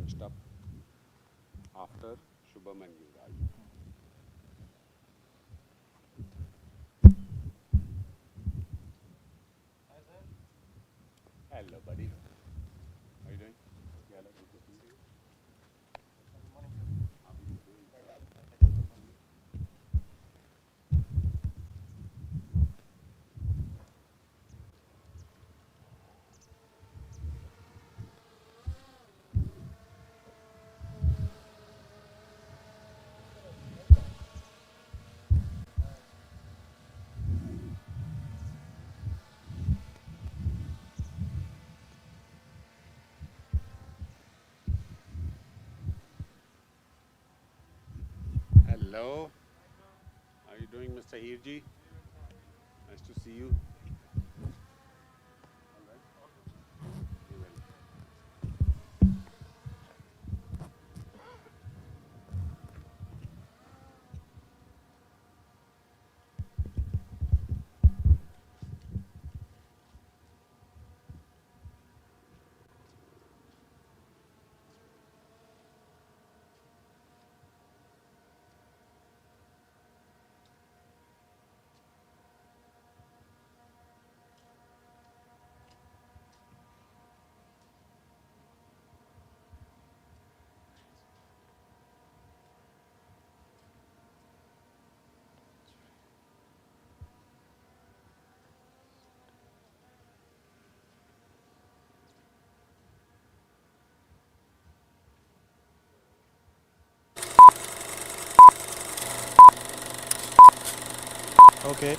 bunched up after Shubham and Yuvraj. Hello, buddy. How are you doing? Yeah, good to see you. Hello. How are you doing, Mr. Hirji? Nice to see you. All right. You're welcome. Okay.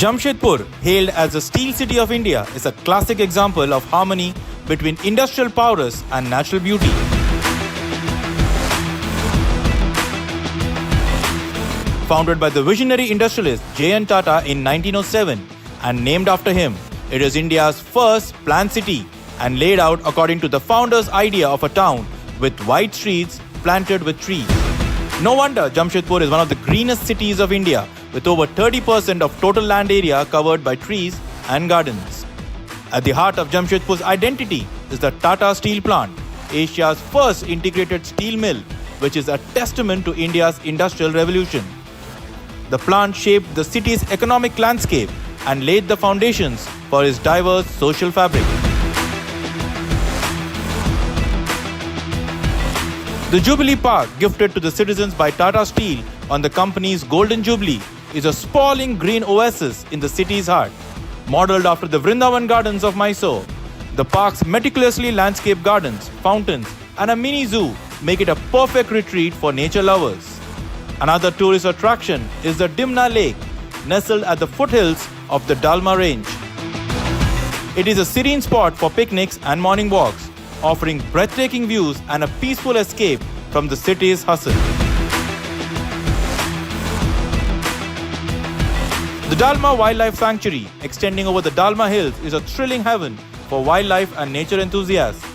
Jamshedpur, hailed as the steel city of India, is a classic example of harmony between industrial prowess and natural beauty. Founded by the visionary industrialist J.N. Tata in 1907 and named after him, it is India's first planned city and laid out according to the founder's idea of a town with wide streets planted with trees. No wonder Jamshedpur is one of the greenest cities of India, with over 30% of total land area covered by trees and gardens. At the heart of Jamshedpur's identity is the Tata Steel Plant, Asia's first integrated steel mill, which is a testament to India's industrial revolution. The plant shaped the city's economic landscape and laid the foundations for its diverse social fabric. The Jubilee Park, gifted to the citizens by Tata Steel on the company's Golden Jubilee, is a sprawling green oasis in the city's heart. Modeled after the Vrindavan Gardens of Mysore, the park's meticulously landscaped gardens, fountains, and a mini zoo make it a perfect retreat for nature lovers. Another tourist attraction is the Dimna Lake, nestled at the foothills of the Dalma Range. It is a serene spot for picnics and morning walks, offering breathtaking views and a peaceful escape from the city's hustle. The Dalma Wildlife Sanctuary, extending over the Dalma Hills, is a thrilling haven for wildlife and nature enthusiasts.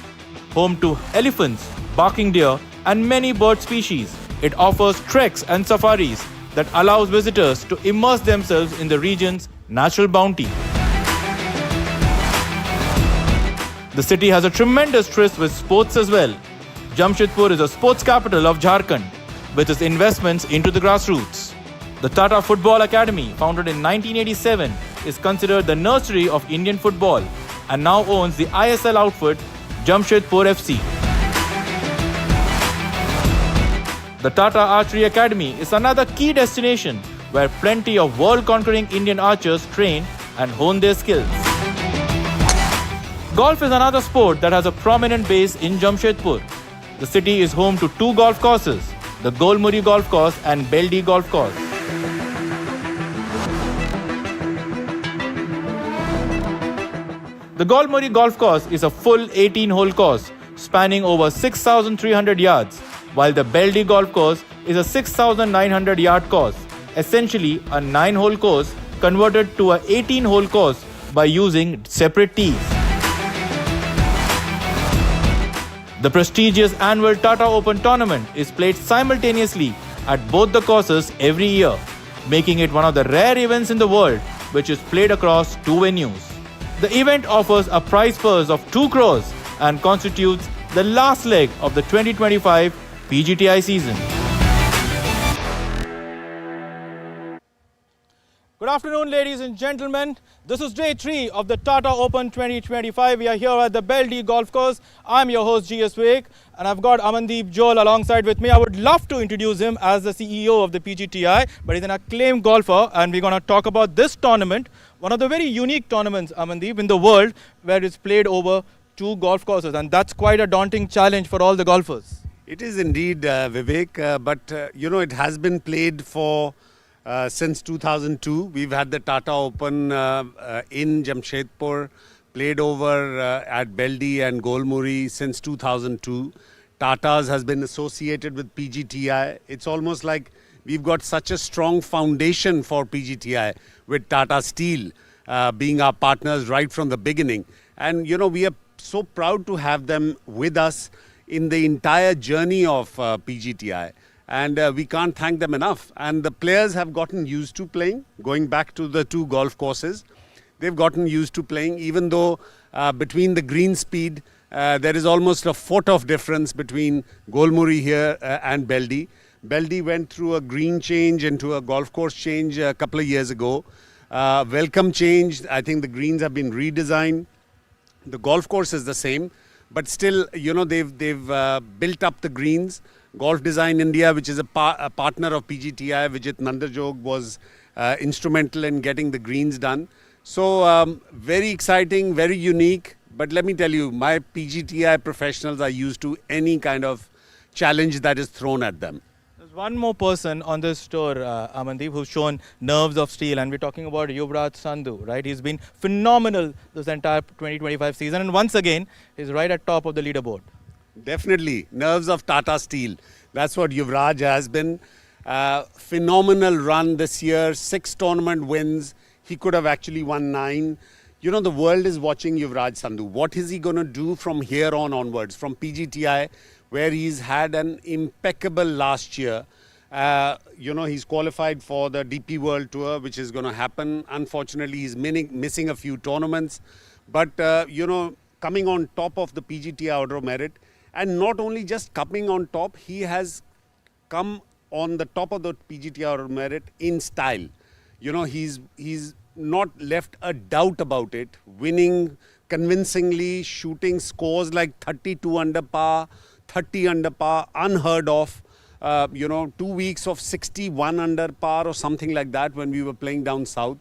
Home to elephants, barking deer, and many bird species, it offers treks and safaris that allows visitors to immerse themselves in the region's natural bounty. The city has a tremendous tryst with sports as well. Jamshedpur is a sports capital of Jharkhand, with its investments into the grassroots. The Tata Football Academy, founded in 1987, is considered the nursery of Indian football and now owns the ISL outfit Jamshedpur FC. The Tata Archery Academy is another key destination where plenty of world-conquering Indian archers train and hone their skills. Golf is another sport that has a prominent base in Jamshedpur. The city is home to two golf courses, the Golmuri Golf Course and Beldih Golf Course. The Golmuri Golf Course is a full 18-hole course spanning over 6,300 yards, while the Beldih Golf Course is a 6,900-yard course, essentially a 9-hole course converted to a 18-hole course by using separate tees. The prestigious annual Tata Open tournament is played simultaneously at both the courses every year, making it one of the rare events in the world which is played across two venues. The event offers a prize purse of 2 crores and constitutes the last leg of the 2025 PGTI season. Good afternoon, ladies and gentlemen. This is day 3 of the Tata Open 2025. We are here at the Beldih Golf Course. I'm your host, GS Vivek, and I've got Amandeep Joel alongside with me. I would love to introduce him as the CEO of the PGTI, but he's an acclaimed golfer, and we're going to talk about this tournament, one of the very unique tournaments, Amandeep, in the world, where it's played over 2 golf courses, and that's quite a daunting challenge for all the golfers. It is indeed, Vivek, but it has been played for since 2002. We've had the Tata Open in Jamshedpur, played over at Beldih and Golmuri since 2002. Tata's has been associated with PGTI. It's almost like we've got such a strong foundation for PGTI with Tata Steel being our partners right from the beginning. And, we are so proud to have them with us in the entire journey of PGTI. And we can't thank them enough. And the players have gotten used to playing, going back to the 2 golf courses. They've gotten used to playing, even though between the green speed, there is almost a foot of difference between Golmuri here and Beldih. Beldih went through a green change into a golf course change a couple of years ago. Welcome change. I think the greens have been redesigned. The golf course is the same, but still, they've built up the greens. Golf Design India, which is a partner of PGTI, Vijit Nandajog, was instrumental in getting the greens done. So very exciting, very unique. But let me tell you, my PGTI professionals are used to any kind of challenge that is thrown at them. There's one more person on this tour, Amandeep, who's shown nerves of steel, and we're talking about Yuvraj Sandhu, right? He's been phenomenal this entire 2025 season, and once again, he's right at top of the leaderboard. Definitely. Nerves of Tata Steel. That's what Yuvraj has been. Phenomenal run this year. 6 tournament wins. He could have actually won 9. The world is watching Yuvraj Sandhu. What is he going to do from here on onwards? From PGTI, where he's had an impeccable last year. He's qualified for the DP World Tour, which is going to happen. Unfortunately, he's missing a few tournaments. But, coming on top of the PGTI Order of Merit, and not only just coming on top, he has come on the top of the PGTI Order of Merit in style. He's not left a doubt about it. Winning convincingly, shooting scores like 32 under par, 30 under par, unheard of. 2 weeks of 61 under par or something like that when we were playing down south.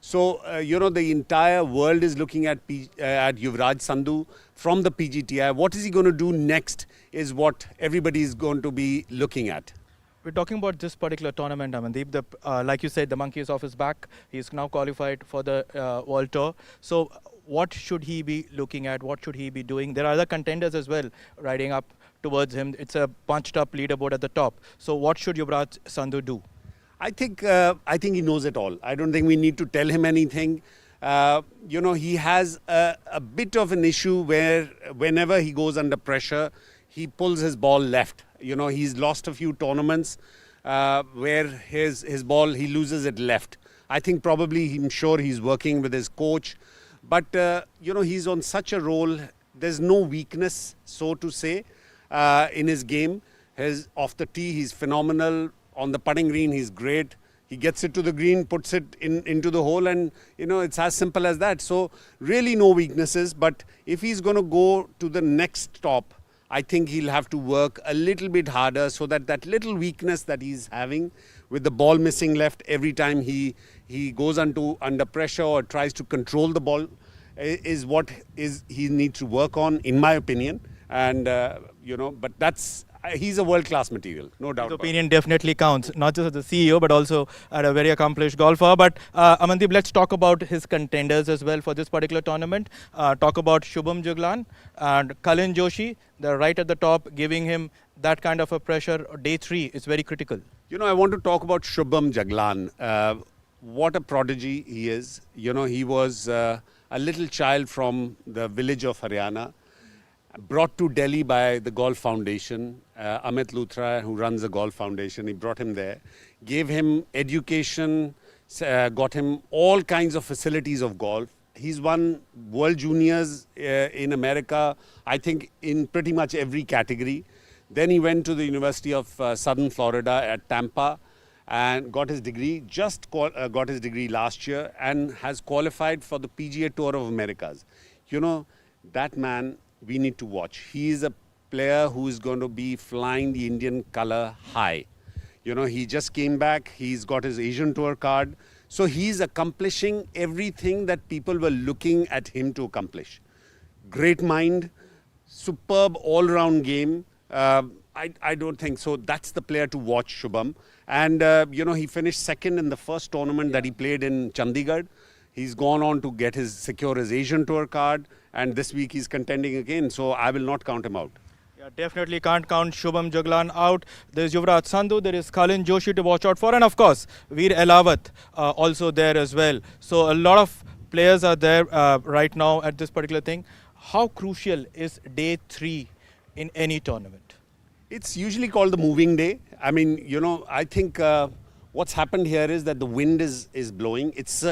So, the entire world is looking at Yuvraj Sandhu from the PGTI. What is he going to do next is what everybody is going to be looking at. We're talking about this particular tournament, Amandeep. Like you said, the monkey is off his back. He's now qualified for the World Tour. So what should he be looking at? What should he be doing? There are other contenders as well riding up towards him. It's a bunched up leaderboard at the top. So what should Yuvraj Sandhu do? I think he knows it all. I don't think we need to tell him anything. He has a bit of an issue where whenever he goes under pressure, he pulls his ball left. He's lost a few tournaments where his ball, he loses it left. I think probably, I'm sure he's working with his coach. But, he's on such a roll. There's no weakness, so to say, in his game. Off the tee, he's phenomenal. On the putting green, he's great. He gets it to the green, puts it into the hole, and, it's as simple as that. So, really no weaknesses. But if he's going to go to the next stop, I think he'll have to work a little bit harder so that that little weakness that he's having with the ball missing left every time he goes under pressure or tries to control the ball is what he needs to work on, in my opinion. And, but he's a world-class material, no doubt. His opinion definitely counts, not just as a CEO, but also as a very accomplished golfer. But Amandeep, let's talk about his contenders as well for this particular tournament. Talk about Shubham Juglan and Kalin Joshi. They're right at the top, giving him that kind of a pressure. Day 3 is very critical. I want to talk about Shubham Juglan. What a prodigy he is. He was a little child from the village of Haryana, brought to Delhi by the Golf Foundation. Amit Luthra, who runs the Golf Foundation, he brought him there, gave him education, got him all kinds of facilities of golf. He's won World Juniors in America, I think, in pretty much every category. Then he went to the University of Southern Florida at Tampa and got his degree, got his degree last year, and has qualified for the PGA Tour of Americas. That man we need to watch. He is a player who is going to be flying the Indian color high. He just came back. He's got his Asian Tour card. So he's accomplishing everything that people were looking at him to accomplish. Great mind, superb all-round game. I don't think so. That's the player to watch, Shubham. And, he finished second in the first tournament that he played in Chandigarh. He's gone on to secure his Asian Tour card. And this week he's contending again. So I will not count him out. Yeah, definitely can't count Shubham Juglan out. There's Yuvraj Sandhu, there is Kalin Joshi to watch out for. And of course, Veer Elawat also there as well. So a lot of players are there right now at this particular thing. How crucial is day 3 in any tournament? It's usually called the moving day. I mean, I think what's happened here is that the wind is blowing. It's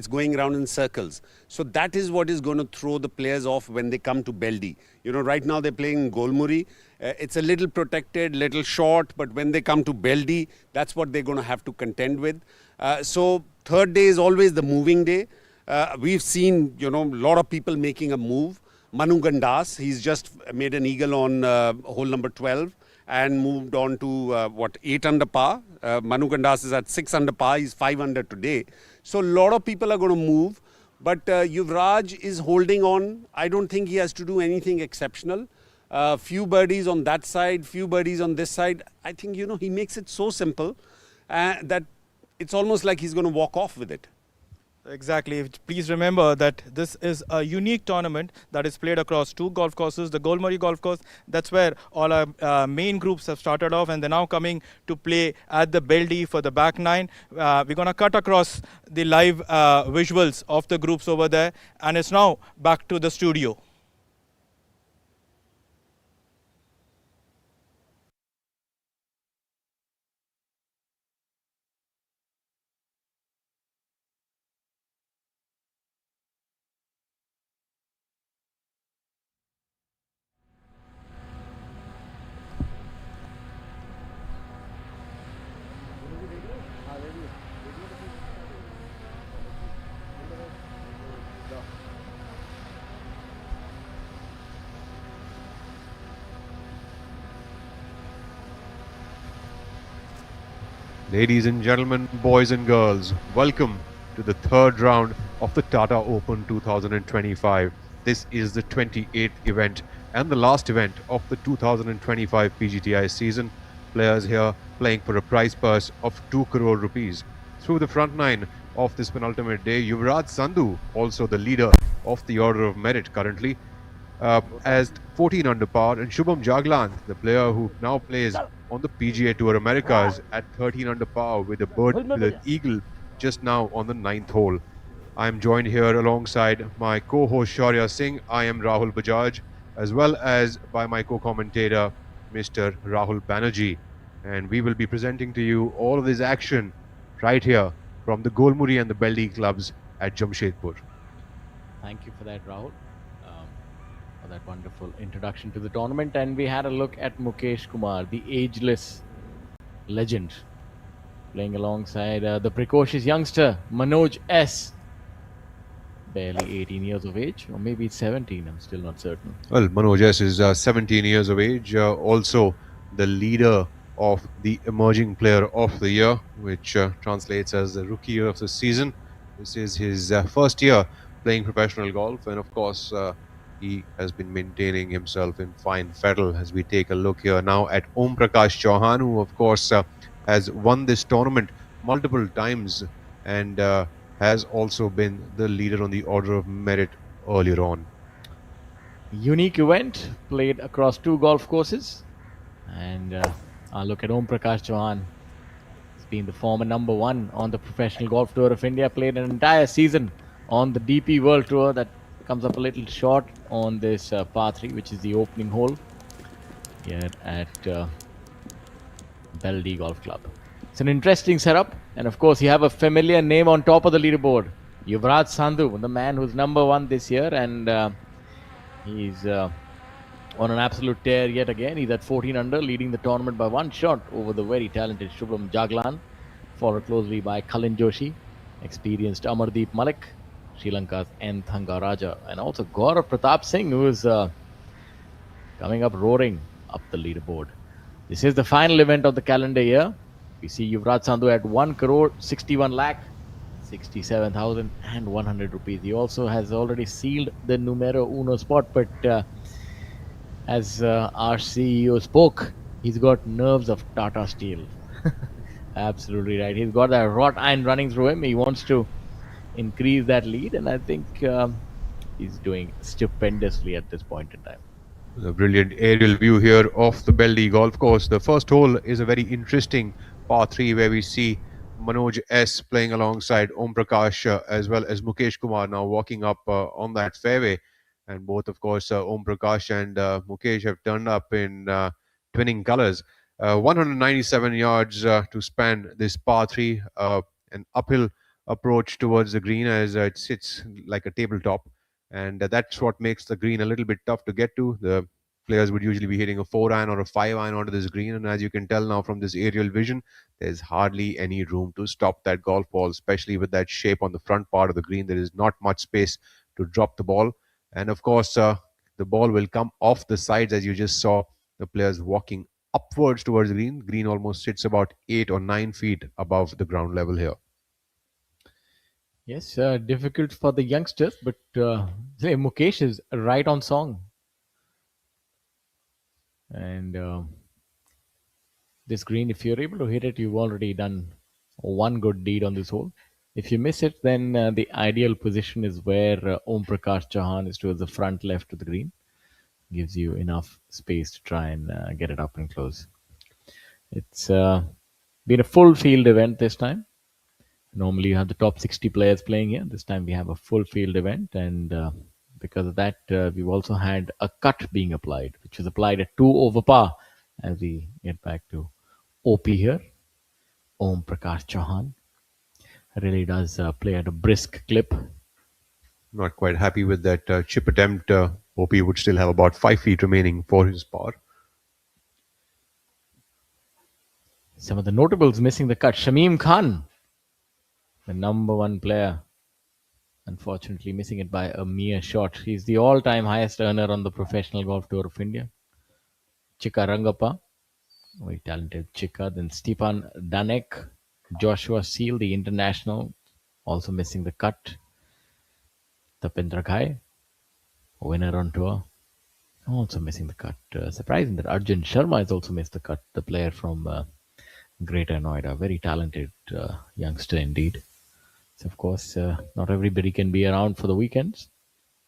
going around in circles. So that is what is going to throw the players off when they come to Beldih. Right now they're playing Golmuri. It's a little protected, little short, but when they come to Beldih, that's what they're going to have to contend with. So third day is always the moving day. We've seen, a lot of people making a move. Manu Gandas, he's just made an eagle on hole number 12 and moved on to 8 under par. Manu Gandas is at 6 under par. He's 5 under today. So a lot of people are going to move. But Yuvraj is holding on. I don't think he has to do anything exceptional. Few birdies on that side, few birdies on this side. I think, he makes it so simple that it's almost like he's going to walk off with it. Exactly. Please remember that this is a unique tournament that is played across 2 golf courses. The Golmuri golf course, that's where all our main groups have started off, and they're now coming to play at the Beldih for the back 9. We're going to cut across the live visuals of the groups over there, and it's now back to the studio. Ladies and gentlemen, boys and girls, welcome to the third round of the Tata Open 2025. This is the 28th event and the last event of the 2025 PGTI season. Players here playing for a prize purse of 2 crore rupees. Through the front 9 of this penultimate day, Yuvraj Sandhu, also the leader of the Order of Merit currently, as 14 under par, and Shubham Juglan, the player who now plays on the PGA Tour Americas, at 13 under par with an eagle just now on the 9th hole. I am joined here alongside my co-host Shaurya Singh. I am Rahul Bajaj, as well as by my co-commentator Mr. Rahul Banerjee, and we will be presenting to you all of this action right here from the Golmuri and the Beldih clubs at Jamshedpur. Thank you for that, Rahul, for that wonderful introduction to the tournament. And we had a look at Mukesh Kumar, the ageless legend, playing alongside the precocious youngster Manoj S. barely 18 years of age, or maybe 17. I'm still not certain. Well, Manoj S is 17 years of age, also the leader of the Emerging Player of the Year, which translates as the Rookie of the Season. This is his first year playing professional golf, and of course, he has been maintaining himself in fine fettle. As we take a look here now at Om Prakash Chauhan, who, of course, has won this tournament multiple times and has also been the leader on the order of merit earlier on. Unique event played across 2 golf courses. And I'll look at Om Prakash Chauhan. He's been the former number 1 on the Professional Golf Tour of India, played an entire season on the DP World Tour. That comes up a little short on this par 3, which is the opening hole here at Beldih Golf Club. It's an interesting setup, and of course you have a familiar name on top of the leaderboard, Yuvraj Sandhu, the man who's number 1 this year, and he's on an absolute tear yet again. He's at 14 under, leading the tournament by 1 shot over the very talented Shubham Jaglan, followed closely by Kalin Joshi, experienced Amardeep Malik, Sri Lanka's N. Thangaraja, and also Gaurav Pratap Singh, who is coming up roaring up the leaderboard. This is the final event of the calendar year. We see Yuvraj Sandhu at 1 crore 61 lakh 67,100 rupees. He also has already sealed the numero uno spot, but as our CEO spoke, he's got nerves of Tata Steel. Absolutely right. He's got that wrought iron running through him. He wants to increase that lead, and I think he's doing stupendously at this point in time. A brilliant aerial view here of the Beldih golf course. The first hole is a very interesting par 3 where we see Manoj S playing alongside Om Prakash as well as Mukesh Kumar now walking up on that fairway. And both, of course, Om Prakash and Mukesh have turned up in twinning colors. 197 yards to span this par 3, an uphill approach towards the green as it sits like a tabletop. And that's what makes the green a little bit tough to get to. The players would usually be hitting a 4-iron or a 5-iron onto this green. And as you can tell now from this aerial vision, there's hardly any room to stop that golf ball, especially with that shape on the front part of the green. There is not much space to drop the ball. And of course, the ball will come off the sides as you just saw the players walking upwards towards the green. Green almost sits about 8 or 9 feet above the ground level here. Yes, difficult for the youngsters, but Mukesh is right on song. And this green, if you're able to hit it, you've already done one good deed on this hole. If you miss it, then the ideal position is where Om Prakash Chauhan is towards the front left of the green. Gives you enough space to try and get it up and close. It's been a full field event this time. Normally you have the top 60 players playing here. This time we have a full field event, and because of that, we've also had a cut being applied, which was applied at 2 over par. As we get back to OP here, Om Prakash Chauhan really does play at a brisk clip. Not quite happy with that chip attempt. OP would still have about 5 feet remaining for his par. Some of the notables missing the cut. Shamim Khan, the number 1 player, unfortunately missing it by a mere shot. He's the all-time highest earner on the Professional Golf Tour of India. Chika Rangappa, very talented Chika. Then Stepan Danek, Joshua Seal, the international, also missing the cut. Tapendra Ghai, winner on tour, also missing the cut. Surprising that Arjun Sharma has also missed the cut, the player from Greater Noida. Very talented youngster indeed. So of course, not everybody can be around for the weekends,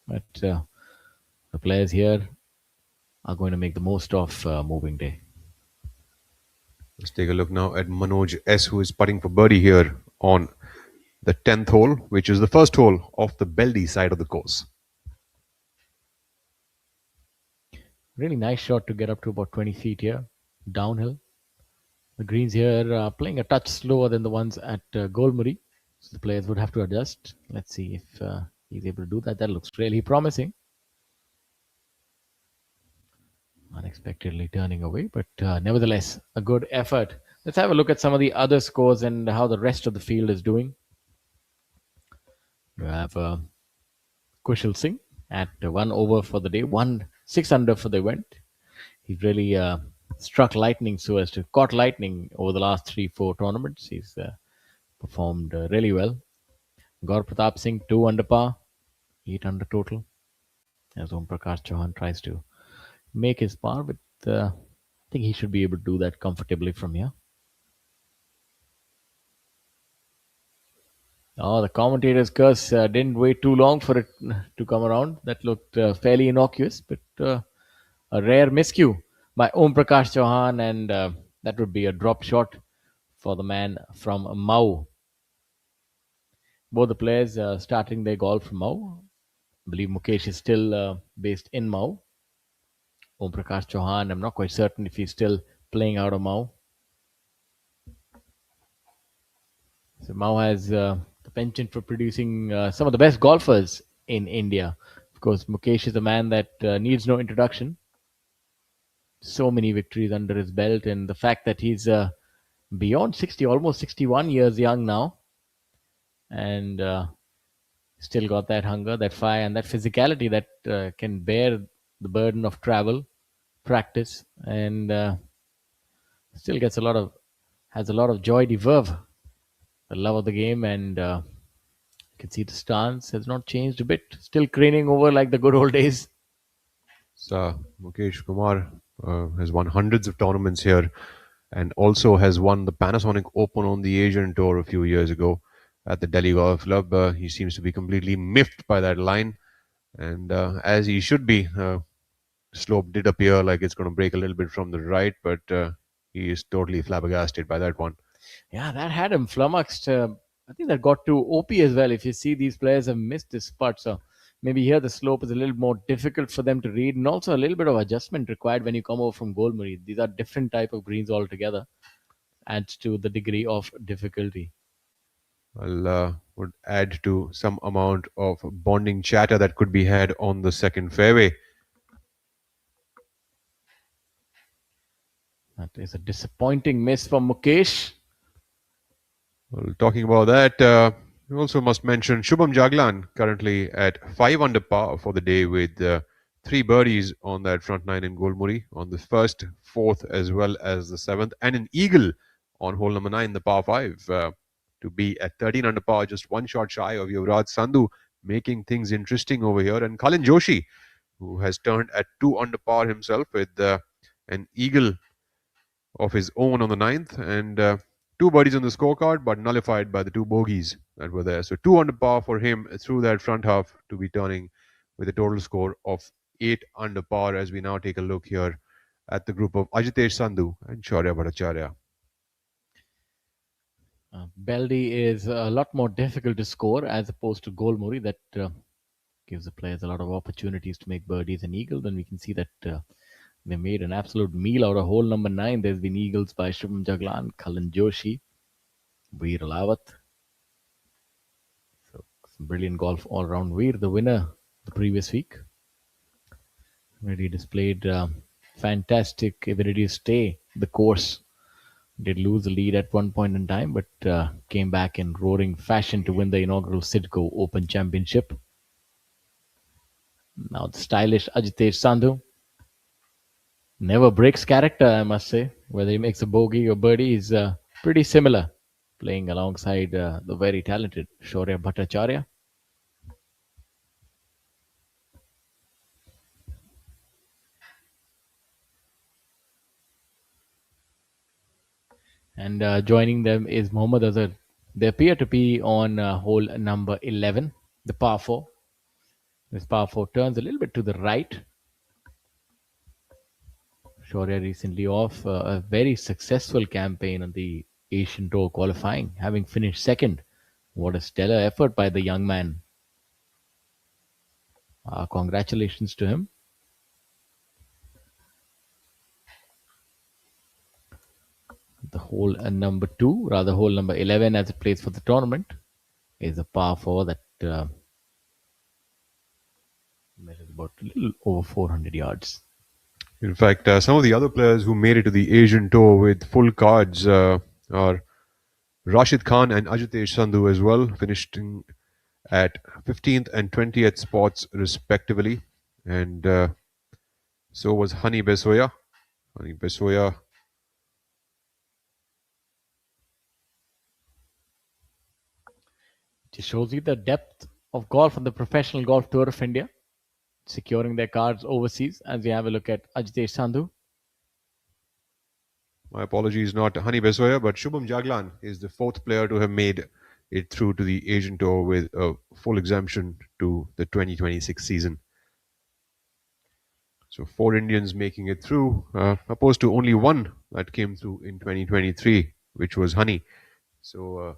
but the players here are going to make the most of moving day. Let's take a look now at Manoj S, who is putting for birdie here on the 10th hole, which is the first hole of the Beldih side of the course. Really nice shot to get up to about 20 feet here, downhill. The greens here are playing a touch slower than the ones at Golmuri, so the players would have to adjust. Let's see if he's able to do that. That looks really promising. Unexpectedly turning away, but nevertheless, a good effort. Let's have a look at some of the other scores and how the rest of the field is doing. You have Kushal Singh at 1 over for the day, 6 under for the event. He's really struck lightning so as to caught lightning over the last 3-4 tournaments. He's performed really well. Gaur Pratap Singh 2 under par, 8 under total. As Om Prakash Chauhan tries to make his par, but I think he should be able to do that comfortably from here. Oh, the commentator's curse didn't wait too long for it to come around. That looked fairly innocuous, but a rare miscue by Om Prakash Chauhan, and that would be a drop shot for the man from Mau. Both the players starting their golf from Mau. I believe Mukesh is still based in Mau. Om Prakash Chauhan, I'm not quite certain if he's still playing out of Mau. So Mau has the penchant for producing some of the best golfers in India. Of course, Mukesh is a man that needs no introduction. So many victories under his belt, and the fact that he's beyond 60, almost 61 years young now, and still got that hunger, that fire, and that physicality that can bear the burden of travel, practice, and still has a lot of joy de vivre, the love of the game, and you can see the stance has not changed a bit. Still craning over like the good old days. So Mukesh Kumar has won hundreds of tournaments here, and also has won the Panasonic Open on the Asian Tour a few years ago at the Delhi Golf Club. He seems to be completely miffed by that line, and as he should be. Slope did appear like it's going to break a little bit from the right, but he is totally flabbergasted by that one. Yeah, that had him flummoxed. I think that got to OP as well. If you see, these players have missed this putt, so maybe here the slope is a little more difficult for them to read, and also a little bit of adjustment required when you come over from Golmuri. These are different type of greens altogether. Adds to the degree of difficulty. Well, would add to some amount of bonding chatter that could be had on the second fairway. That is a disappointing miss from Mukesh. Well, talking about that, we also must mention Shubham Jaglan, currently at 5 under par for the day, with 3 birdies on that front nine in Golmuri on the first, fourth, as well as the 7th, and an eagle on hole number 9, the par 5, to be at 13 under par, just one shot shy of Yuvraj Sandhu, making things interesting over here. And Kalin Joshi, who has turned at 2 under par himself with an eagle of his own on the 9th, and 2 birdies on the scorecard, but nullified by the 2 bogeys that were there. So 2 under par for him through that front half, to be turning with a total score of 8 under par, as we now take a look here at the group of Ajitesh Sandhu and Shaurya Bhattacharya. Beldih is a lot more difficult to score as opposed to Golmuri. That gives the players a lot of opportunities to make birdies and eagles. And we can see that they made an absolute meal out of hole number 9. There's been eagles by Shubham Jaglan, Kalin Joshi, Veer Lawat. So some brilliant golf all around. Veer, the winner the previous week, really displayed fantastic ability to stay the course. Did lose the lead at one point in time, but came back in roaring fashion to win the inaugural Sidco Open Championship. Now the stylish Ajitesh Sandhu never breaks character, I must say. Whether he makes a bogey or birdie is pretty similar, playing alongside the very talented Shaurya Bhattacharya. And joining them is Mohammad Azhar. They appear to be on hole number 11, the par 4. This par 4 turns a little bit to the right. Shaurya recently off a very successful campaign on the Asian Tour qualifying, having finished second. What a stellar effort by the young man. Congratulations to him. The hole number 2, rather hole number 11 as it plays for the tournament, is a par 4 that measures about a little over 400 yards. In fact, some of the other players who made it to the Asian Tour with full cards are Rashid Khan and Ajitesh Sandhu as well, finishing at 15th and 20th spots respectively, and so was Honey Besoya. Honey Besoya Just shows you the depth of golf on the Professional Golf Tour of India, securing their cards overseas. As we have a look at Ajitesh Sandhu. My apologies, not Honey Besoya, but Shubham Jaglan is the fourth player to have made it through to the Asian Tour with a full exemption to the 2026 season. So 4 Indians making it through, opposed to only one that came through in 2023, which was Honey. So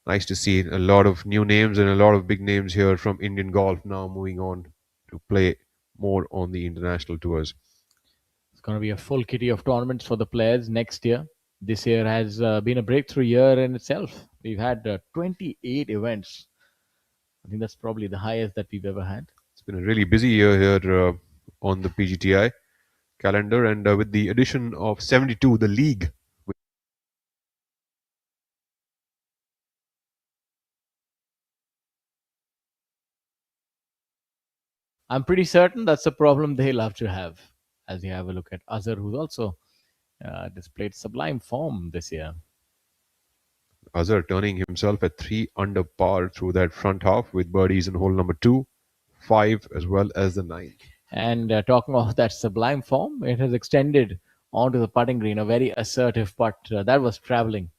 nice to see a lot of new names and a lot of big names here from Indian golf now moving on to play more on the international tours. It's going to be a full kitty of tournaments for the players next year. This year has been a breakthrough year in itself. We've had 28 events. I think that's probably the highest that we've ever had. It's been a really busy year here on the PGTI calendar, and with the addition of 72, the league. I'm pretty certain that's a problem they love to have. As you have a look at Azhar, who's also displayed sublime form this year. Azhar turning himself at 3 under par through that front half with birdies in hole number 2, 5, as well as the 9. And talking of that sublime form, it has extended onto the putting green. A very assertive putt that was traveling.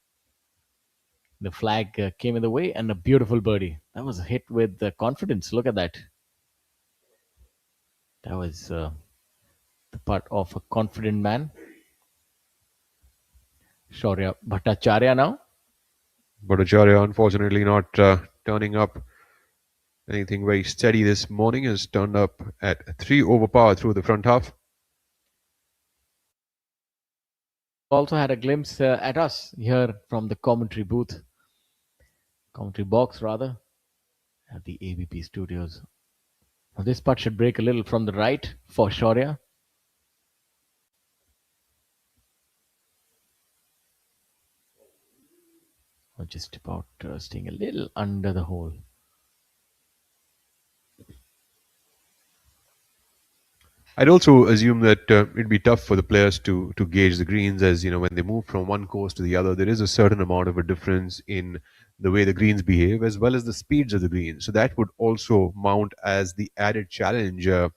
The flag came in the way, and a beautiful birdie. That was a hit with confidence. Look at that. That was the putt of a confident man. Shaurya Bhattacharya now. Bhattacharya, unfortunately, not turning up anything very steady this morning, has turned up at 3 over par through the front half. Also had a glimpse at us here from the commentary booth, commentary box rather, at the ABP studios. Now this putt should break a little from the right for Shaurya. Just about staying a little under the hole. I'd also assume that it'd be tough for the players to gauge the greens, as you know, when they move from one course to the other, there is a certain amount of a difference in the way the greens behave as well as the speeds of the greens. So that would also mount as the added challenge in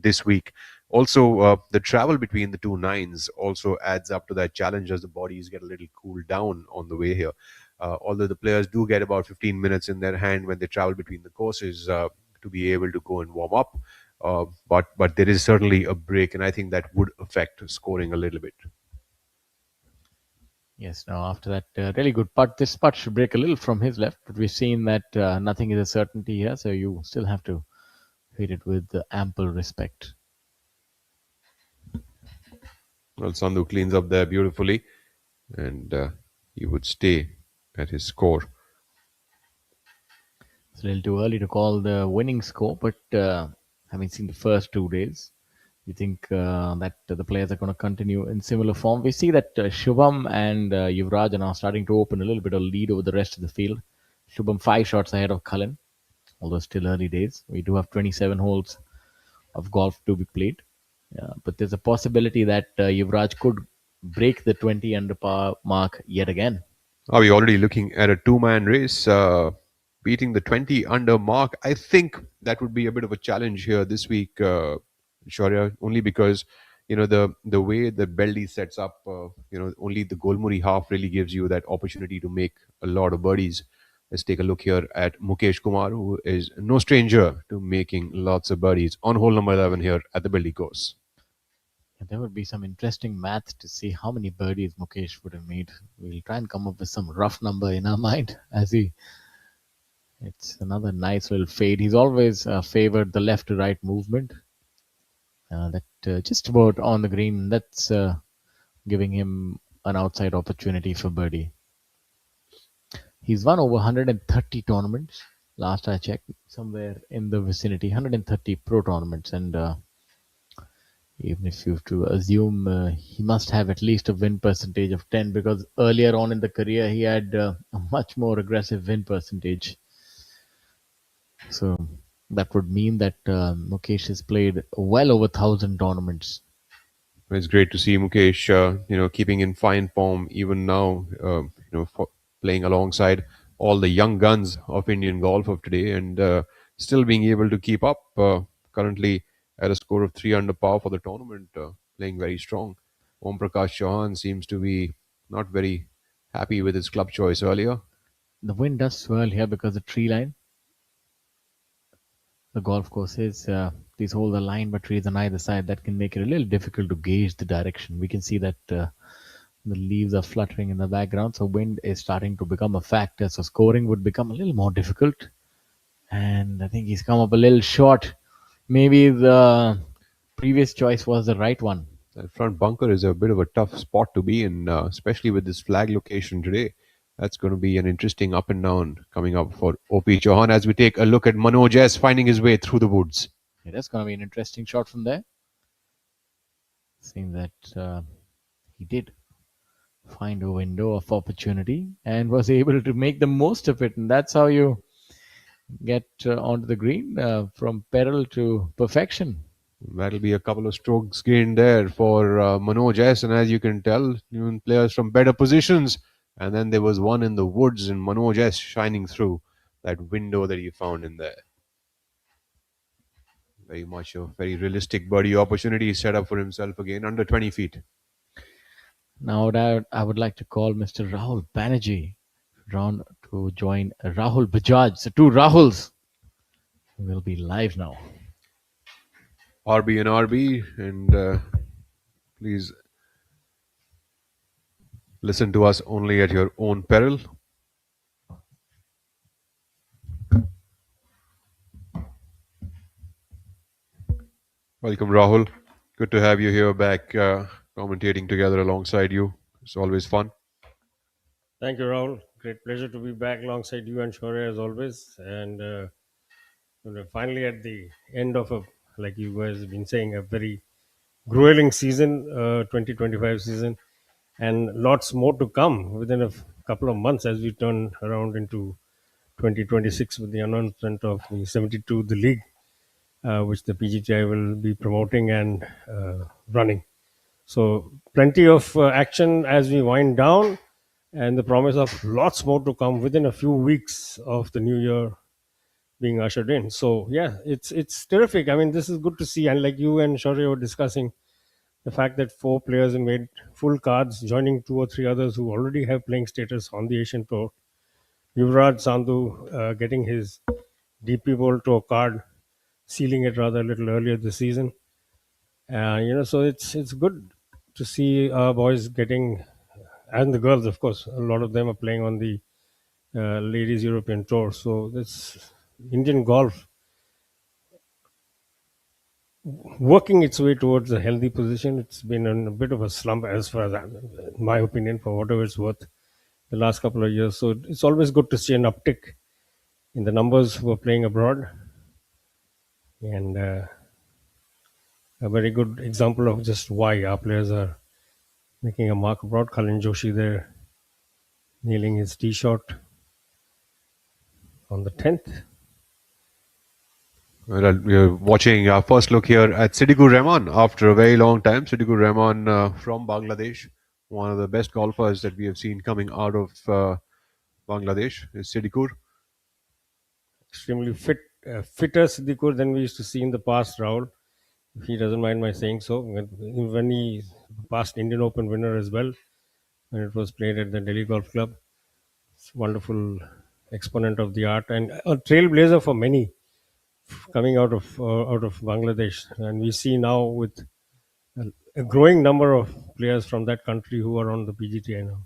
this week. Also, the travel between the two nines also adds up to that challenge as the bodies get a little cooled down on the way here. Although the players do get about 15 minutes in their hand when they travel between the courses to be able to go and warm up. But there is certainly a break, and I think that would affect scoring a little bit. Yes, now after that really good putt, this putt should break a little from his left, but we've seen that nothing is a certainty here, so you still have to hit it with ample respect. Well, Sandhu cleans up there beautifully, and he would stay at his score. It's a little too early to call the winning score, but having seen the first 2 days, you think that the players are going to continue in similar form. We see that Shubham and Yuvraj are now starting to open a little bit of lead over the rest of the field. Shubham 5 shots ahead of Cullen, although still early days. We do have 27 holes of golf to be played. But there's a possibility that Yuvraj could break the 20 under par mark yet again. Are we already looking at a two-man race? Beating the 20 under mark, I think that would be a bit of a challenge here this week, Shaurya, only because the way that Beldih sets up, only the Golmuri half really gives you that opportunity to make a lot of birdies. Let's take a look here at Mukesh Kumar, who is no stranger to making lots of birdies on hole number 11 here at the Beldih course. Yeah, there would be some interesting math to see how many birdies Mukesh would have made. We'll try and come up with some rough number in our mind as he. It's another nice little fade. He's always favored the left to right movement. That just about on the green. That's giving him an outside opportunity for birdie. He's won over 130 tournaments. Last I checked, somewhere in the vicinity, 130 pro tournaments. And even if you have to assume he must have at least a win percentage of 10, because earlier on in the career he had a much more aggressive win percentage. So that would mean that Mukesh has played well over 1,000 tournaments. It's great to see Mukesh, keeping in fine form even now. Playing alongside all the young guns of Indian golf of today, and still being able to keep up. Currently at a score of 3 under par for the tournament, playing very strong. Om Prakash Chauhan seems to be not very happy with his club choice earlier. The wind does swirl here because the tree line, the golf courses, these hold the line but trees on either side. That can make it a little difficult to gauge the direction. We can see that the leaves are fluttering in the background, so wind is starting to become a factor. So scoring would become a little more difficult. And I think he's come up a little short. Maybe the previous choice was the right one. That front bunker is a bit of a tough spot to be in, especially with this flag location today. That's going to be an interesting up and down coming up for OP Chauhan as we take a look at Manoj S finding his way through the woods. Yeah, that's going to be an interesting shot from there. Seeing that he did find a window of opportunity and was able to make the most of it. And that's how you get onto the green from peril to perfection. That'll be a couple of strokes gained there for Manoj S. And as you can tell, even players from better positions. And then there was one in the woods and Manoj S shining through that window that he found in there. Very much a very realistic birdie opportunity set up for himself again, under 20 feet. Now I would like to call Mr. Rahul Banerjee round to join Rahul Bajaj. So two Rahuls will be live now. RB and RB, and please listen to us only at your own peril. Welcome, Rahul. Good to have you here back, commentating together alongside you. It's always fun. Thank you, Rahul. Great pleasure to be back alongside you and Shaurya as always. And finally at the end of like you guys have been saying, a very grueling season, 2025 season, and lots more to come within a couple of months as we turn around into 2026 with the announcement of the 72, the league, which the PGTI will be promoting and running. So plenty of action as we wind down, and the promise of lots more to come within a few weeks of the new year being ushered in. So yeah, it's terrific. I mean, this is good to see. And like you and Shaurya were discussing, the fact that 4 players in made full cards, joining 2 or 3 others who already have playing status on the Asian Tour. Yuvraj Sandhu getting his DP World Tour card, sealing it rather a little earlier this season. So it's good to see our boys getting, and the girls, of course. A lot of them are playing on the ladies European Tour. So this Indian golf working its way towards a healthy position. It's been in a bit of a slump, as far as in my opinion, for whatever it's worth, the last couple of years. So it's always good to see an uptick in the numbers who are playing abroad, and a very good example of just why our players are making a mark abroad. Kalin Joshi there nailing his tee shot on the 10th. Well, we're watching our first look here at Siddiqur Rahman after a very long time. Siddiqur Rahman from Bangladesh, one of the best golfers that we have seen coming out of Bangladesh is Siddiqur. Extremely fitter Siddiqur than we used to see in the past, Rahul. If he doesn't mind my saying so. When he past Indian Open winner as well, when it was played at the Delhi Golf Club. It's a wonderful exponent of the art and a trailblazer for many coming out of Bangladesh. And we see now with a growing number of players from that country who are on the PGTI now.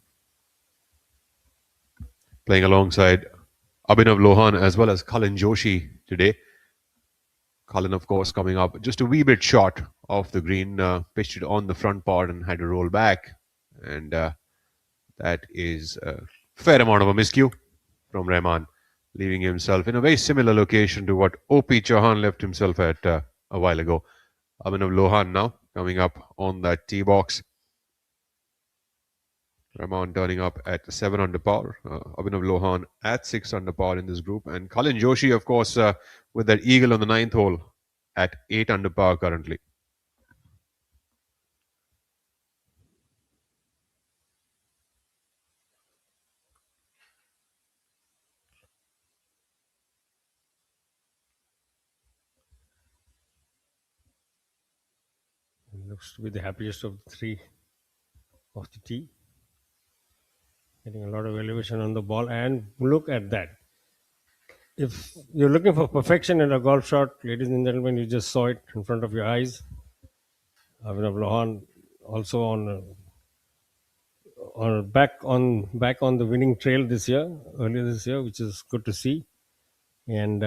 Playing alongside Abhinav Lohan as well as Kalin Joshi today. Kalin, of course, coming up just a wee bit short of the green, pitched it on the front part and had to roll back. And that is a fair amount of a miscue from Rahman, leaving himself in a very similar location to what OP Chauhan left himself at a while ago. Abhinav Lohan now coming up on that tee box. Rahman turning up at 7 under par. Abhinav Lohan at 6 under par in this group. And Colin Joshi, of course, with that eagle on the ninth hole at 8 under par currently. Looks to be the happiest of the three of the tee. Getting a lot of elevation on the ball. And look at that. If you're looking for perfection in a golf shot, ladies and gentlemen, you just saw it in front of your eyes. Avinav Lohan also on the winning trail earlier this year, which is good to see. And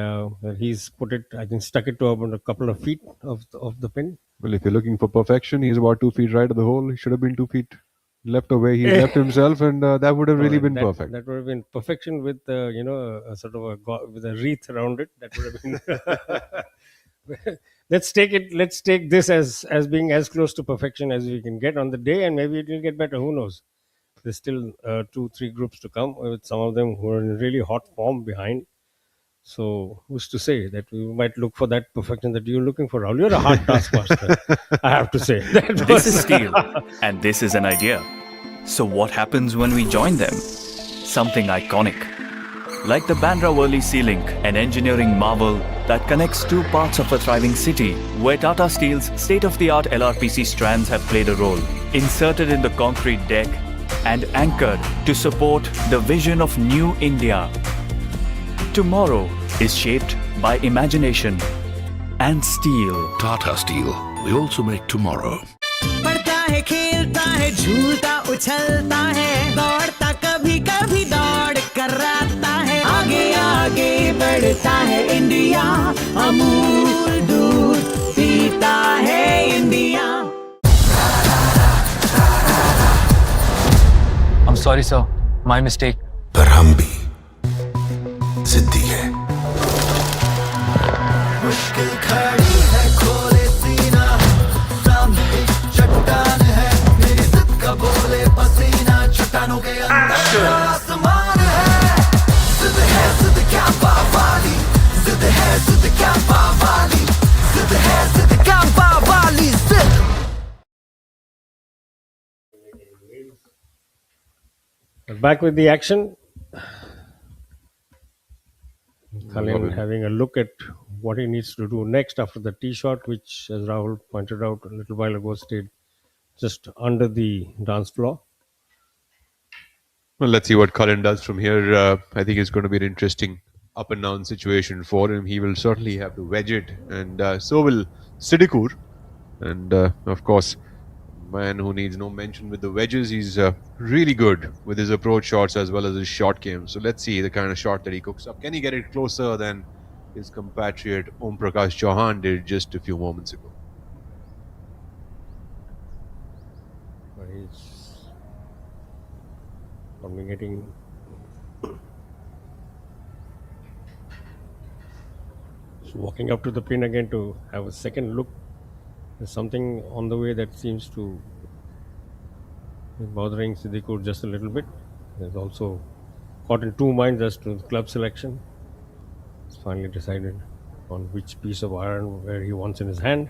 he's put it, I think, stuck it to about a couple of feet of the pin. Well, if you're looking for perfection, he's about 2 feet right of the hole. He should have been 2 feet left away. He left himself, and that would have really been perfect. That would have been perfection with a sort of with a wreath around it. That would have been. Let's take this as being as close to perfection as we can get on the day, and maybe it will get better. Who knows? There's still 2-3 groups to come, with some of them who are in really hot form behind. So who's to say that we might look for that perfection that you're looking for, Rahul? You're a hard taskmaster, I have to say. This is steel, and this is an idea. So what happens when we join them? Something iconic. Like the Bandra Worli Sea Link, an engineering marvel that connects two parts of a thriving city, where Tata Steel's state-of-the-art LRPC strands have played a role, inserted in the concrete deck and anchored to support the vision of New India. Tomorrow is shaped by imagination and steel. Tata Steel. We also make tomorrow. पढ़ता है, खेलता है, झूलता उछलता है, दौड़ता कभी कभी दौड़ कराता है, आगे आगे बढ़ता है इंडिया, अमूल दूध पीता है India. I'm sorry, sir. My mistake. पर हम भी जिद्दी है. मुश्किल खड़ी है, खोले सीना, सामने एक चट्टान है, मेरी जिद का बोले पसीना, चट्टानों के अंदर आसमान है. जिद क्या पावाली, जिद क्या पावाली, जिद क्या पावाली, जिद. Back with the action. Colin having a look at what he needs to do next after the tee shot, which, as Rahul pointed out a little while ago, stayed just under the dance floor. Well, let's see what Colin does from here. I think it's going to be an interesting up and down situation for him. He will certainly have to wedge it, and so will Sidikur. And of course, man who needs no mention with the wedges. He's really good with his approach shots as well as his short game. So let's see the kind of shot that he cooks up. Can he get it closer than his compatriot Om Prakash Chauhan did just a few moments ago? He's probably getting walking up to the pin again to have a second look. There's something on the way that seems to be bothering Sidikur just a little bit. He's also caught in two minds as to the club selection. He's finally decided on which piece of iron where he wants in his hand.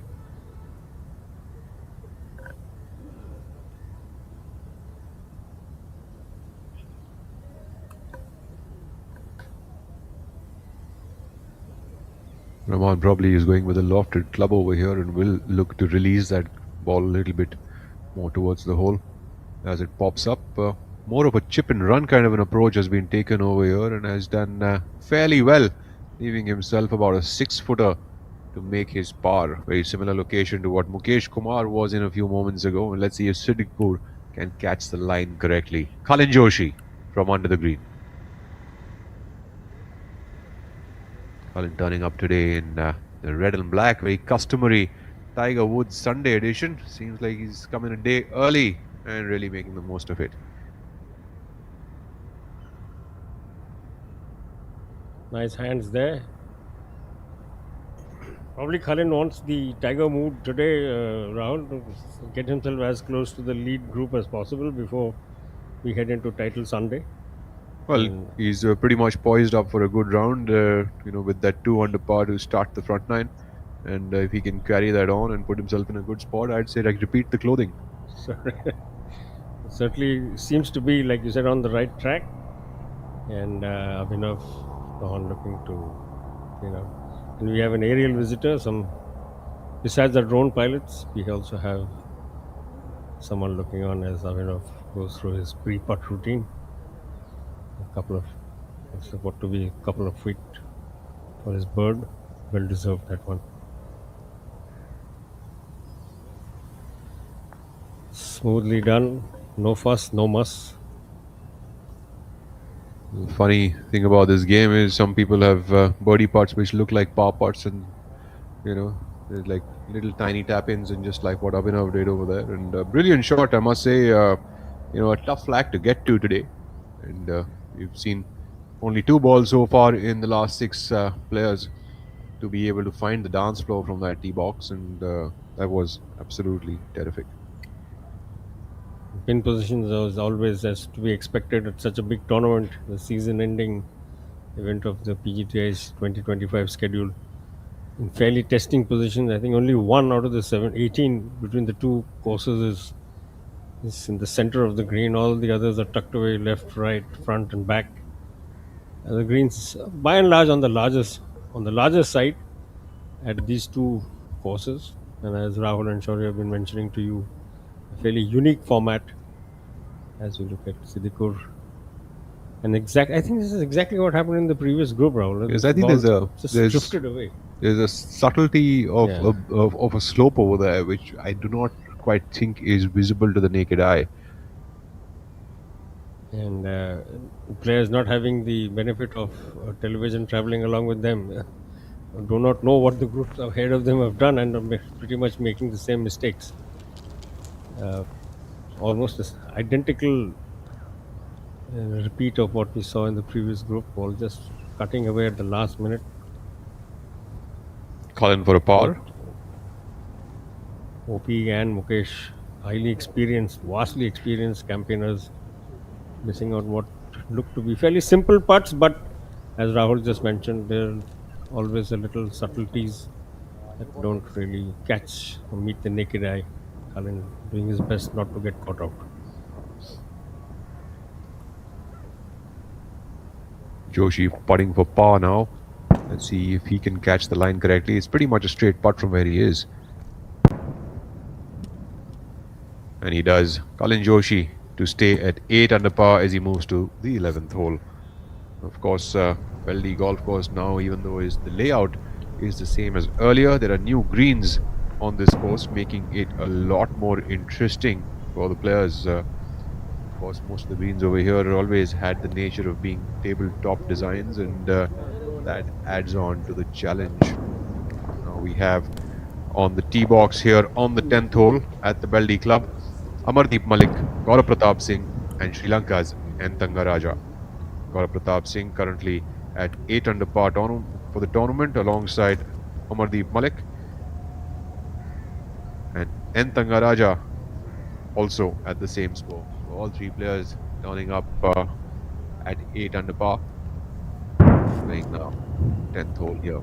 Rahman probably is going with a lofted club over here and will look to release that ball a little bit more towards the hole as it pops up. More of a chip and run kind of an approach has been taken over here and has done fairly well, leaving himself about a 6-footer to make his par. Very similar location to what Mukesh Kumar was in a few moments ago. And let's see if Sidikur can catch the line correctly. Colin Joshi from under the green. Colin turning up today in the red and black, very customary Tiger Woods Sunday edition. Seems like he's coming a day early and really making the most of it. Nice hands there. Probably Colin wants the Tiger mood today, Rahul, to get himself as close to the lead group as possible before we head into title Sunday. Well, he's pretty much poised up for a good round, with that 2 under par to start the front nine. And if he can carry that on and put himself in a good spot, I'd say like repeat the clothing. Certainly seems to be, like you said, on the right track. And Abhinav on looking to, and we have an aerial visitor. Besides the drone pilots, we also have someone looking on as Abhinav goes through his pre-putt routine. What to be a couple of feet for his bird. Well deserved, that one. Smoothly done. No fuss, no muss. The funny thing about this game is some people have birdie putts which look like par putts, and there's like little tiny tap-ins, and just like what Abhinav did over there. And brilliant shot, I must say. A tough flag to get to today. And we've seen only 2 balls so far in the last 6 players to be able to find the dance floor from that tee box, and that was absolutely terrific. Pin positions was always as to be expected at such a big tournament, the season-ending event of the PGTI's 2025 schedule. In fairly testing positions, I think only 1 out of the 18 between the 2 courses is in the center of the green. All the others are tucked away left, right, front, and back. And the greens, by and large, on the larger side at these 2 courses. And as Rahul and Shaurya have been mentioning to you, a fairly unique format as we look at Siddiqur. And I think this is exactly what happened in the previous group, Rahul. Yes, I think there's drifted away. There's a subtlety of a slope over there which I do not quite think is visible to the naked eye. And players not having the benefit of television traveling along with them do not know what the groups ahead of them have done, and are pretty much making the same mistakes. Almost this identical repeat of what we saw in the previous group, all just cutting away at the last minute. Colin for a par. OP and Mukesh, highly experienced, vastly experienced campaigners, missing out what looked to be fairly simple putts, but as Rahul just mentioned, there are always a little subtleties that don't really catch or meet the naked eye. Colin doing his best not to get caught out. Joshi putting for par now. Let's see if he can catch the line correctly. It's pretty much a straight putt from where he is. And he does. Colin Joshi to stay at 8 under par as he moves to the 11th hole. Of course, Beldih Golf Course now, even though the layout is the same as earlier, there are new greens on this course, making it a lot more interesting for the players. Of course, most of the greens over here always had the nature of being tabletop designs, and that adds on to the challenge. Now we have on the tee box here on the 10th hole at the Beldih Club, Amardeep Malik, Gaurav Pratap Singh, and Sri Lanka's N. Thangaraja. Gaurav Pratap Singh currently at 8 under par for the tournament alongside Amardeep Malik, and N. Thangaraja also at the same score. So all 3 players turning up at 8 under par, playing now 10th hole here.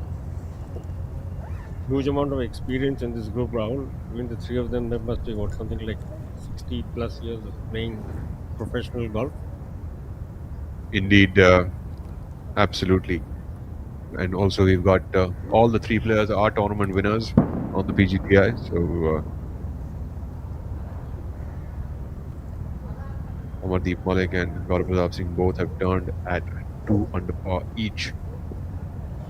Huge amount of experience in this group, Rahul. Between the 3 of them, there must be something like 60 plus years of playing professional golf. Indeed, absolutely. And also we've got all the 3 players are tournament winners on the PGTI. So Amardeep Malik and Gaurav Pratap Singh both have turned at 2 under par each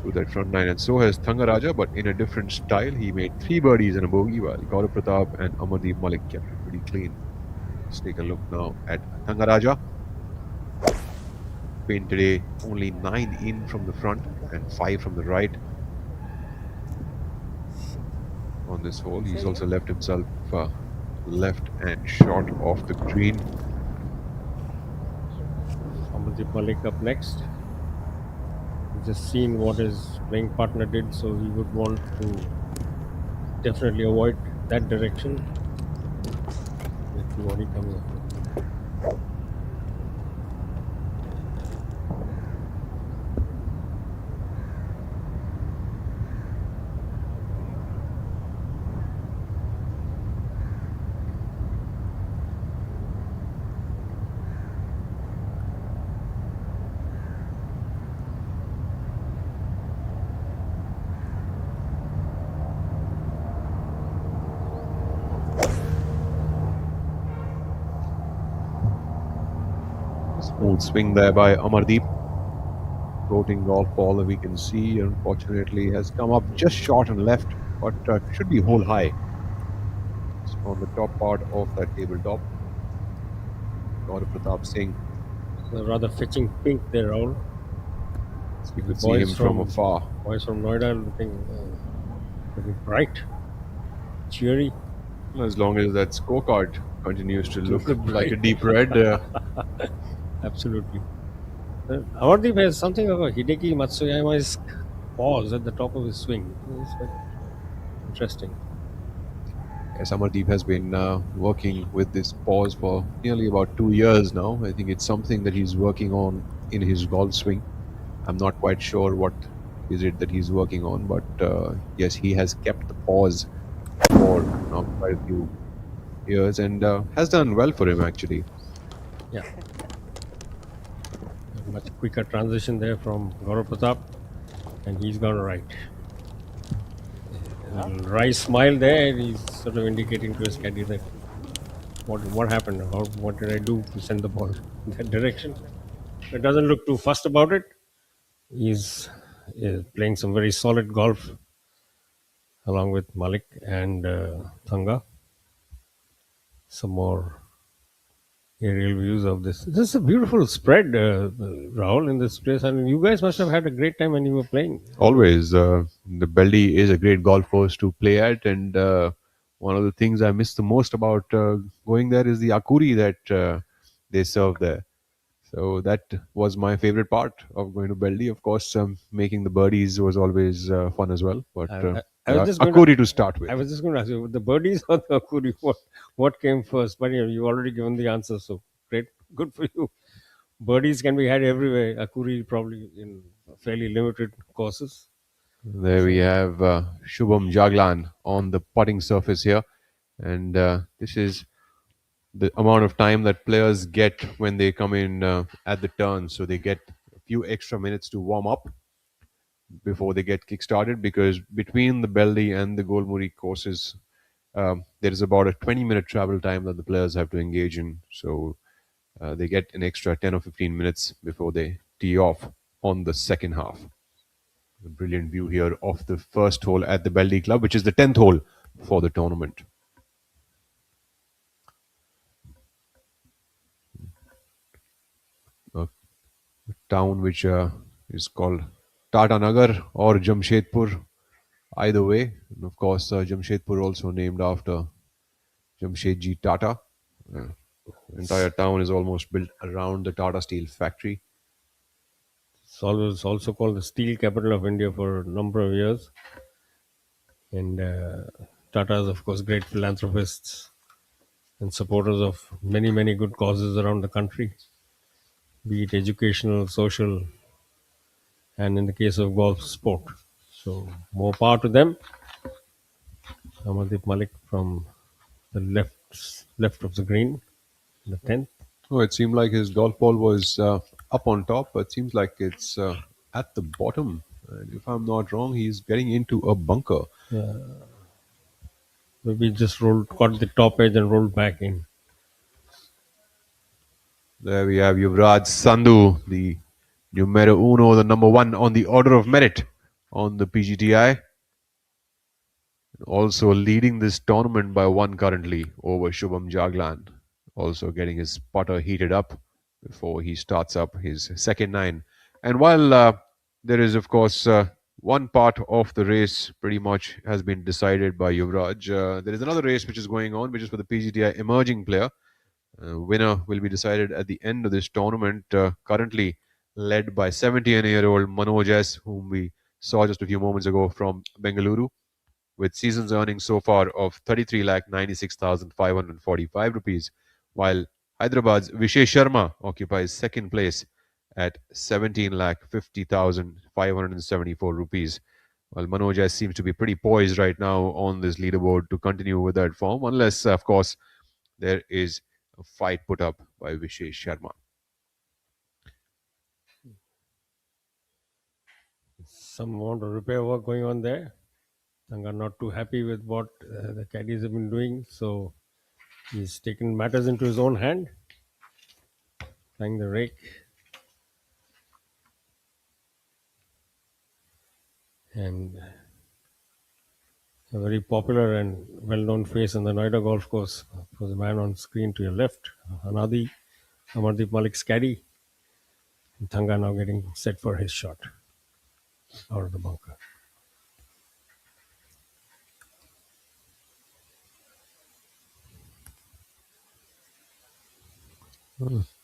through that front nine, and so has Thangaraja, but in a different style. He made 3 birdies and a bogey, while Gaurav Pratap and Amardeep Malik kept it pretty clean. Let's take a look now at Thangaraja. Pin today only 9 in from the front and 5 from the right on this hole. He's also left himself left and short off the green. Amardeep Malik up next. Just seen what his playing partner did, so he would want to definitely avoid that direction. Let's see what he comes up with. Smooth swing there by Amardeep. Floating golf ball that we can see, unfortunately, has come up just short and left, but should be hole high. It's on the top part of that tabletop. Gaurav Pratap Singh. A rather fetching pink there, Raul. So you could see him from afar. Boys from Noida looking bright, cheery. As long as that scorecard continues to look look like a bright. deep red. Absolutely. Amardeep has something of a Hideki Matsuyama's pause at the top of his swing. It's quite interesting. Yes, Amardeep has been working with this pause for nearly about 2 years now. I think it's something that he's working on in his golf swing. I'm not quite sure what is it that he's working on, but yes, he has kept the pause for now quite a few years and has done well for him actually. Yeah. A much quicker transition there from Gaurav Pratap, and he's gone right. A little wry smile there, and he's sort of indicating to his caddy that what happened, what did I do to send the ball in that direction. It doesn't look too fussed about it. He's playing some very solid golf along with Malik and Thanga. Some more aerial views of this. This is a beautiful spread, Rahul, in this place. I mean, you guys must have had a great time when you were playing. Always, the Beldih is a great golf course to play at, and one of the things I miss the most about going there is the akuri that they serve there. So that was my favorite part of going to Beldih. Of course, making the birdies was always fun as well. But I was just akuri to start with. I was just going to ask you, the birdies or the akuri, what came first? But you already given the answer, so great, good for you. Birdies can be had everywhere. Akuri probably in fairly limited courses. There we have Shubham Jaglan on the putting surface here. And this is the amount of time that players get when they come in at the turn. So they get a few extra minutes to warm up before they get kick-started, because between the Beldih and the Golmuri courses, there is about a 20-minute travel time that the players have to engage in. So they get an extra 10 or 15 minutes before they tee off on the second half. A brilliant view here of the first hole at the Beldih Club, which is the 10th hole for the tournament. A town which is called Tata Nagar or Jamshedpur, either way. And of course, Jamshedpur also named after Jamshedji Tata. Entire town is almost built around the Tata Steel factory. It's always also called the steel capital of India for a number of years. And Tata is, of course, great philanthropists and supporters of many, many good causes around the country, be it educational, social, and in the case of golf, sport. So more power to them. Amardeep Malik from the left of the green, the 10th. Oh, it seemed like his golf ball was up on top, but it seems like it's at the bottom. And if I'm not wrong, he's getting into a bunker. Maybe just caught the top edge and rolled back in. There we have Yuvraj Sandhu, the numero uno, the number one on the order of merit on the PGTI. Also leading this tournament by one currently over Shubham Jaglan. Also getting his putter heated up before he starts up his second nine. And while there is, of course, one part of the race pretty much has been decided by Yuvraj, there is another race which is going on, which is for the PGTI emerging player. Winner will be decided at the end of this tournament, currently led by 17-year-old Manoj S, whom we saw just a few moments ago from Bengaluru, with season's earnings so far of 33,96,545 rupees, while Hyderabad's Vishesh Sharma occupies second place at 17,50,574 rupees. Well, Manoj S seems to be pretty poised right now on this leaderboard to continue with that form, unless, of course, there is a fight put up by Vishesh Sharma. Some amount of repair work going on there. Thanga not too happy with what the caddies have been doing, so he's taken matters into his own hand. Trying the rake. And a very popular and well-known face in the Noida golf course was the man on screen to your left, Anadi, Amardeep Malik's caddy. And Thanga now getting set for his shot out of the bunker.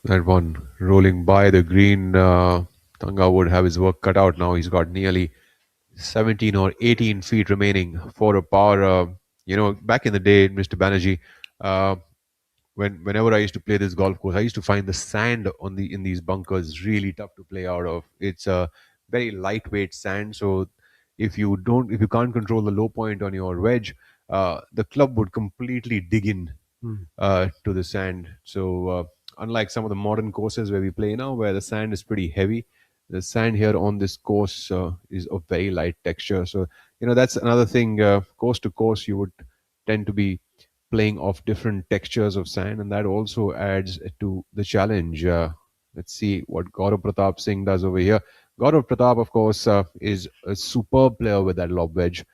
That one rolling by the green. Tanga would have his work cut out now. He's got nearly 17 or 18 feet remaining for a par. Back in the day, Mr. Banerjee, uh, whenever I used to play this golf course, I used to find the sand in these bunkers really tough to play out of. It's a very lightweight sand, so if you can't control the low point on your wedge, the club would completely dig in to the sand. So unlike some of the modern courses where we play now, where the sand is pretty heavy, the sand here on this course is of very light texture. So that's another thing. Course to course, you would tend to be playing off different textures of sand, and that also adds to the challenge. Let's see what Gaurav Pratap Singh does over here. Gaurav Pratap, of course, is a superb player with that lob wedge,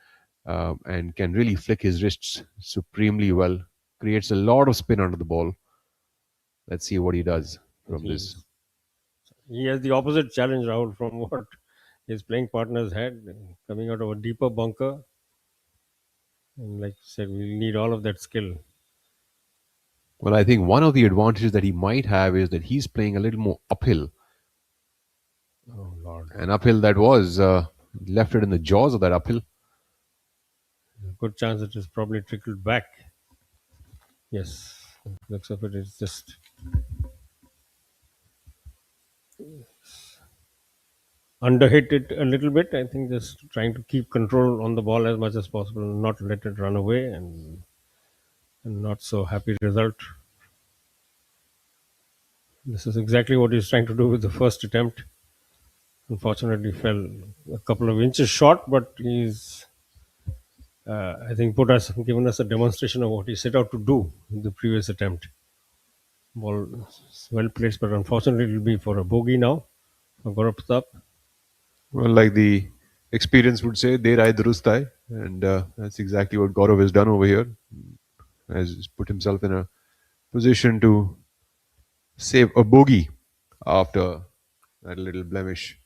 and can really flick his wrists supremely well. Creates a lot of spin under the ball. Let's see what he does from this. He has the opposite challenge, Rahul, from what his playing partners had, coming out of a deeper bunker. And like you said, we need all of that skill. Well, I think one of the advantages that he might have is that he's playing a little more uphill. Oh, Lord. An uphill that was left it in the jaws of that uphill. There's a good chance it is probably trickled back. Yes, looks of it is just underhit it a little bit. I think just trying to keep control on the ball as much as possible, not let it run away, and not so happy result. This is exactly what he's trying to do with the first attempt. Unfortunately, fell a couple of inches short, but he's, I think, given us a demonstration of what he set out to do in the previous attempt. Ball well placed, but unfortunately, it will be for a bogey now for Gaurav Pratap. Well, like the experience would say, "Der hai durust hai," and that's exactly what Gaurav has done over here. Has put himself in a position to save a bogey after that little blemish.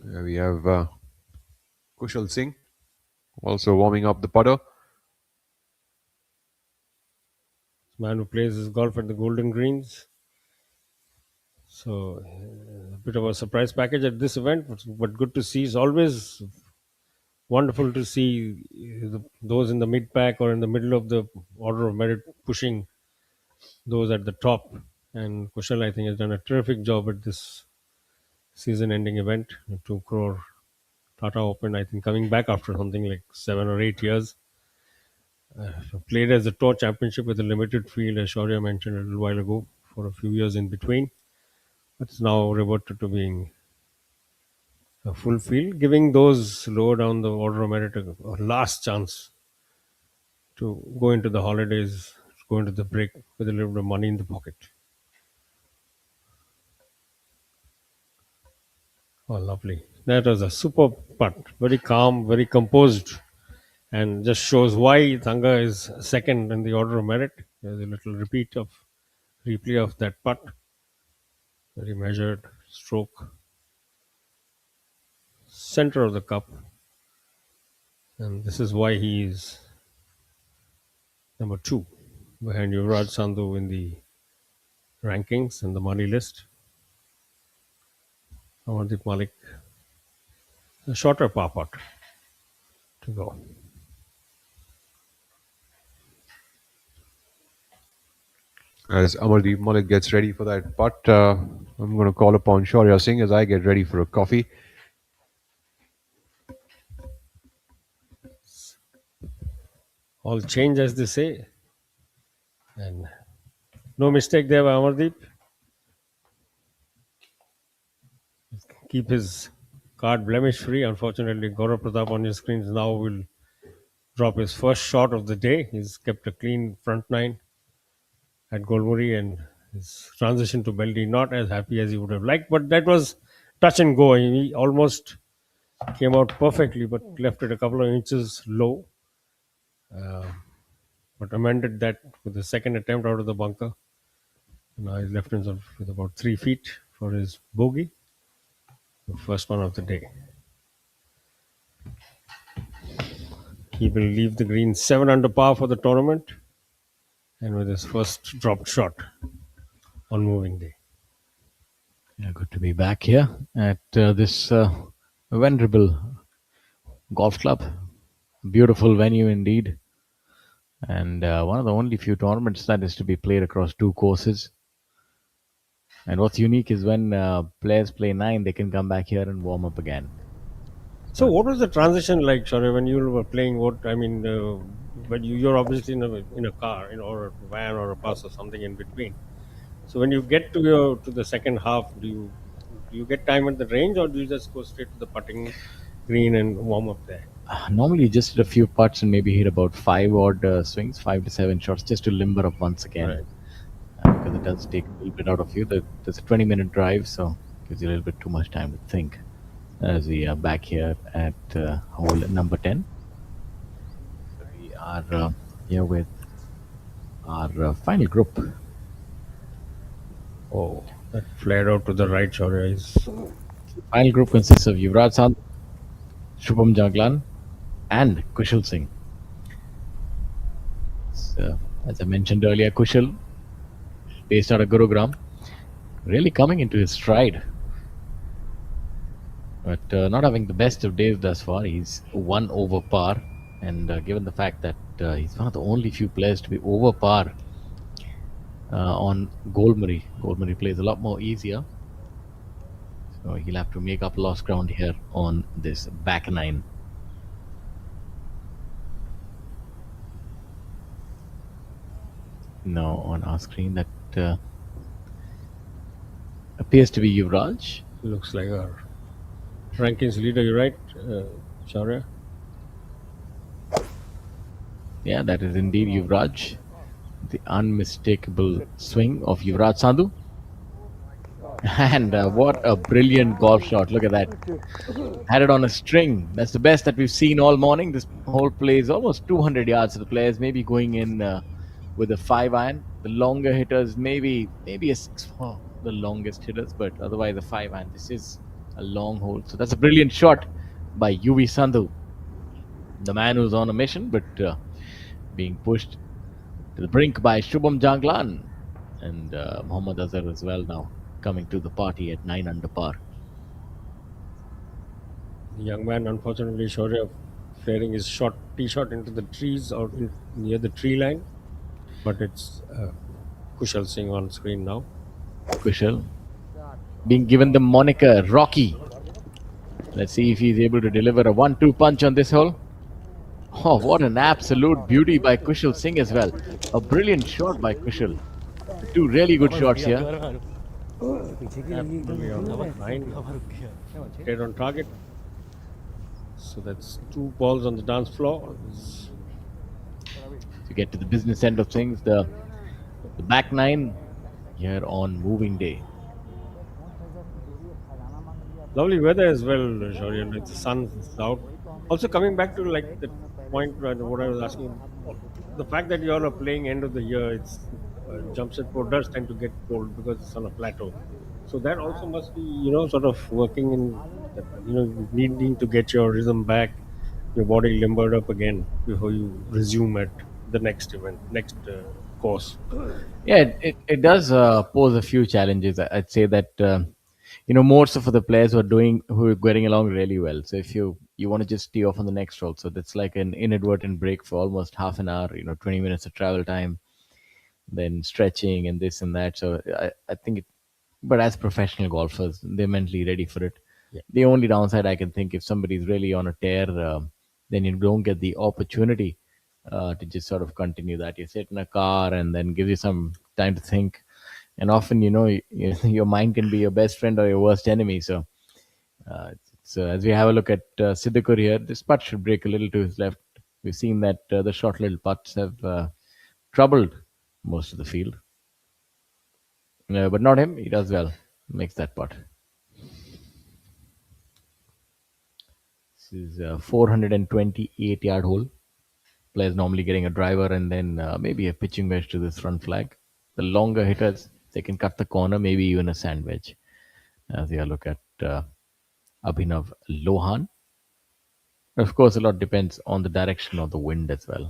We have Kushal Singh also warming up the putter. Man who plays his golf at the Golden Greens. So, a bit of a surprise package at this event, but good to see. It's always wonderful to see those in the mid pack or in the middle of the order of merit pushing those at the top. And Kushal, I think, has done a terrific job at this season ending event. 2 crore Tata Open, I think, coming back after something like 7 or 8 years. Played as a tour championship with a limited field, as Shaurya mentioned a little while ago, for a few years in between. But it's now reverted to being a full field, giving those lower down the order of merit a last chance to go into the holidays, go into the break with a little bit of money in the pocket. Oh, lovely. That was a superb putt. Very calm, very composed, and just shows why Thanga is second in the order of merit. There's a little replay of that putt. Very measured stroke. Center of the cup. And this is why he is number 2 behind Yuvraj Sandhu in the rankings and the money list. Amardeep Malik, a shorter par putt to go. As Amardeep Malik gets ready for that putt, I'm going to call upon Shaurya Singh as I get ready for a coffee. All change, as they say. And no mistake there by Amardeep. Keep his card blemish free. Unfortunately, Gaurav Pratap on your screens now will drop his first shot of the day. He's kept a clean front nine at Golmuri, and his transition to Beldih not as happy as he would have liked, but that was touch and go. He almost came out perfectly, but left it a couple of inches low. But amended that with the second attempt out of the bunker. Now he's left himself with about 3 feet for his bogey, the first one of the day. He will leave the green 7 under par for the tournament, and with his first dropped shot on moving day. Yeah, good to be back here at this venerable golf club. Beautiful venue indeed. And one of the only few tournaments that is to be played across 2 courses. And what's unique is when players play 9, they can come back here and warm up again. So, what was the transition like, Shaurya, when you were playing? When you're obviously in a car, or a van or a bus or something in between. So, when you get to the second half, do you get time at the range, or do you just go straight to the putting green and warm up there? Normally just hit a few putts and maybe hit about 5 odd swings, 5 to 7 shots, just to limber up once again. Right. Because it does take a little bit out of you. There's a 20-minute drive, so gives you a little bit too much time to think. As we are back here at hole number 10. So we are here with our final group. Oh, that flared out to the right, Shaurya. Final group consists of Yuvraj Sandhu, Shubham Jaglan, and Kushal Singh. So, as I mentioned earlier, Kushal, based out of Gurugram, really coming into his stride. But not having the best of days thus far. He's 1 over par, and given the fact that he's one of the only few players to be over par on Golmuri. Golmuri plays a lot more easier, so he'll have to make up lost ground here on this back 9. Now on our screen that appears to be Yuvraj. Looks like our rankings leader, you're right, Shaurya. Yeah, that is indeed Yuvraj. The unmistakable swing of Yuvraj Sandhu. And what a brilliant golf shot. Look at that. Had it on a string. That's the best that we've seen all morning. This hole plays almost 200 yards. So the players may be going in with a 5-iron. The longer hitters, maybe a 6-4, the longest hitters, but otherwise a 5-iron. This is a long hole. So that's a brilliant shot by UV Sandhu. The man who's on a mission, but being pushed to the brink by Shubham Jaglan and Mohammad Azhar as well now coming to the party at 9 under par. The young man, unfortunately, Shaurya, flaring his tee shot into the trees or near the tree line. But it's Kushal Singh on screen now. Kushal being given the moniker Rocky. Let's see if he's able to deliver a 1-2 punch on this hole. Oh, what an absolute beauty by Kushal Singh as well. A brilliant shot by Kushal. 2 really good shots here. Absolutely on number 9. Dead on target. So that's 2 balls on the dance floor. To get to the business end of things, the back 9 here on moving day. Lovely weather as well, Shaurya. Like the sun is out. Also coming back to like the point what I was asking, the fact that you all are playing end of the year, it's Jamshedpur does tend to get cold because it's on a plateau. So that also must be, sort of working in, needing to get your rhythm back, your body limbered up again before you resume at the next event, next course. Yeah, it does pose a few challenges. I'd say that most of the players who are getting along really well. So if you want to just tee off on the next hole, so that's like an inadvertent break for almost half an hour. 20 minutes of travel time, then stretching and this and that. So I think but as professional golfers, they're mentally ready for it. Yeah. The only downside I can think, if somebody's really on a tear, then you don't get the opportunity to just sort of continue that. You sit in a car and then give you some time to think. And often, your mind can be your best friend or your worst enemy. So as we have a look at Siddiqur here, this putt should break a little to his left. We've seen that the short little putts have troubled most of the field. But not him. He does well. Makes that putt. This is a 428-yard hole. Players normally getting a driver and then maybe a pitching wedge to this front flag. The longer hitters, they can cut the corner, maybe even a sand wedge. As we look at Abhinav Lohan. Of course, a lot depends on the direction of the wind as well.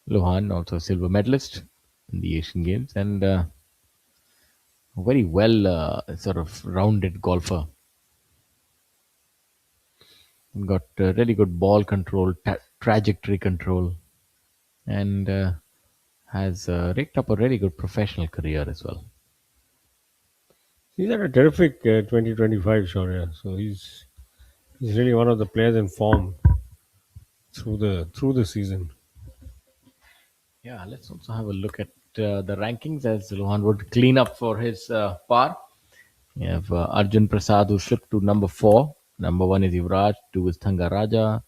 Lohan, also a silver medalist in the Asian Games, and a very well sort of rounded golfer. Got really good ball control, trajectory control, and has raked up a really good professional career as well. He's had a terrific 2025, Shaurya. So he's really one of the players in form through the season. Yeah, let's also have a look at the rankings as Lohan would clean up for his par. We have Arjun Prasad who slipped to number 4. Number 1 is Yuvraj, 2 is Thangaraja,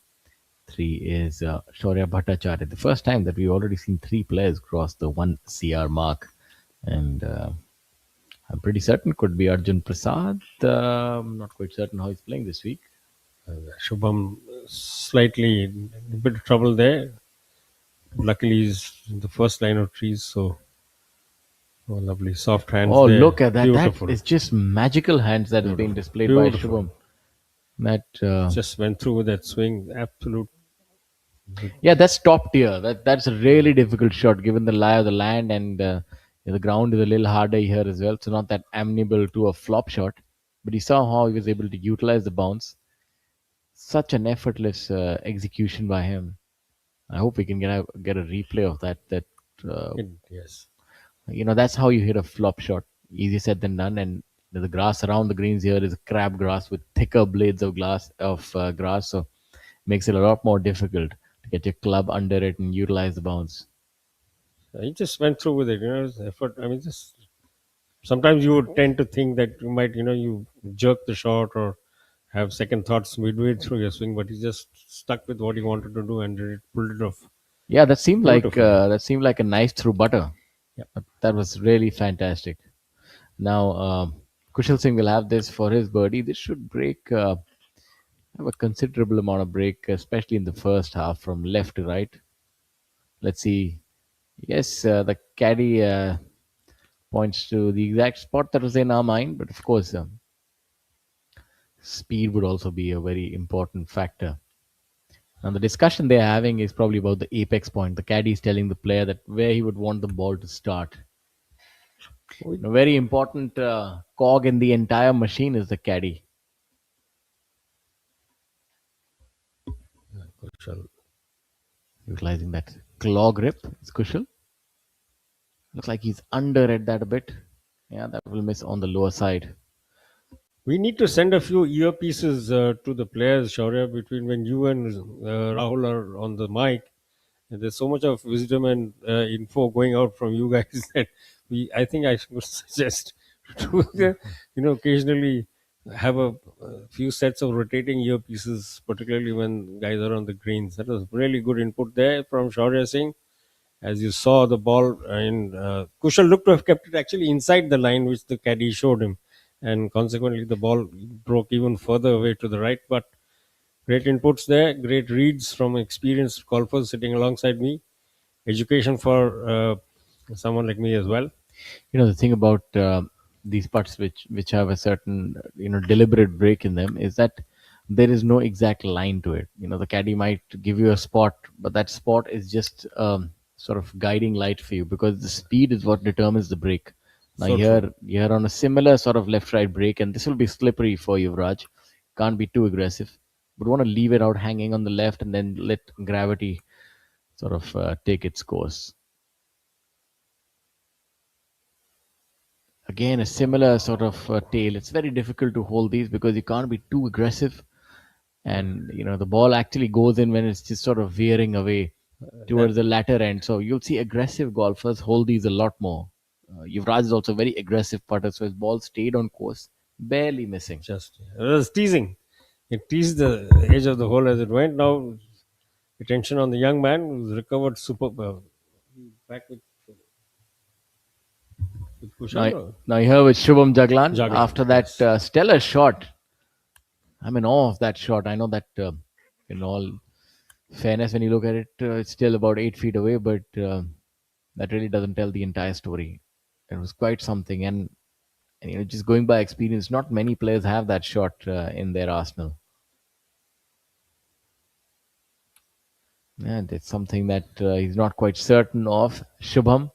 3 is Shaurya Bhattacharya. The first time that we've already seen 3 players cross the 1 CR mark. And I'm pretty certain could be Arjun Prasad. I'm not quite certain how he's playing this week. Shubham slightly a bit of trouble there. Luckily, he's in the first line of trees, so lovely soft hands. Oh, there. look at that! Beautiful. That is just magical hands that have been displayed by Shubham. That just went through with that swing. Absolute. Yeah, that's top tier. That's a really difficult shot given the lie of the land, and the ground is a little harder here as well. So not that amenable to a flop shot, but you saw how he was able to utilize the bounce. Such an effortless execution by him. I hope we can get a replay of that. Yes. That's how you hit a flop shot. Easier said than done. And the grass around the greens here is crab grass with thicker blades of grass, so makes it a lot more difficult to get your club under it and utilize the bounce. He just went through with it. His effort. I mean, just sometimes you would tend to think that you might, you jerk the shot or have second thoughts midway through your swing, but he just stuck with what he wanted to do and pulled it off. Yeah, that seemed like a knife through butter. Yeah, that was really fantastic. Now, Kushal Singh will have this for his birdie. This should have a considerable amount of break, especially in the first half from left to right. Let's see. Yes, the caddy points to the exact spot that was in our mind, but of course, speed would also be a very important factor. Now, the discussion they're having is probably about the apex point. The caddy is telling the player that where he would want the ball to start. A very important cog in the entire machine is the caddy. Kushal. Utilizing that claw grip is Kushal. Looks like he's under at that a bit. Yeah, that will miss on the lower side. We need to send a few earpieces to the players, Shaurya, between when you and Rahul are on the mic. And there's so much of wisdom and info going out from you guys that I think I would suggest to occasionally have a few sets of rotating earpieces, particularly when guys are on the greens. That was really good input there from Shaurya Singh. As you saw the ball, and Kushal looked to have kept it actually inside the line which the caddy showed him, and consequently the ball broke even further away to the right. But great inputs there, great reads from experienced golfers sitting alongside me. Education for someone like me as well. The thing about these putts which have a certain deliberate break in them is that there is no exact line to it. The caddy might give you a spot, but that spot is just sort of guiding light for you because the speed is what determines the break. Now you're on a similar sort of left-right break, and this will be slippery for you, Raj. Can't be too aggressive, but want to leave it out hanging on the left and then let gravity sort of take its course. Again, a similar sort of tail. It's very difficult to hold these because you can't be too aggressive, and the ball actually goes in when it's just sort of veering away towards the latter end. So you'll see aggressive golfers hold these a lot more. Yuvraj is also very aggressive putter, so his ball stayed on course, barely missing. It was teasing. It teased the edge of the hole as it went. Now attention on the young man who's recovered super. Back with Kushal. Now here with Shubham Jaglan, Jaglan, after that stellar shot. I'm in awe of that shot. I know that in all fairness, when you look at it, it's still about 8 feet away, but that really doesn't tell the entire story. It was quite something, and just going by experience, not many players have that shot in their arsenal. And it's something that he's not quite certain of. Shubham,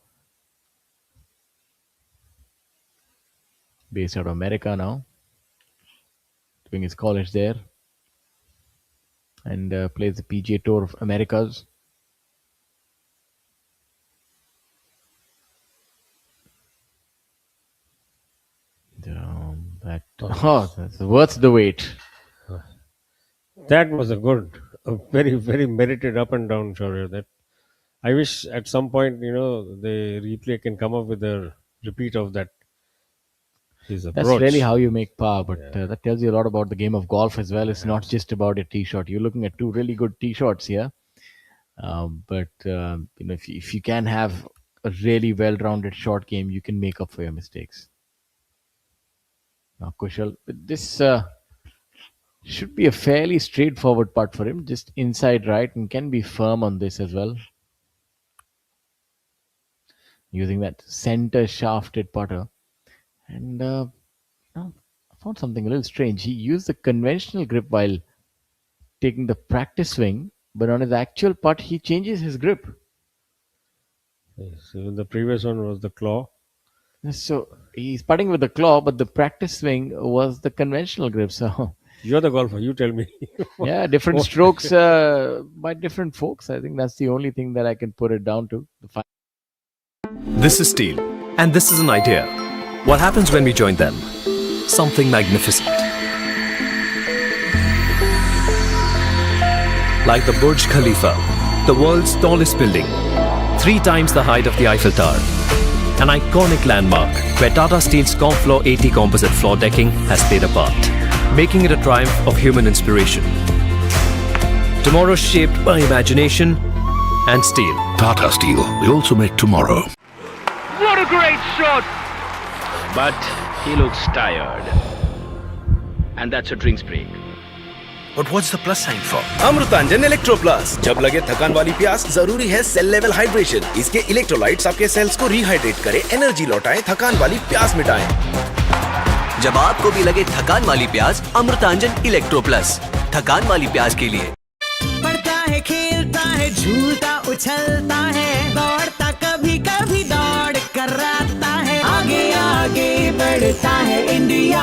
based out of America now, doing his college there, and plays the PGA Tour of Americas. That's worth the wait. That was a very, very merited up and down, Shaurya. That I wish at some point, the replay can come up with a repeat of that. His approach. That's really how you make par, but that tells you a lot about the game of golf as well. It's not just about a tee shot. You're looking at two really good tee shots here, but if you can have a really well-rounded short game, you can make up for your mistakes. Now, Kushal, this should be a fairly straightforward putt for him, just inside right, and can be firm on this as well. Using that center shafted putter. And I found something a little strange. He used the conventional grip while taking the practice swing, but on his actual putt, he changes his grip. Yes, the previous one was the claw. So he's putting with the claw, but the practice swing was the conventional grip. So you're the golfer. You tell me. Yeah, different strokes by different folks. I think that's the only thing that I can put it down to. This is Steel, and this is an idea. What happens when we join them? Something magnificent. Like the Burj Khalifa, the world's tallest building, 3 times the height of the Eiffel Tower. An iconic landmark where Tata Steel's Comfloor 80 composite floor decking has played a part, making it a triumph of human inspiration. Tomorrow shaped by imagination and steel. Tata Steel, we also make tomorrow. What a great shot! But he looks tired. And that's a drinks break. But what's the plus sign for? Amrutanjan electro plus. जब लगे थकान वाली प्यास, जरूरी है cell level hydration. इसके electrolytes आपके sales को रिहाइड्रेट करें, एनर्जी लौटाएं, थकान वाली प्यास मिटाएं। जब आपको भी लगे थकान वाली प्यास, अमृतांजन इलेक्ट्रो प्लस, थकान वाली प्यास के लिए। पढ़ता है, खेलता है, झूलता उछलता है, दौड़ता कभी कभी दौड़ कराता है, आगे आगे बढ़ता है इंडिया,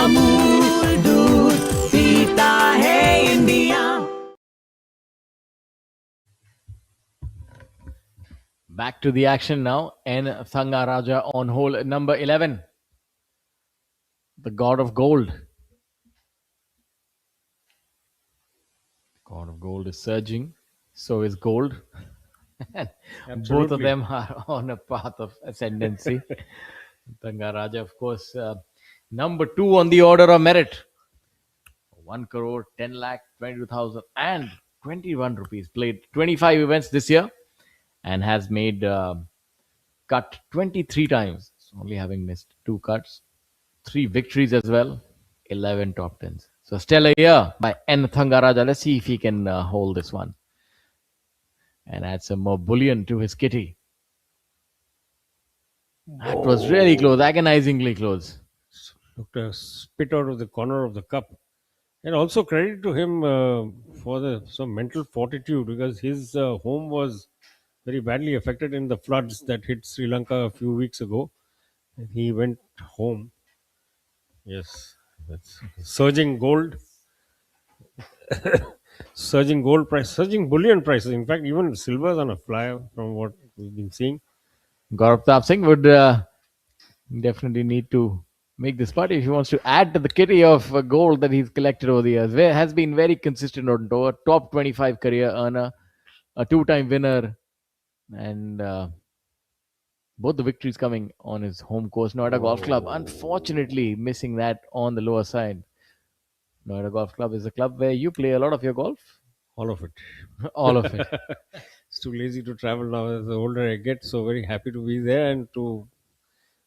अमूल दूध पीता है India. Back to the action now. N. Thangaraja on hole number 11. The God of Gold. God of Gold is surging. So is Gold. Both of them are on a path of ascendancy. Thangaraja, of course, number 2 on the order of merit. 1 crore, 10 lakh, 22,000 and 21 rupees. Played 25 events this year and has made cut 23 times. Only having missed 2 cuts. 3 victories as well. 11 top 10s. So stellar year by N. Thangaraja. Let's see if he can hold this one. And add some more bullion to his kitty. That was really close. Agonizingly close. Looked a spit out of the corner of the cup. And also credit to him for some mental fortitude, because his home was very badly affected in the floods that hit Sri Lanka a few weeks ago. And he went home. Yes, that's surging gold. Surging gold price, surging bullion prices. In fact, even silver's on a flyer from what we've been seeing. Gaurav Singh would definitely need to make this party if he wants to add to the kitty of gold that he's collected over the years. Has been very consistent on tour, top 25 career earner, a 2-time winner, and both the victories coming on his home course, Noida Golf Club. Unfortunately, missing that on the lower side. Noida Golf Club is a club where you play a lot of your golf. All of it. All of it. It's too lazy to travel now as the older I get. So very happy to be there and to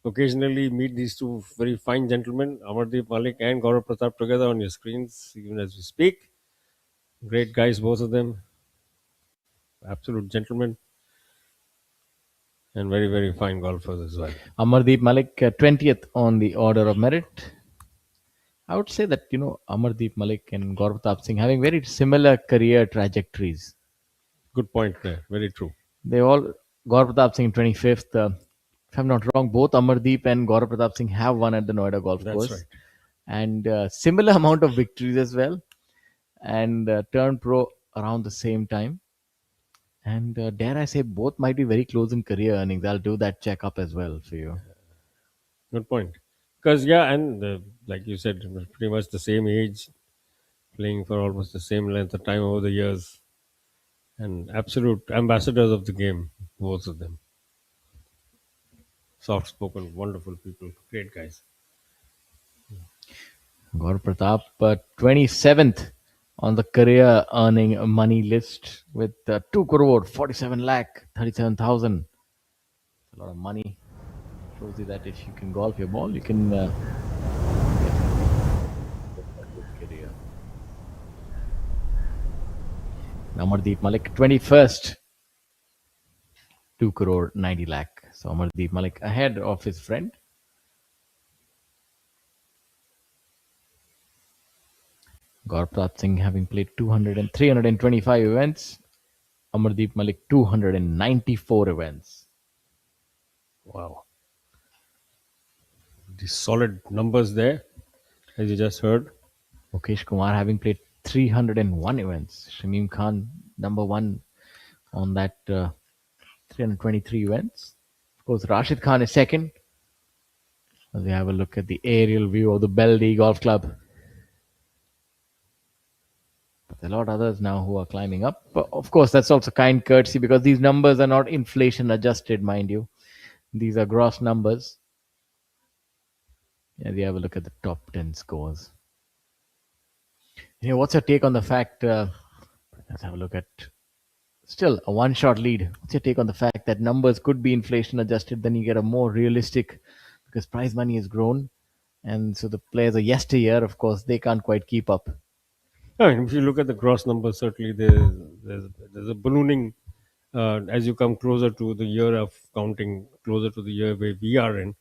occasionally meet these two very fine gentlemen, Amardeep Malik and Gaurav Pratap, together on your screens, even as we speak. Great guys, both of them. Absolute gentlemen. And very, very fine golfers as well. Amardeep Malik, 20th on the order of merit. I would say that, Amardeep Malik and Gaurav Pratap Singh having very similar career trajectories. Good point there. Very true. They all, Gaurav Pratap Singh 25th. If I'm not wrong, both Amardeep and Gaurav Pratap Singh have won at the Noida Golf That's Course. right. And similar amount of victories as well. And turned pro around the same time. And dare I say, both might be very close in career earnings. I'll do that checkup as well for you. Good point. Because, yeah, and like you said, pretty much the same age, playing for almost the same length of time over the years. And absolute ambassadors of the game, both of them. Soft spoken, wonderful people, great guys. Gaurav Pratap, 27th on the career earning money list with 2 crore, 47 lakh, 37,000. A lot of money. Shows you that if you can golf your ball, you can get a good career. Amardeep Malik, 21st, 2 crore, 90 lakh. So Amardeep Malik ahead of his friend. Gaurav Pratap Singh having played 325 events. Amardeep Malik 294 events. Wow. The solid numbers there, as you just heard. Mukesh Kumar having played 301 events. Shamim Khan, number one on that 323 events. Of course, Rashid Khan is second. As we have a look at the aerial view of the Beldih Golf Club. But there are a lot of others now who are climbing up. But of course, that's also kind courtesy because these numbers are not inflation adjusted, mind you. These are gross numbers. Yeah, we have a look at the top 10 scores. What's your take on the fact? Let's have a look at still a one-shot lead. What's your take on the fact that numbers could be inflation adjusted? Then you get a more realistic because prize money has grown, and so the players of yesteryear, of course, they can't quite keep up. I mean, if you look at the gross numbers, certainly there's a ballooning as you come closer to the year of counting, closer to the year where we are in.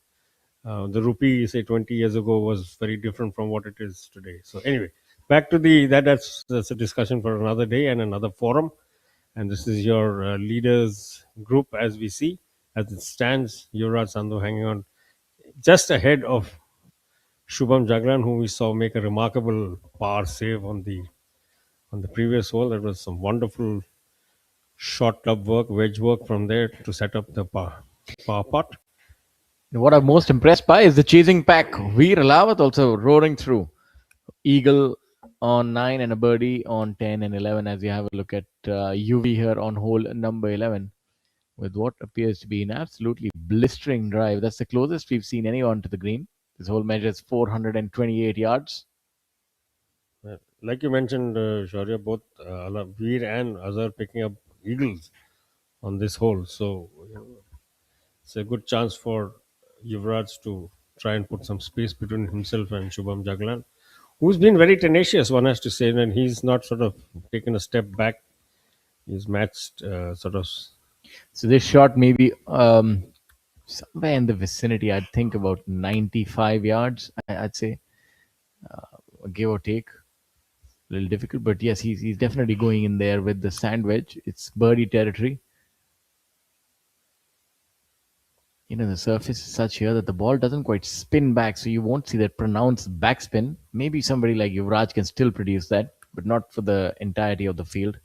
The rupee, say 20 years ago, was very different from what it is today. So anyway, back to that's a discussion for another day and another forum. And this is your leaders group as we see, as it stands. Yuvraj Sandhu hanging on just ahead of Shubham Jaglan, who we saw make a remarkable par save on the previous hole. That was some wonderful short club work, wedge work from there to set up the par putt. What I'm most impressed by is the chasing pack. Veer Alawat also roaring through. Eagle on 9 and a birdie on 10 and 11 as you have a look at UV here on hole number 11 with what appears to be an absolutely blistering drive. That's the closest we've seen anyone to the green. This hole measures 428 yards. Like you mentioned, Shaurya, both Veer and Azhar picking up eagles on this hole. So it's a good chance for Yuvraj to try and put some space between himself and Shubham Jaglan, who's been very tenacious, one has to say, and he's not sort of taken a step back. He's matched sort of. So this shot maybe somewhere in the vicinity, I'd think about 95 yards, I'd say, give or take. A little difficult, but yes, he's definitely going in there with the sand wedge. It's birdie territory. The surface is such here that the ball doesn't quite spin back, so you won't see that pronounced backspin. Maybe somebody like Yuvraj can still produce that, but not for the entirety of the field.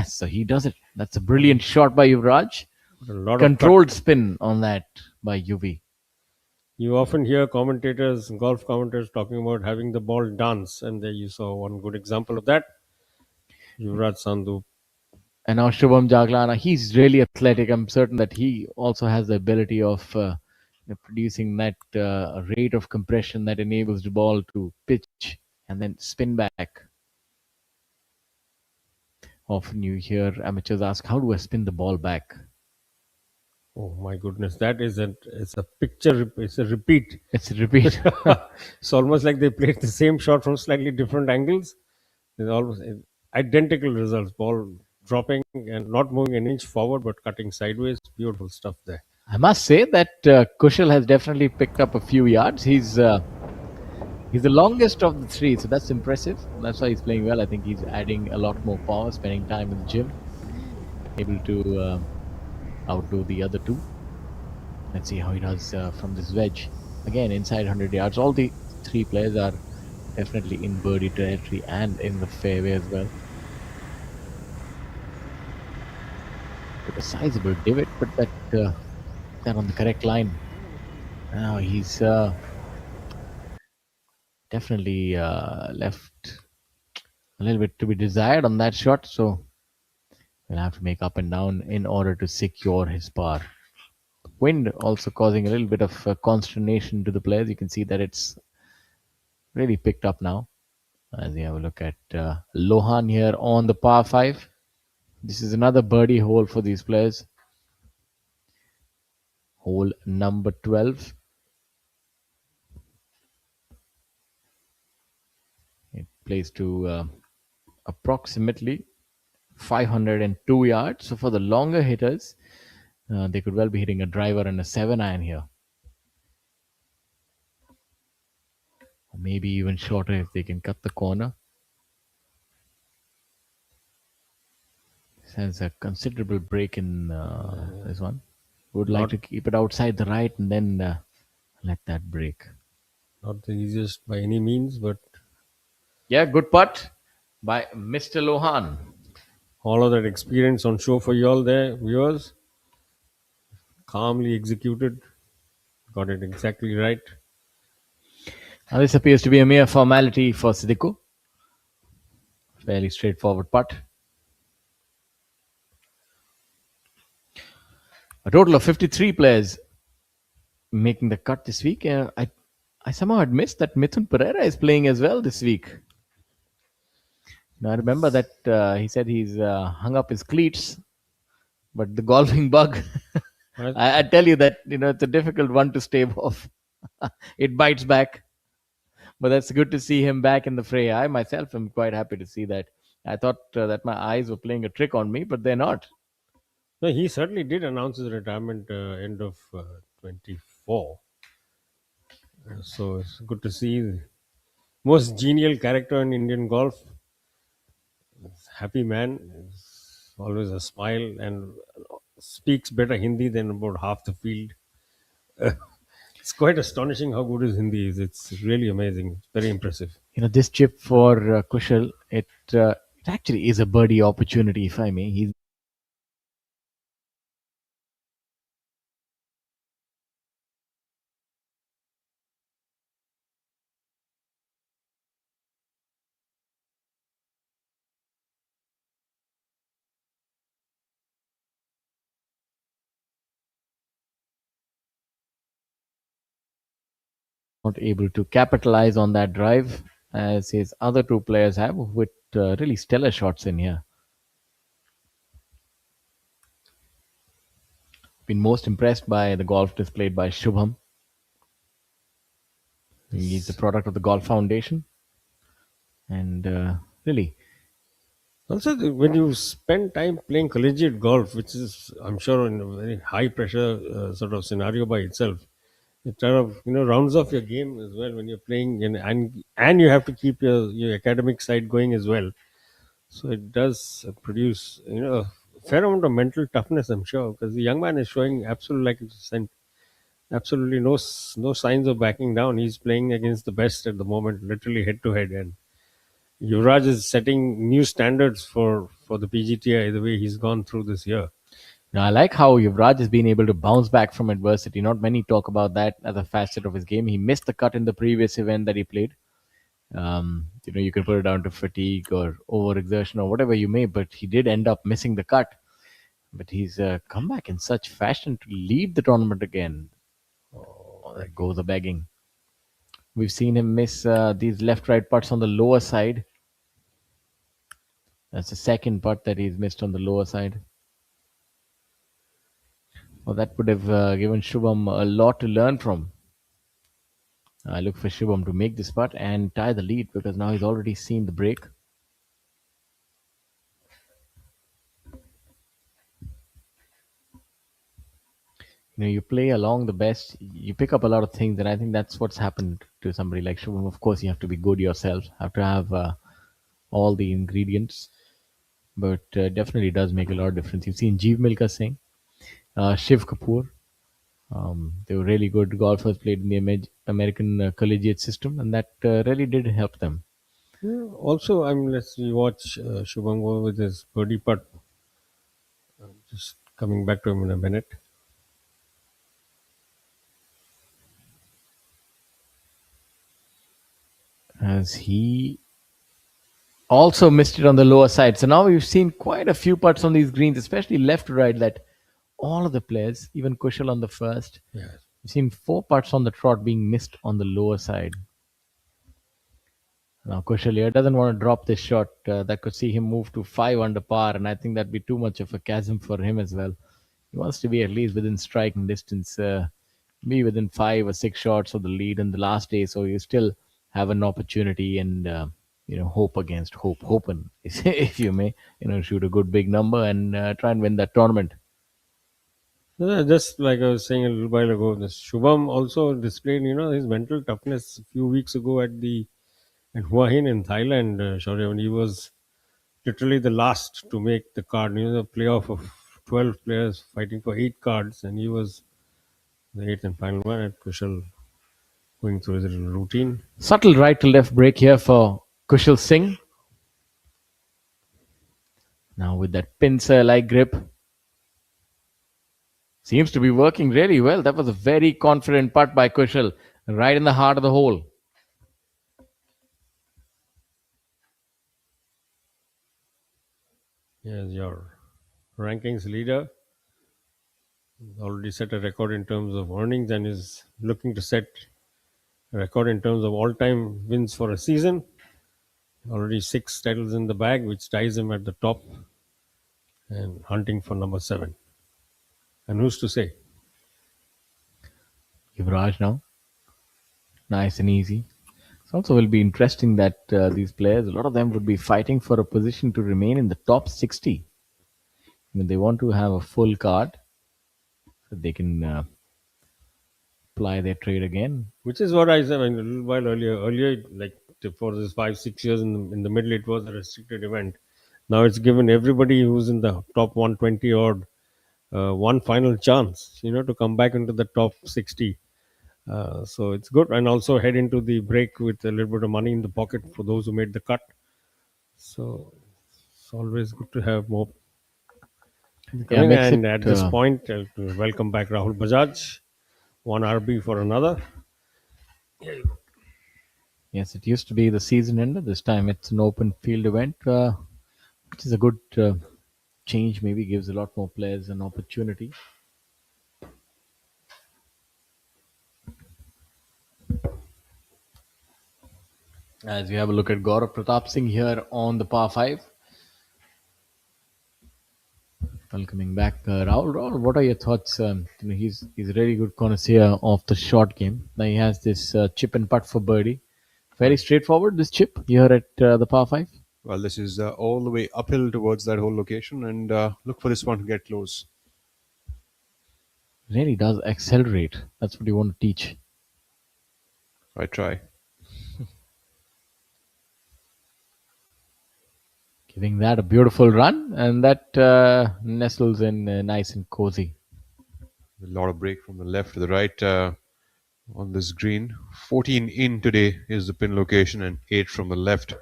So he does it. That's a brilliant shot by Yuvraj. Controlled spin on that by UV. You often hear commentators, golf commentators, talking about having the ball dance, and there you saw one good example of that. Yuvraj Sandhu. And now Shubham Jaglan, he's really athletic. I'm certain that he also has the ability of producing that rate of compression that enables the ball to pitch and then spin back. Often you hear amateurs ask, how do I spin the ball back? Oh my goodness, that is it's a picture. It's a repeat. It's a repeat. It's almost like they played the same shot from slightly different angles. There's almost identical results. Ball dropping and not moving an inch forward, but cutting sideways. Beautiful stuff there. I must say that Kushal has definitely picked up a few yards. He's the longest of the three, so that's impressive. That's why he's playing well. I think he's adding a lot more power, spending time in the gym, able to outdo the other two. Let's see how he does from this wedge. Again, inside 100 yards. All the three players are definitely in birdie territory and in the fairway as well. With a sizable divot, but that on the correct line. Now he's definitely left a little bit to be desired on that shot, so we'll have to make up and down in order to secure his par. Wind also causing a little bit of consternation to the players. You can see that it's really picked up now. As we have a look at Lohan here on the par 5. This is another birdie hole for these players. Hole number 12. It plays to approximately 502 yards. So for the longer hitters, they could well be hitting a driver and a 7-iron here. Or maybe even shorter if they can cut the corner. This has a considerable break in this one. Would like to keep it outside the right and then let that break. Not the easiest by any means, but yeah, good putt by Mr. Lohan. All of that experience on show for you all there, viewers. Calmly executed. Got it exactly right. Now this appears to be a mere formality for Siddiqui. Fairly straightforward putt. A total of 53 players making the cut this week. I somehow had missed that Mithun Pereira is playing as well this week. Now I remember that he said he's hung up his cleats, but the golfing bug, I tell you that it's a difficult one to stave off. It bites back. But that's good to see him back in the fray. I myself am quite happy to see that. I thought that my eyes were playing a trick on me, but they're not. No, he certainly did announce his retirement end of 24. So it's good to see the most genial character in Indian golf. Happy man, always a smile, and speaks better Hindi than about half the field. It's quite astonishing how good his Hindi is. It's really amazing. It's very impressive. This chip for Kushal, it actually is a birdie opportunity, if I may. He's not able to capitalize on that drive as his other two players have, with really stellar shots in here. Been most impressed by the golf displayed by Shubham. He's the product of the Golf Foundation. And really, also, when you spend time playing collegiate golf, which is, I'm sure, in a very high pressure sort of scenario by itself, it kind of rounds off your game as well when you're playing, and you have to keep your academic side going as well. So it does produce a fair amount of mental toughness, I'm sure, because the young man is showing absolutely no signs of backing down. He's playing against the best at the moment, literally head to head, and Yuvraj is setting new standards for the PGTI the way he's gone through this year. now, I like how Yuvraj has been able to bounce back from adversity. Not many talk about that as a facet of his game. He missed the cut in the previous event that he played. You can put it down to fatigue or overexertion or whatever you may, but he did end up missing the cut. But he's come back in such fashion to lead the tournament again. Oh, there goes the begging. We've seen him miss these left-right putts on the lower side. That's the second putt that he's missed on the lower side. Well, that would have given Shubham a lot to learn from. I look for Shubham to make this putt and tie the lead because now he's already seen the break. You play along the best, you pick up a lot of things, and I think that's what's happened to somebody like Shubham. Of course, you have to be good yourself, have to have all the ingredients, but definitely does make a lot of difference. You've seen Jeev Milka Singh, Shiv Kapoor. They were really good golfers, played in the American collegiate system, and that really did help them. Yeah, also, let's watch Shubham go with his birdie putt. Just coming back to him in a minute. As he also missed it on the lower side. So now we've seen quite a few putts on these greens, especially left to right, that all of the players, even Kushal on the first, Yes. we've seen 4 putts on the trot being missed on the lower side. Now Kushal here doesn't want to drop this shot. That could see him move to 5 under par, and I think that'd be too much of a chasm for him as well. He wants to be at least within striking distance, be within 5 or 6 shots of the lead in the last day, so you still have an opportunity and hope against hope, hoping if you may, shoot a good big number and try and win that tournament. Just like I was saying a little while ago, this Shubham also displayed, his mental toughness a few weeks ago at Hua Hin in Thailand. Shaurya, when he was literally the last to make the card, the playoff of 12 players fighting for 8 cards, and he was the 8th and final one. At Kushal going through his little routine. Subtle right to left break here for Kushal Singh. Now with that pincer-like grip. Seems to be working really well. That was a very confident putt by Kushal, right in the heart of the hole. Yes, your rankings leader already set a record in terms of earnings and is looking to set a record in terms of all-time wins for a season. Already 6 titles in the bag, which ties him at the top and hunting for number 7. And who's to say? Yuvraj now. Nice and easy. It also will be interesting that these players, a lot of them would be fighting for a position to remain in the top 60. They want to have a full card so they can apply their trade again. Which is what I said a little while earlier. Earlier, like for this 5-6 years in the middle, it was a restricted event. Now it's given everybody who's in the top 120 odd one final chance, to come back into the top 60. So it's good, and also head into the break with a little bit of money in the pocket for those who made the cut. So it's always good to have more. And at this point, I'll welcome back Rahul Bajaj, one RB for another. Here you go. Yes, it used to be the season ender. This time it's an open field event, which is a good change. Maybe gives a lot more players an opportunity. As we have a look at Gaurav Pratap Singh here on the par 5. Welcoming back Rahul. Rahul, what are your thoughts? He's a really good connoisseur of the short game. Now he has this chip and putt for birdie. Very straightforward, this chip here at the par 5. Well, this is all the way uphill towards that whole location, and look for this one to get close. Really does accelerate. That's what you want to teach. I try. Giving that a beautiful run, and that nestles in nice and cozy. A lot of break from the left to the right on this green. 14 in today is the pin location, and 8 from the left.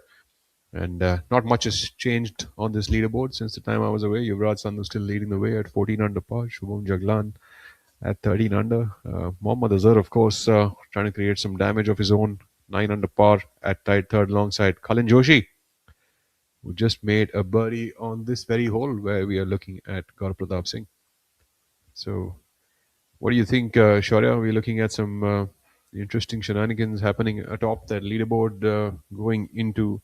And not much has changed on this leaderboard since the time I was away. Yuvraj Sandhu still leading the way at 14 under par. Shubham Jaglan at 13 under. Mohammad Azhar, of course, trying to create some damage of his own. 9 under par at tied third alongside Kalin Joshi, who just made a birdie on this very hole where we are looking at Gaurav Pratap Singh. So, what do you think, Shaurya? We're looking at some interesting shenanigans happening atop that leaderboard going into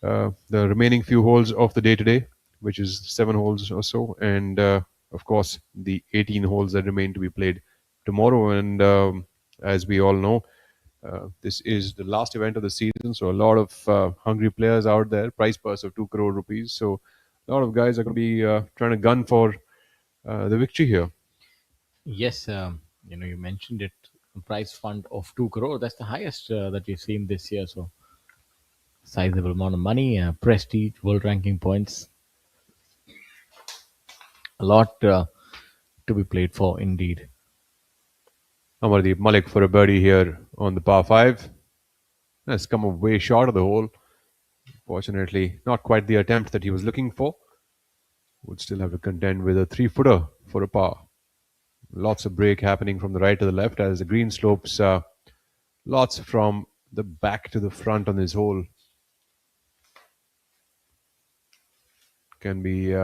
the remaining few holes of the day today, which is 7 holes or so, and of course the 18 holes that remain to be played tomorrow. And as we all know, this is the last event of the season, so a lot of hungry players out there. Prize purse of 2 crore rupees, so a lot of guys are going to be trying to gun for the victory here. Yes, you mentioned it. A prize fund of 2 crore. That's the highest that we've seen this year. So, sizable amount of money, prestige, world ranking points. A lot to be played for, indeed. Amardeep Malik for a birdie here on the par 5. Has come up way short of the hole. Fortunately, not quite the attempt that he was looking for. Would still have to contend with a 3-footer for a par. Lots of break happening from the right to the left as the green slopes lots from the back to the front on this hole. Can be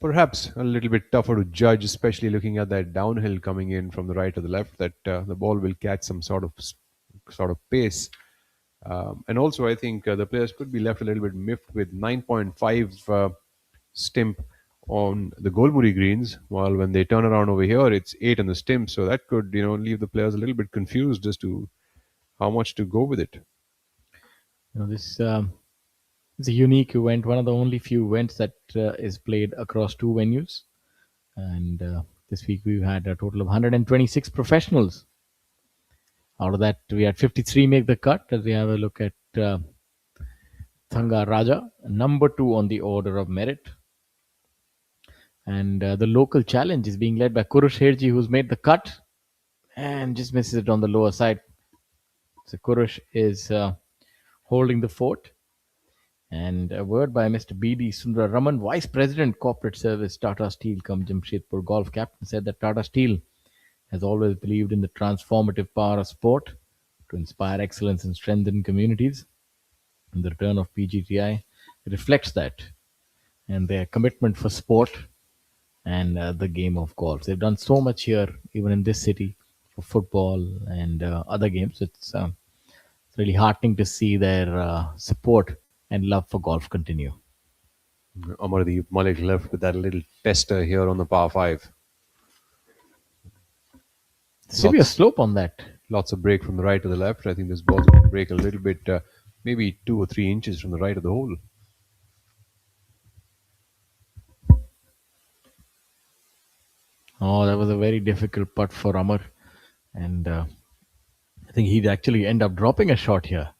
perhaps a little bit tougher to judge, especially looking at that downhill coming in from the right to the left, that the ball will catch some sort of pace. And also, I think the players could be left a little bit miffed with 9.5 stimp on the Golmuri greens, while when they turn around over here, it's 8 on the stimp. So that could, leave the players a little bit confused as to how much to go with it. This is a unique event, one of the only few events that is played across 2 venues. And this week we've had a total of 126 professionals. Out of that, we had 53 make the cut. As we have a look at Thanga Raja, number 2 on the order of merit. And the local challenge is being led by Kurush Herji, who's made the cut and just misses it on the lower side. So Kurush is holding the fort. And a word by Mr. B.D. Sundar Raman, Vice President Corporate Service, Tata Steel cum Jamshedpur Golf Captain, said that Tata Steel has always believed in the transformative power of sport to inspire excellence and strengthen communities. And the return of PGTI reflects that and their commitment for sport and the game of golf. They've done so much here, even in this city, for football and other games. It's really heartening to see their support and love for golf continue. Amardeep Malik left with that little tester here on the par 5. Severe slope on that. Lots of break from the right to the left. I think this ball will break a little bit, maybe 2 or 3 inches from the right of the hole. Oh, that was a very difficult putt for Amar. And I think he'd actually end up dropping a shot here.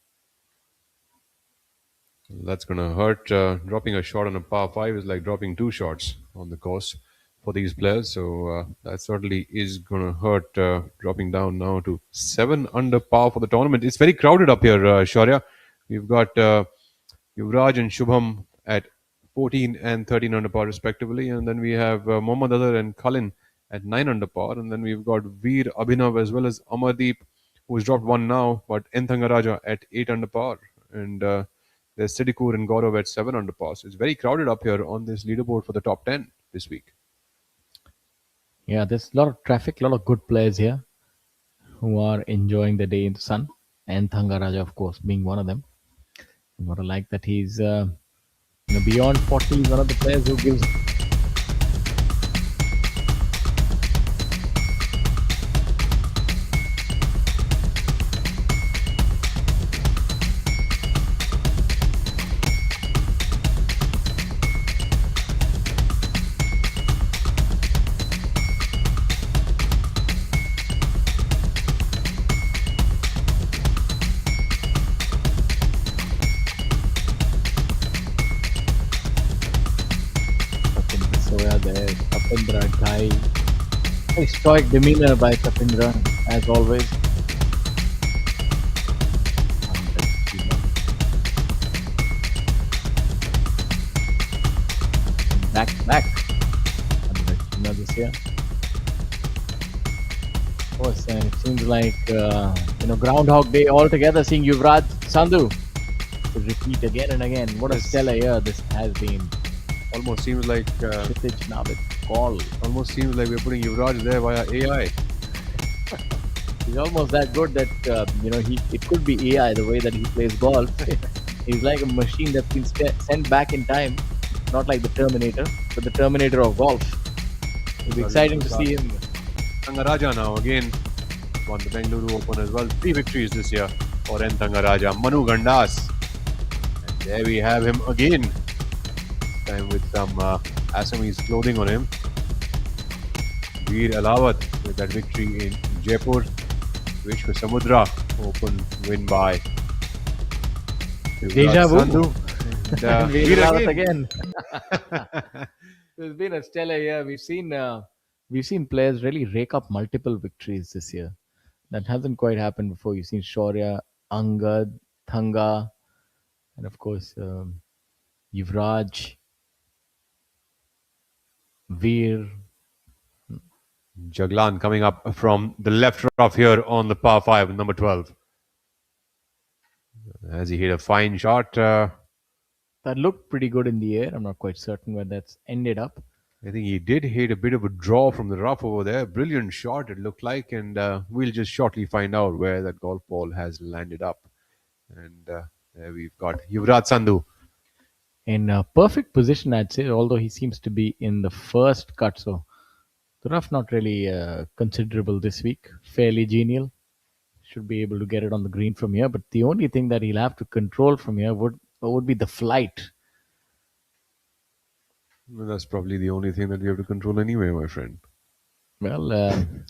That's going to hurt. Dropping a shot on a par 5 is like dropping 2 shots on the course for these players. So that certainly is going to hurt, dropping down now to 7 under par for the tournament. It's very crowded up here, Shaurya. We've got Yuvraj and Shubham at 14 and 13 under par respectively. And then we have Mohammad Adar and Cullen at 9 under par. And then we've got Veer Abhinav as well as Amardeep, who's dropped 1 now, but Thanga Raja at 8 under par. And there's Sidikur and Gaurav at 7 under par. So it's very crowded up here on this leaderboard for the top 10 this week. Yeah, there's a lot of traffic, a lot of good players here who are enjoying the day in the sun. And Thanga Raja, of course, being one of them. You got to like that he's beyond 40. He's one of the players who gives there, Tapindra Ghai. Very stoic demeanor by Tapindra, as always. Back. This year. Of course, and it seems like Groundhog Day altogether. Seeing Yuvraj Sandhu to repeat again and again. What a stellar year this has been. Almost seems like Almost seems like we're putting Yuvraj there via AI. He's almost that good that it could be AI the way that he plays golf. He's like a machine that's been sent back in time, not like the Terminator, but the Terminator of golf. It'll be exciting to see him. Thangaraja now again won the Bengaluru Open as well. 3 victories this year for N. Thangaraja. Manu Gandas. And there we have him again. This time with some Assamese clothing on him. Veer Alawat with that victory in Jaipur. Vishwa Samudra Open win by Deja vu. Sandhu. And, Veer Alawat again. There's been a stellar year. We've seen players really rake up multiple victories this year. That hasn't quite happened before. You've seen Shaurya, Angad, Thanga, and of course Yuvraj, Veer. Jaglan coming up from the left rough here on the par 5, number 12. As he hit a fine shot. That looked pretty good in the air. I'm not quite certain where that's ended up. I think he did hit a bit of a draw from the rough over there. Brilliant shot, it looked like. And we'll just shortly find out where that golf ball has landed up. And there we've got Yuvraj Sandhu. In a perfect position, I'd say, although he seems to be in the first cut. So the rough not really considerable this week. Fairly genial. Should be able to get it on the green from here. But the only thing that he'll have to control from here would be the flight. Well, that's probably the only thing that we have to control anyway, my friend. Well,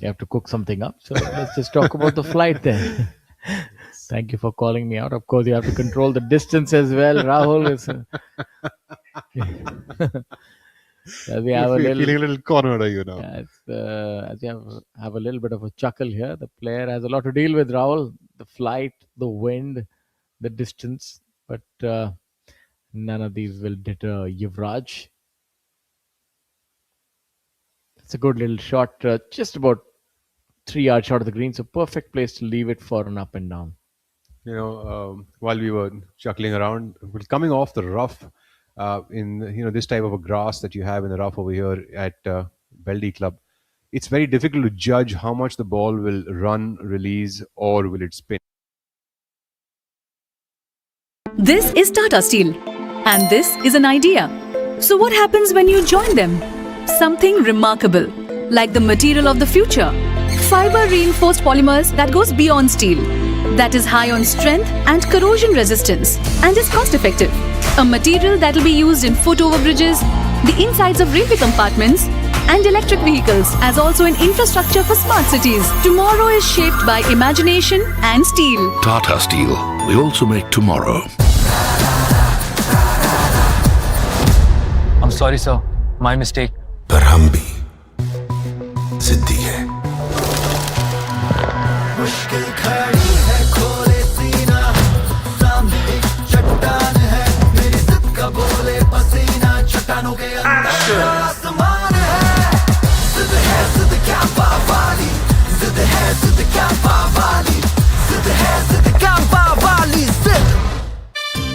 you have to cook something up. So let's just talk about the flight then. Thank you for calling me out. Of course, you have to control the distance as well. Rahul is... we have feeling a little cornered, are you now? As you have a little bit of a chuckle here. The player has a lot to deal with, Rahul. The flight, the wind, the distance. But none of these will deter Yuvraj. It's a good little shot, just about 3 yards short of the green. So perfect place to leave it for an up and down. You know, while we were chuckling around, coming off the rough in this type of a grass that you have in the rough over here at Beldih Club, it's very difficult to judge how much the ball will run, release, or will it spin. This is Tata Steel, and this is an idea. So what happens when you join them? Something remarkable, like the material of the future. Fiber reinforced polymers that goes beyond steel, that is high on strength and corrosion resistance, and is cost effective. A material that will be used in foot overbridges, the insides of railway compartments, and electric vehicles, as also in infrastructure for smart cities. Tomorrow is shaped by imagination and steel. Tata Steel. We also make tomorrow. I'm sorry, sir. My mistake. पर हम भी जिद्दी है. मुश्किल खड़ी है, खोले सीना, सामने एक चट्टान है, मेरी जिद का बोले पसीना, चट्टानों के अंदर आसमान है. जिद क्या पावाली, जिद क्या पावाली, जिद क्या पावाली, जिद.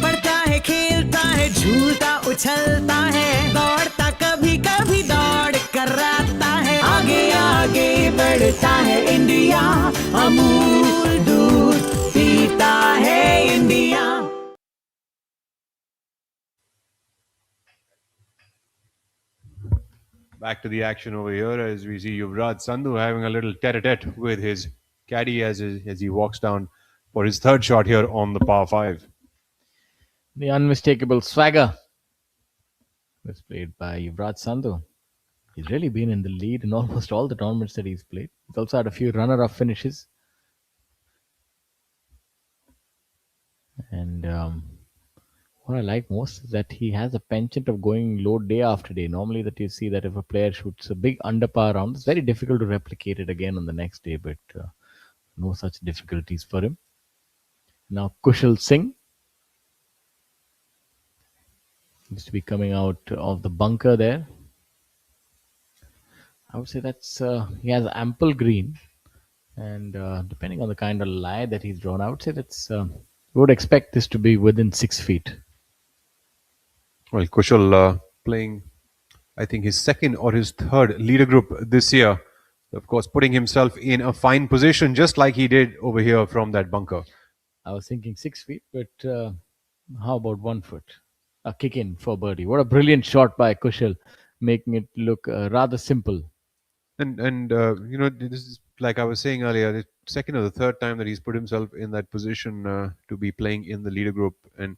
पढ़ता है, खेलता है, झूलता उछलता है, दौड़ता कभी कभी दौड़ कराता है, आगे आगे बढ़ता है इंडिया, अमूल दूध पीता है India. Back to the action over here as we see Yuvraj Sandhu having a little tete-a-tete with his caddy as he walks down for his third shot here on the par 5. The unmistakable swagger was played by Yuvraj Sandhu. He's really been in the lead in almost all the tournaments that he's played. He's also had a few runner-up finishes. And what I like most is that he has a penchant of going low day after day. Normally that you see that if a player shoots a big under-par round, it's very difficult to replicate it again on the next day, but no such difficulties for him. Now Kushal Singh seems to be coming out of the bunker there. I would say that's he has ample green, and depending on the kind of lie that he's drawn, I would say that's we would expect this to be within 6 feet. Well, Kushal playing, I think, his second or his third leader group this year. Of course, putting himself in a fine position, just like he did over here from that bunker. I was thinking 6 feet, but How about 1 foot? A kick in for birdie. What a brilliant shot by Kushal, making it look rather simple. And this is like I was saying earlier, the second or the third time that he's put himself in that position to be playing in the leader group, and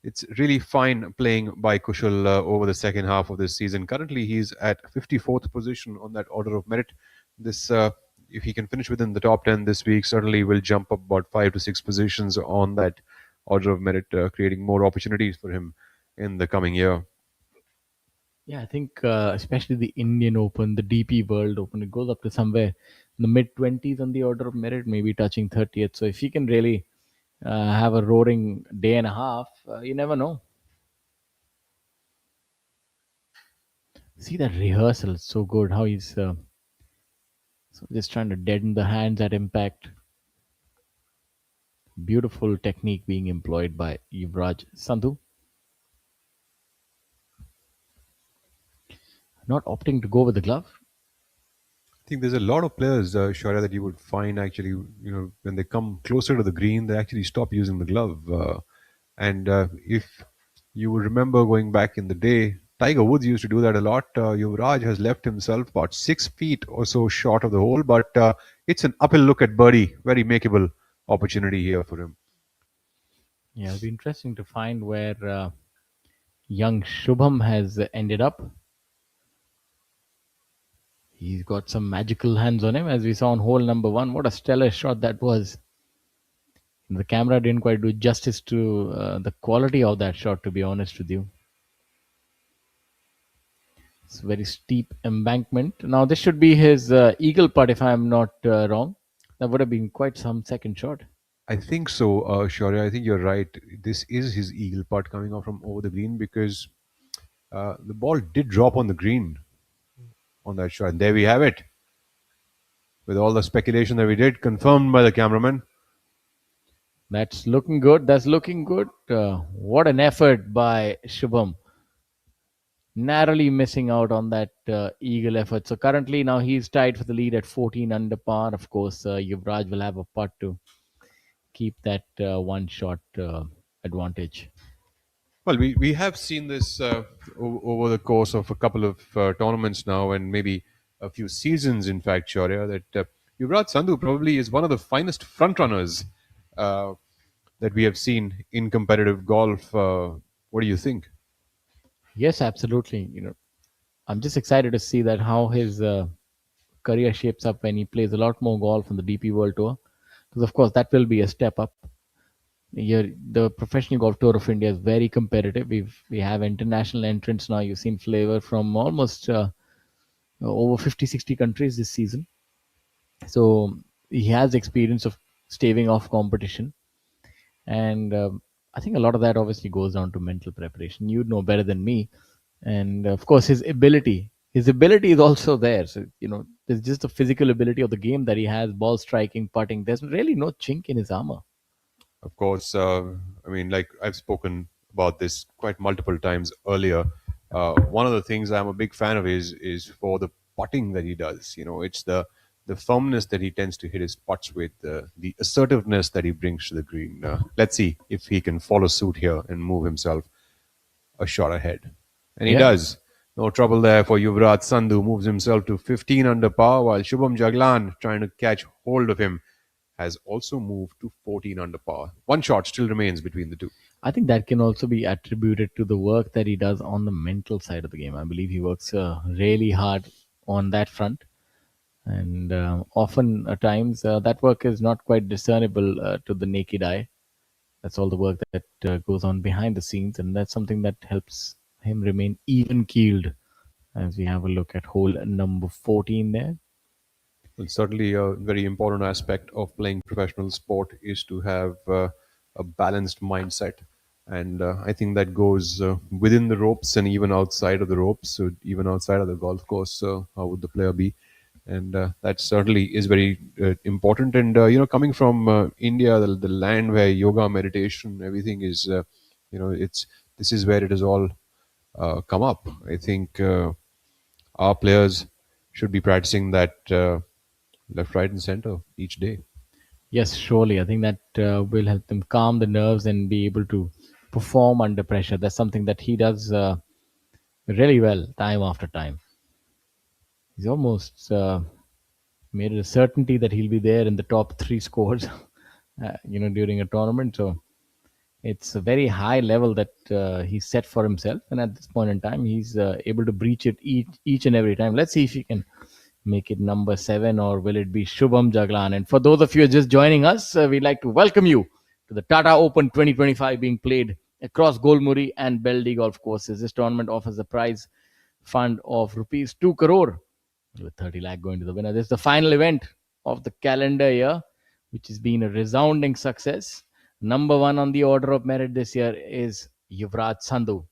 it's really fine playing by Kushal over the second half of this season. Currently, he's at 54th position on that order of merit. This, if he can finish within the top 10 this week, certainly will jump up about 5 to 6 positions on that order of merit, creating more opportunities for him in the coming year. Yeah, I think especially the Indian Open, the DP World Open, it goes up to somewhere in the mid 20s on the order of merit, maybe touching 30th. So if he can really have a roaring day and a half, you never know. See that rehearsal, it's so good. How he's just trying to deaden the hands at impact. Beautiful technique being employed by Yuvraj Sandhu. Not opting to go with the glove. I think there's a lot of players, Shaurya, that you would find actually, when they come closer to the green, they actually stop using the glove. And if you would remember going back in the day, Tiger Woods used to do that a lot. Yuvraj has left himself about 6 feet or so short of the hole, but it's an uphill look at birdie. Very makeable opportunity here for him. Yeah, it'll be interesting to find where young Shubham has ended up. He's got some magical hands on him, as we saw on hole number 1. What a stellar shot that was. The camera didn't quite do justice to the quality of that shot, to be honest with you. It's a very steep embankment. Now, this should be his eagle putt, if I'm not wrong. That would have been quite some second shot. I think so, Shaurya. I think you're right. This is his eagle putt coming off from over the green because the ball did drop on the green on that shot. And there we have it. With all the speculation that we did, confirmed by the cameraman. That's looking good. That's looking good. What an effort by Shubham. Narrowly missing out on that eagle effort. So currently now he's tied for the lead at 14 under par. Of course, Yuvraj will have a putt to keep that one shot advantage. Well, we have seen this over the course of a couple of tournaments now, and maybe a few seasons, in fact, Shaurya, that Yuvraj Sandhu probably is one of the finest frontrunners that we have seen in competitive golf. What do you think? Yes, absolutely. I'm just excited to see that how his career shapes up when he plays a lot more golf on the DP World Tour, because of course that will be a step up. The professional golf tour of India is very competitive. We have international entrants now. You've seen flavor from almost over 50-60 countries this season. So he has experience of staving off competition, and I think a lot of that obviously goes down to mental preparation. You'd know better than me, and of course his ability is also there. So there's just the physical ability of the game that he has: ball striking, putting. There's really no chink in his armor. Of course, I mean, like I've spoken about this quite multiple times earlier. One of the things I'm a big fan of is for the putting that he does. It's the firmness that he tends to hit his putts with, the assertiveness that he brings to the green. Let's see if he can follow suit here and move himself a shot ahead. And he does. No trouble there for Yuvraj Sandhu. Moves himself to 15 under par, while Shubham Jaglan, trying to catch hold of him, has also moved to 14 under par. One shot still remains between the two. I think that can also be attributed to the work that he does on the mental side of the game. I believe he works really hard on that front. And often at times that work is not quite discernible to the naked eye. That's all the work that goes on behind the scenes, and that's something that helps him remain even keeled as we have a look at hole number 14 there. Well, certainly a very important aspect of playing professional sport is to have a balanced mindset. And I think that goes within the ropes and even outside of the ropes. So even outside of the golf course, how would the player be? And that certainly is very important. And coming from India, the land where yoga, meditation, everything is, this is where it has all come up. I think our players should be practicing that left, right, and center each day. Yes, surely. I think that will help them calm the nerves and be able to perform under pressure. That's something that he does really well, time after time. He's almost made it a certainty that he'll be there in the top three scores, during a tournament. So it's a very high level that he's set for himself, and at this point in time, he's able to breach it each and every time. Let's see if he can make it number 7, or will it be Shubham Jaglan? And for those of you who are just joining us, we'd like to welcome you to the Tata Open 2025 being played across Golmuri and Beldih golf courses. This tournament offers a prize fund of rupees 2 crore with 30 lakh going to the winner. This is the final event of the calendar year, which has been a resounding success. Number 1 on the order of merit this year is Yuvraj Sandhu.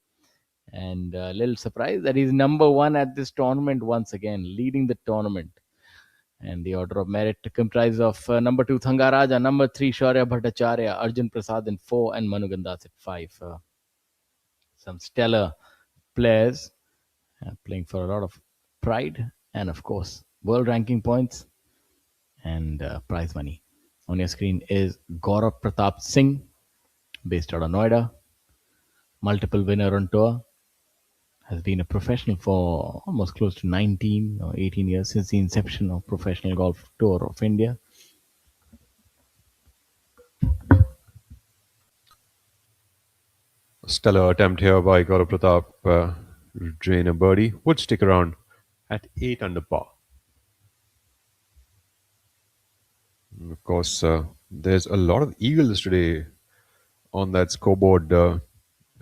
And a little surprised that he's number 1 at this tournament once again, leading the tournament. And the order of merit comprises of number 2 Thangaraja, number 3 Shaurya Bhattacharya, Arjun Prasad in 4, and Manu Gandas at 5. Some stellar players playing for a lot of pride and, of course, world ranking points and prize money. On your screen is Gaurav Pratap Singh, based out of Noida, multiple winner on tour, has been a professional for almost close to 19 or 18 years since the inception of Professional Golf Tour of India. A stellar attempt here by Gaurav Pratap, drain a birdie, would stick around at 8 under par. And of course, there's a lot of eagles today on that scoreboard.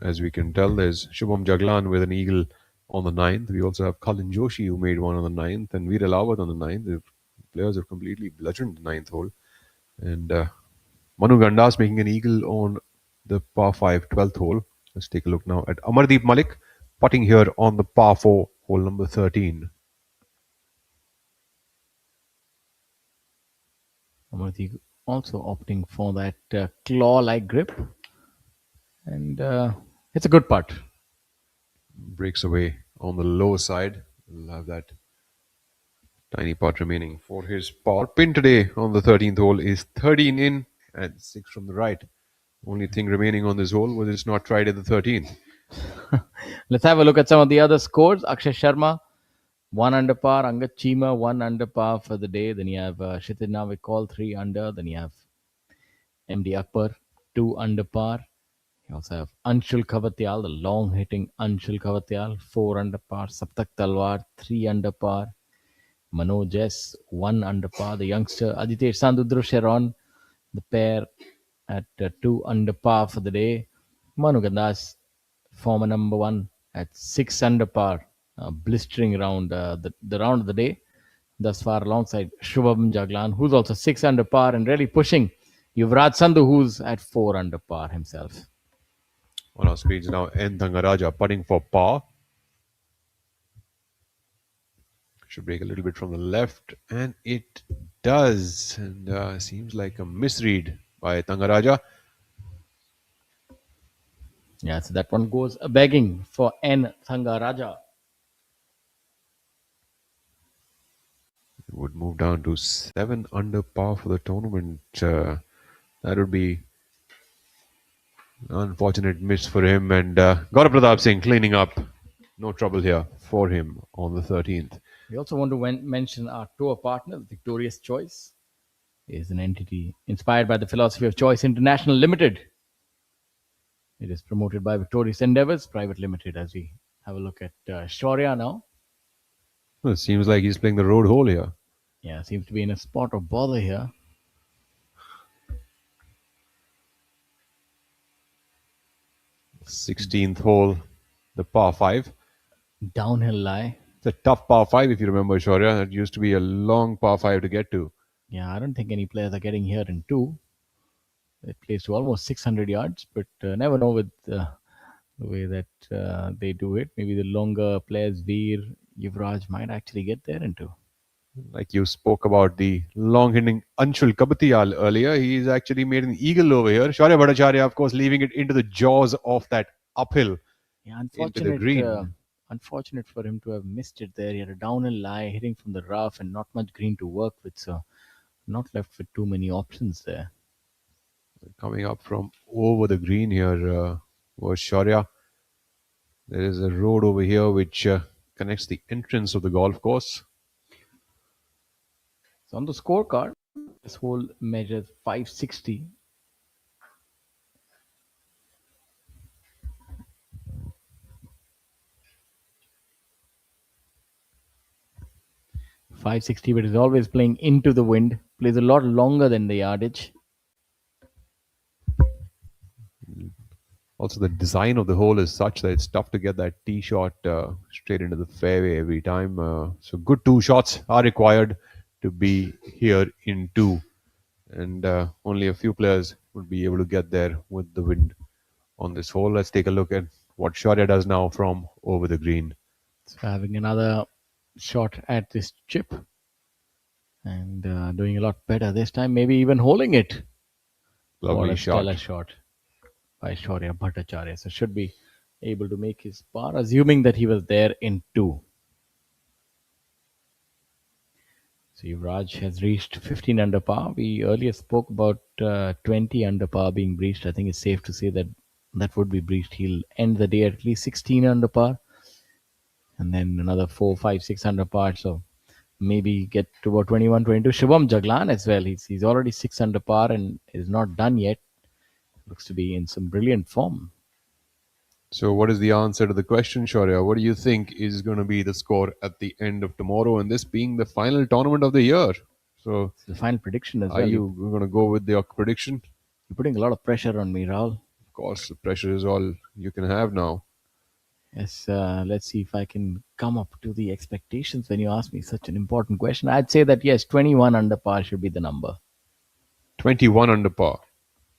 As we can tell, there's Shubham Jaglan with an eagle on the 9th. We also have Kalin Joshi, who made one on the 9th, and Veer Lawat on the 9th. The players have completely bludgeoned the 9th hole. And Manu Gandas making an eagle on the par 5 12th hole. Let's take a look now at Amardeep Malik putting here on the par 4 hole number 13. Amardeep also opting for that claw-like grip. And it's a good putt. Breaks away on the low side. We'll have that tiny putt remaining for his par. Pin today on the 13th hole is 13 in and 6 from the right. Only thing remaining on this hole was it's not tried at the 13th. Let's have a look at some of the other scores. Akshay Sharma, 1 under par. Angad Cheema, 1 under par for the day. Then you have Kshitij Navikol, 3 under. Then you have MD Akbar, 2 under par. You also have Anshul Kavatyal, the long-hitting Anshul Kavatyal, 4 under par. Saptak Talwar, 3 under par. Manoj S, 1 under par. The youngster Aditesh Sandudru Sharon, the pair at 2 under par for the day. Manu Gandas, former number 1, at 6 under par. Blistering round, the round of the day thus far, alongside Shubham Jaglan, who's also 6 under par and really pushing Yuvraj Sandhu, who's at 4 under par himself. On our screens now, N. Thangaraja putting for par. Should break a little bit from the left, and it does. And seems like a misread by Thangaraja. Yeah, so that one goes begging for N. Thangaraja. It would move down to 7 under par for the tournament. That would be an unfortunate miss for him. And Gaurav Pratap Singh cleaning up. No trouble here for him on the 13th. We also want to mention our tour partner, Victorious Choice, is an entity inspired by the philosophy of Choice International Limited. It is promoted by Victorious Endeavours Private Limited. As we have a look at Shaurya now. Well, it seems like he's playing the road hole here. Yeah, seems to be in a spot of bother here. Sixteenth hole, the par 5. Downhill lie. It's a tough par 5, if you remember, Shaurya. That used to be a long par 5 to get to. Yeah, I don't think any players are getting here in 2. It plays to almost 600 yards, but never know with the way that they do it. Maybe the longer players, Veer, Yuvraj, might actually get there in 2. Like you spoke about the long-hitting Anshul Kavatyal earlier, he's actually made an eagle over here. Shaurya Bhattacharya, of course, leaving it into the jaws of that uphill. Yeah, into the green. Unfortunate for him to have missed it there. He had a downhill lie, hitting from the rough, and not much green to work with, so not left with too many options there. Coming up from over the green here was Shaurya. There is a road over here which connects the entrance of the golf course. So on the scorecard, this hole measures 560. .560, but is always playing into the wind. Plays a lot longer than the yardage. Also, the design of the hole is such that it's tough to get that tee shot straight into the fairway every time. So good 2 shots are required to be here in 2. And only a few players would be able to get there with the wind on this hole. Let's take a look at what Shaurya does now from over the green. So having another shot at this chip. And doing a lot better this time. Maybe even holding it. Lovely What a shot. stellar shot by Shaurya Bhattacharya. So should be able to make his par, assuming that he was there in 2. So Yuvraj has reached 15 under par. We earlier spoke about 20 under par being breached. I think it's safe to say that that would be breached. He'll end the day at least 16 under par. And then another 4, 5, 6 under par. So maybe get to about 21, 22. Shubham Jaglan as well. He's already 6 under par and is not done yet. Looks to be in some brilliant form. So what is the answer to the question, Shaurya? What do you think is going to be the score at the end of tomorrow, and this being the final tournament of the year? So it's the final prediction as well. Are you going to go with your prediction? You're putting a lot of pressure on me, Rahul. Of course, the pressure is all you can have now. Yes, let's see if I can come up to the expectations when you ask me such an important question. I'd say that yes, 21 under par should be the number. 21 under par.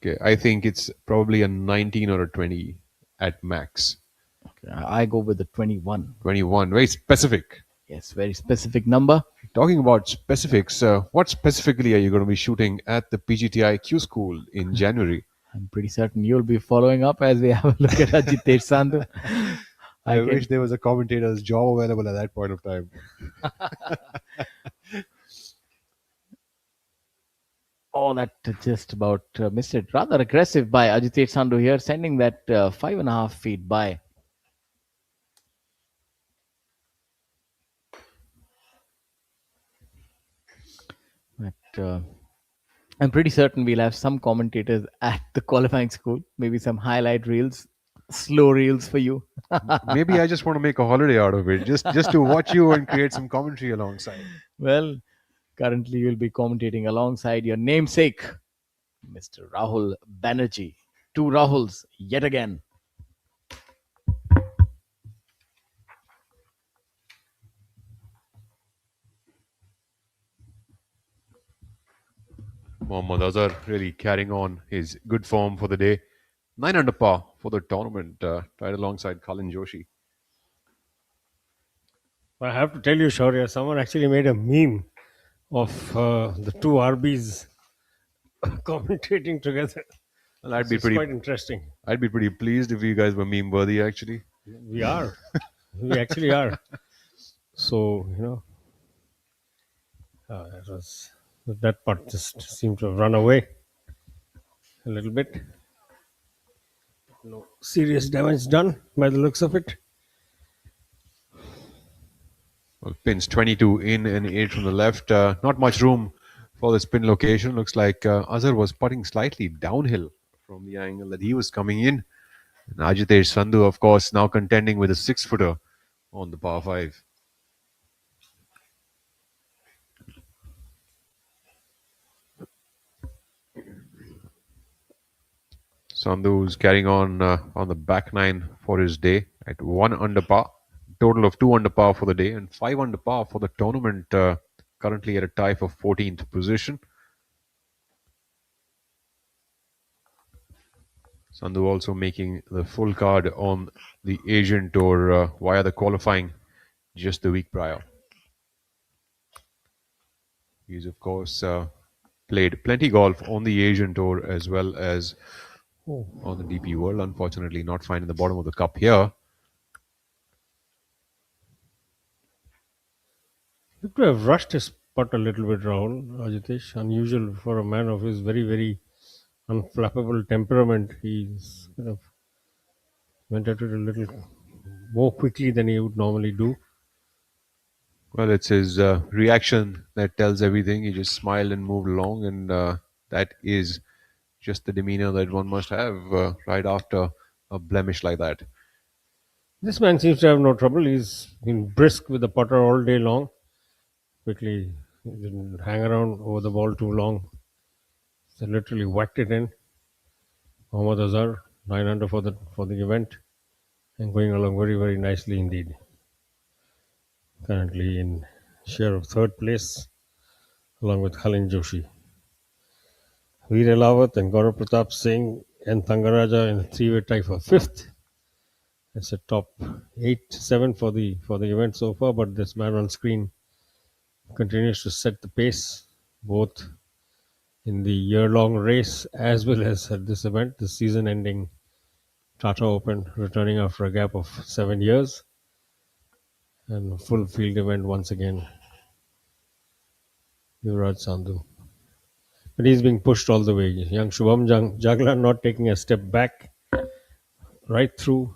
Okay, I think it's probably a 19 or a 20 at max. Okay, I go with the 21. 21, very specific. Yes, very specific number. Talking about specifics, what specifically are you going to be shooting at the PGTI Q School in January? I'm pretty certain you'll be following up as we have a look at Ajitesh Sandhu. I wish there was a commentator's job available at that point of time. Oh, that just about missed it. Rather aggressive by Ajitesh Sandhu here, sending that 5.5 feet by. But I'm pretty certain we'll have some commentators at the qualifying school. Maybe some highlight reels, slow reels for you. Maybe I just want to make a holiday out of it, just to watch you and create some commentary alongside. Well, currently you'll be commentating alongside your namesake, Mr. Rahul Banerjee. 2 Rahuls yet again. Mohammad Azhar really carrying on his good form for the day. 9 under par for the tournament, right alongside Colin Joshi. I have to tell you, Shaurya, someone actually made a meme of the 2 RBs commentating together. Well, I'd This be is pretty quite interesting. I'd be pretty pleased if you guys were meme worthy. Actually, we are. We actually are. So that part just seemed to have run away a little bit. No serious damage done by the looks of it. Well, pins 22 in and 8 from the left. Not much room for the spin location. Looks like Azhar was putting slightly downhill from the angle that he was coming in. And Ajitesh Sandhu, of course, now contending with a 6-footer on the par 5. Sandhu's carrying on the back 9 for his day at 1 under par. Total of 2 under par for the day and 5 under par for the tournament, currently at a tie for 14th position. Sandhu also making the full card on the Asian Tour via the qualifying just the week prior. He's, of course, played plenty golf on the Asian Tour as well as on the DP World. Unfortunately, not finding the bottom of the cup here. Looked to have rushed his putt a little bit, Rahul. Ajitesh, unusual for a man of his very, very unflappable temperament. He's kind of went at it a little more quickly than he would normally do. Well, it's his reaction that tells everything. He just smiled and moved along, and that is just the demeanor that one must have right after a blemish like that. This man seems to have no trouble. He's been brisk with the putter all day long. Quickly, he didn't hang around over the ball too long. So literally whacked it in. Mohammad Azhar, 9 under for the event, and going along very, very nicely indeed. Currently in share of third place, along with Khalin Joshi. Veer Elawat and Gaurav Pratap Singh and Thangaraja in a three-way tie for fifth. It's a top 8-7 for the event so far, but this man on screen continues to set the pace, both in the year-long race as well as at this event, the season-ending Tata Open, returning after a gap of 7 years, and a full field event once again. Yuvraj Sandhu. But he's being pushed all the way. Young Shubham Jagla not taking a step back, right through,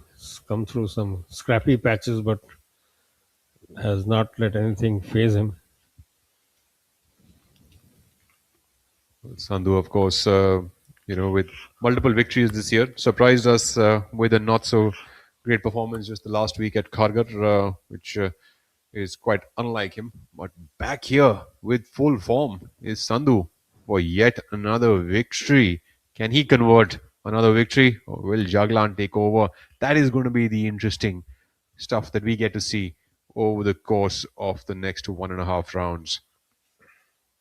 come through some scrappy patches, but has not let anything phase him. Sandhu, of course, with multiple victories this year, surprised us with a not so great performance just the last week at Kharghar, which is quite unlike him. But back here with full form is Sandhu for yet another victory. Can he convert another victory, or will Jaglan take over? That is going to be the interesting stuff that we get to see over the course of the next 1.5 rounds.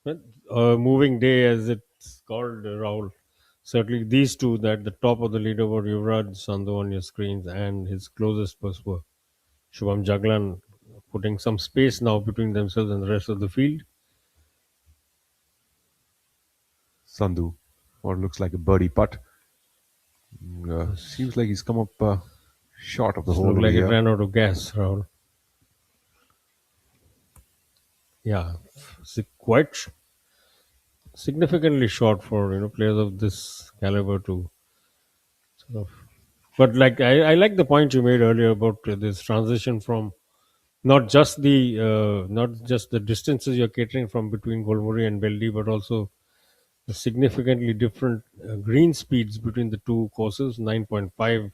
A moving day, as it's called, Rahul. Certainly, these two at the top of the leaderboard, Yuvraj Sandhu on your screens, and his closest pursuer, Shubham Jaglan, putting some space now between themselves and the rest of the field. Sandhu, what looks like a birdie putt. Seems like he's come up short of the hole. Looks like here. it ran out of gas, Rahul. Yeah, quite significantly short for players of this caliber to sort of. But like I like the point you made earlier about this transition from not just the distances you're catering from between Golmuri and Beldih, but also the significantly different green speeds between the two courses. 9.5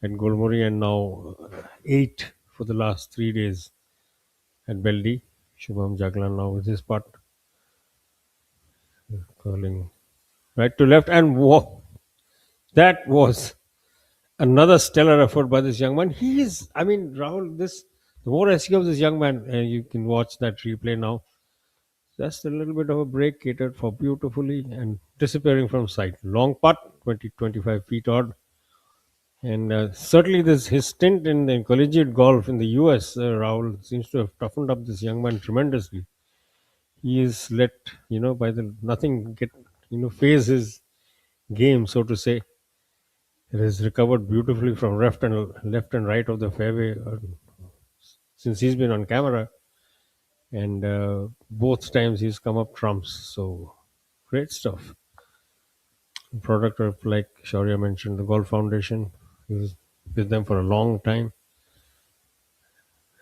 at Golmuri and now 8 for the last 3 days at Beldih. Shubham Jaglan now with his putt curling right to left, and whoa, that was another stellar effort by this young man. Rahul, the more I see of this young man, and you can watch that replay now, just a little bit of a break catered for beautifully and disappearing from sight. Long putt, 25 feet odd. And certainly his stint in collegiate golf in the US, Rahul, seems to have toughened up this young man tremendously. He is let, nothing get, phase his game, so to say. It has recovered beautifully from left and right of the fairway since he's been on camera, and both times he's come up trumps. So great stuff. Product of, like Shaurya mentioned, the Golf Foundation. He was with them for a long time,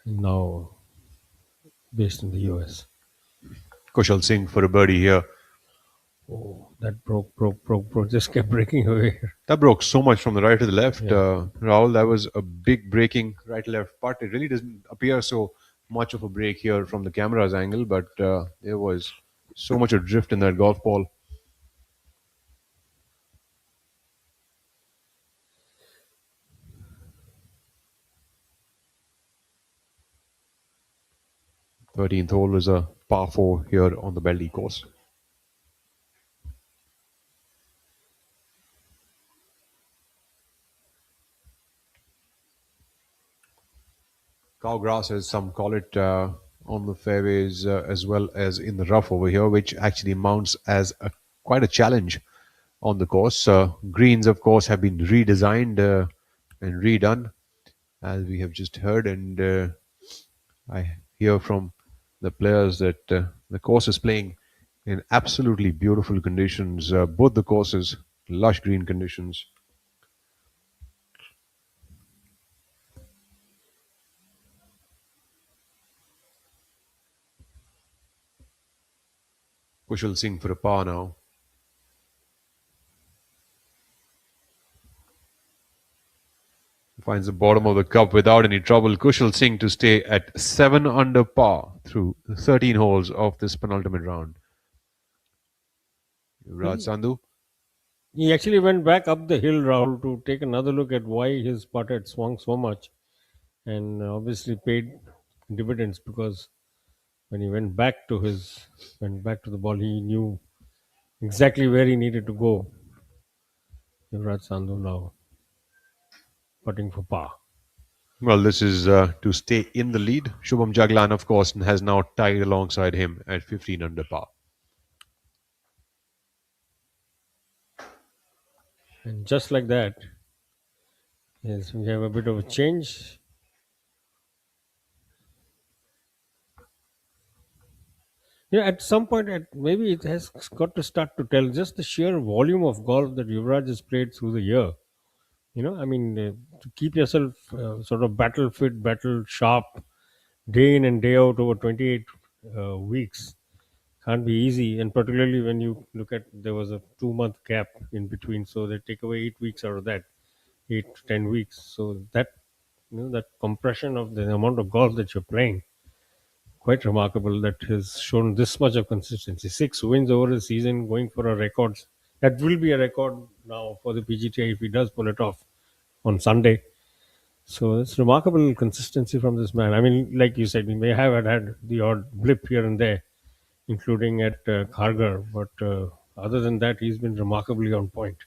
and now based in the US. Kushal Singh for a birdie here. Oh, that broke. Just kept breaking away. That broke so much from the right to the left. Rahul, that was a big breaking right-left putt. It really doesn't appear so much of a break here from the camera's angle, but there was so much of drift in that golf ball. Thirteenth hole is a par 4 here on the Beldih course. Cow grass, as some call it, on the fairways as well as in the rough over here, which actually mounts as quite a challenge on the course. Greens, of course, have been redesigned and redone, as we have just heard, and I hear from the players that the course is playing in absolutely beautiful conditions. Both the courses, lush green conditions. Kushal Singh for a par now. Finds the bottom of the cup without any trouble. Kushal Singh to stay at 7 under par through 13 holes of this penultimate round. Yuvraj Sandhu. He actually went back up the hill, Rahul, to take another look at why his putt had swung so much, and obviously paid dividends, because when he went back to the ball, he knew exactly where he needed to go. Yuvraj Sandhu now putting for par. Well, this is to stay in the lead. Shubham Jaglan, of course, has now tied alongside him at 15 under par. And just like that, yes, we have a bit of a change. At some point, maybe it has got to start to tell just the sheer volume of golf that Yuvraj has played through the year. To keep yourself sort of battle fit, battle sharp, day in and day out over 28 weeks can't be easy. And particularly when you look at, there was a 2-month gap in between, so they take away 8 weeks out of that, 8 to 10 weeks. So that that compression of the amount of golf that you're playing, quite remarkable that has shown this much of consistency. 6 wins over the season, going for a record. That will be a record now for the PGTA if he does pull it off on Sunday. So it's remarkable consistency from this man. I mean, like you said, we may have had the odd blip here and there, including at Kharghar, but other than that, he's been remarkably on point.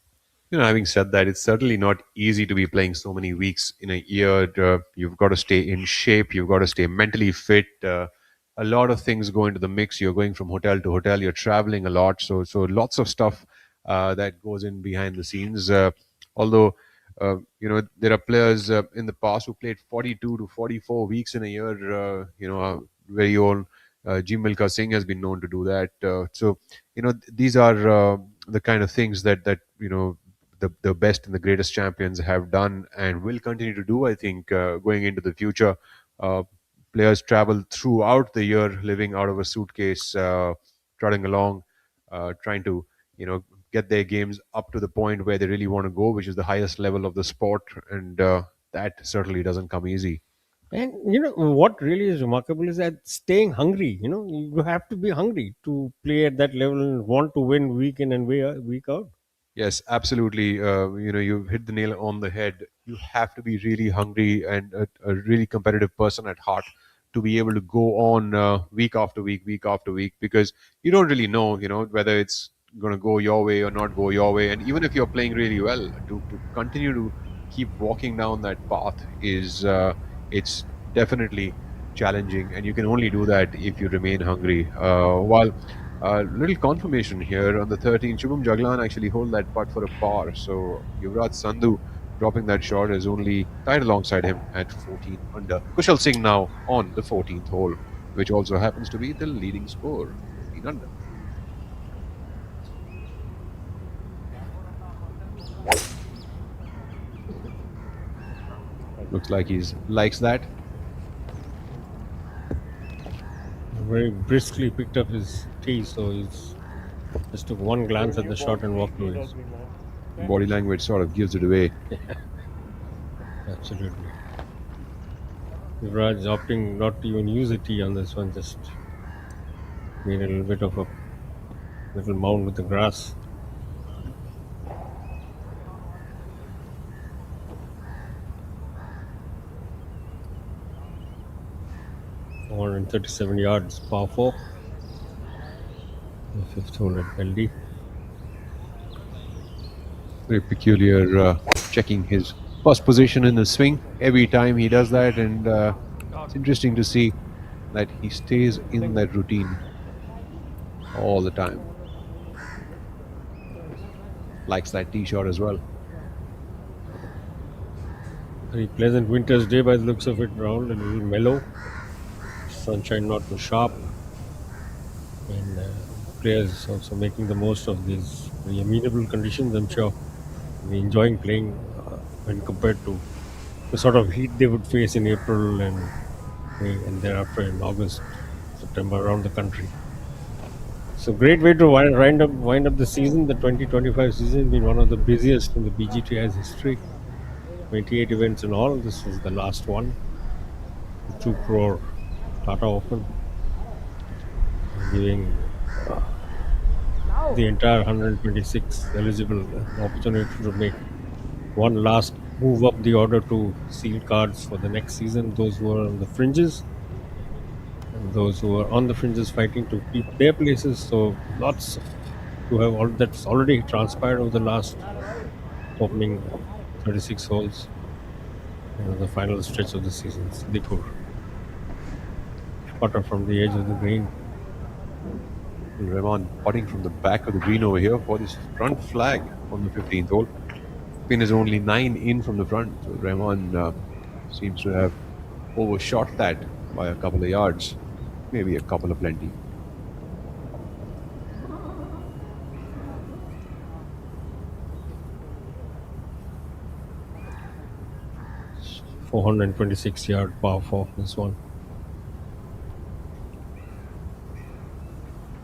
Having said that, it's certainly not easy to be playing so many weeks in a year. You've got to stay in shape. You've got to stay mentally fit. A lot of things go into the mix. You're going from hotel to hotel. You're traveling a lot. So lots of stuff that goes in behind the scenes. Although, there are players in the past who played 42 to 44 weeks in a year. Very old Jim Milkha Singh has been known to do that. These are the kind of things that the best and the greatest champions have done and will continue to do, I think, going into the future. Players travel throughout the year living out of a suitcase, trotting along, trying to, get their games up to the point where they really want to go, which is the highest level of the sport. And that certainly doesn't come easy. And what really is remarkable is that staying hungry. You have to be hungry to play at that level and want to win week in and week out. Yes, absolutely. You've hit the nail on the head. You have to be really hungry and a really competitive person at heart to be able to go on week after week, because you don't really know, whether it's going to go your way or not go your way. And even if you're playing really well, to continue to keep walking down that path is it's definitely challenging, and you can only do that if you remain hungry. Little confirmation here on the 13th. Shubham Jaglan actually hold that putt for a par. So Yuvraj Sandhu dropping that shot is only tied alongside him at 14 under. Kushal Singh now on the 14th hole, which also happens to be the leading score, 14 under. Looks like he likes that. Very briskly picked up his tee, so he's just took one glance at the shot and walked away. Body language sort of gives it away. Absolutely. Yuvraj opting not to even use a tee on this one, just made a little bit of a little mound with the grass. Or in 37 yards, par 4. The 5th hole at Beldih. Very peculiar, checking his first position in the swing every time he does that, and it's interesting to see that he stays in that routine all the time. Likes that tee shot as well. Very pleasant winter's day by the looks of it, round and a little mellow. Sunshine not too sharp, and players also making the most of these very amenable conditions. I'm sure they're enjoying playing when compared to the sort of heat they would face in April and May, and thereafter in August, September around the country. So great way to wind up the season. The 2025 season has been one of the busiest in the BGTI's history. 28 events in all. This was the last one. The 2 crore Tata Open, giving the entire 126 eligible an opportunity to make one last move up the order to sealed cards for the next season. Those who are on the fringes and those who are on the fringes fighting to keep their places. So lots of, to have all that's already transpired over the last opening 36 holes. The final stretch of the season. Siddiqur putter from the edge of the green. Rahman putting from the back of the green over here for this front flag on the 15th hole. Pin is only 9 in from the front, so Rahman seems to have overshot that by a couple of yards, maybe a couple of plenty. .426-yard par 4 this one.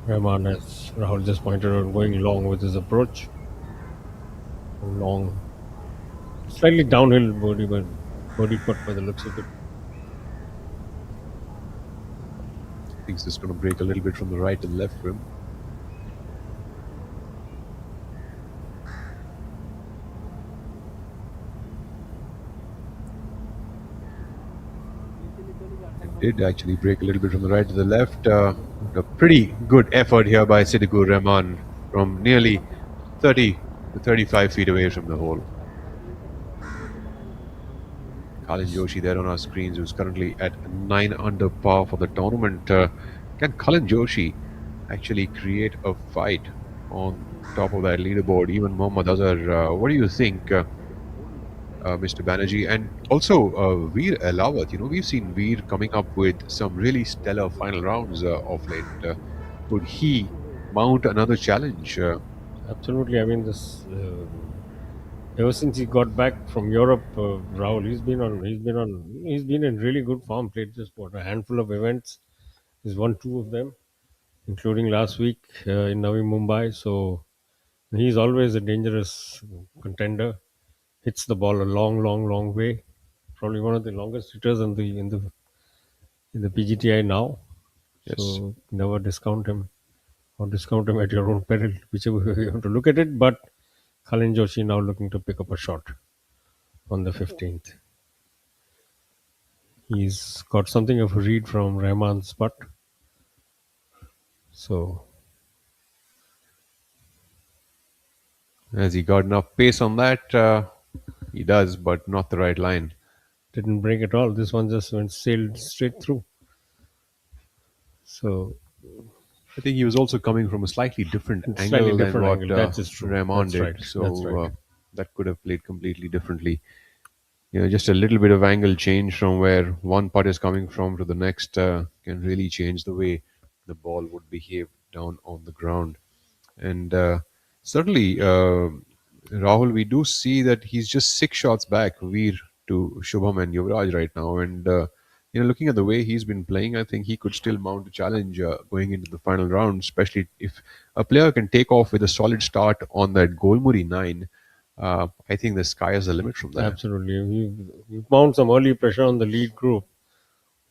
Rahman, as Rahul just pointed out, going long with his approach. Long, slightly downhill birdie, but birdie putt by the looks of it. I think it's going to break a little bit from the right to the left rim. It did actually break a little bit from the right to the left. A pretty good effort here by Siddiqur Rahman from nearly 30 to 35 feet away from the hole. Kalin Joshi there on our screens, who's currently at 9 under par for the tournament. Can Kalin Joshi actually create a fight on top of that leaderboard? Even Mohammad Azhar, what do you think, Mr. Banerjee? And also Veer Elawat. We've seen Veer coming up with some really stellar final rounds of late. Could he mount another challenge? Absolutely. I mean, this ever since he got back from Europe, Rahul, he's been in really good form. Played just a handful of events. He's won 2 of them, including last week in Navi Mumbai. So he's always a dangerous contender. Hits the ball a long way. Probably one of the longest hitters in the PGTI now. Yes. So never discount him, or discount him at your own peril, whichever way you want to look at it. But Kalin Joshi now looking to pick up a shot on the 15th. He's got something of a read from Rahman's putt. So has he got enough pace on that? He does, but not the right line. Didn't break at all. This one just sailed straight through. So I think he was also coming from a slightly different angle than what Rahman did. Right. So that could have played completely differently. Just a little bit of angle change from where one putt is coming from to the next can really change the way the ball would behave down on the ground. And certainly, Rahul, we do see that he's just 6 shots back, Veer to Shubham and Yuvraj right now. And looking at the way he's been playing, I think he could still mount a challenge going into the final round, especially if a player can take off with a solid start on that Golmuri 9. I think the sky is the limit from there. Absolutely. You mount some early pressure on the lead group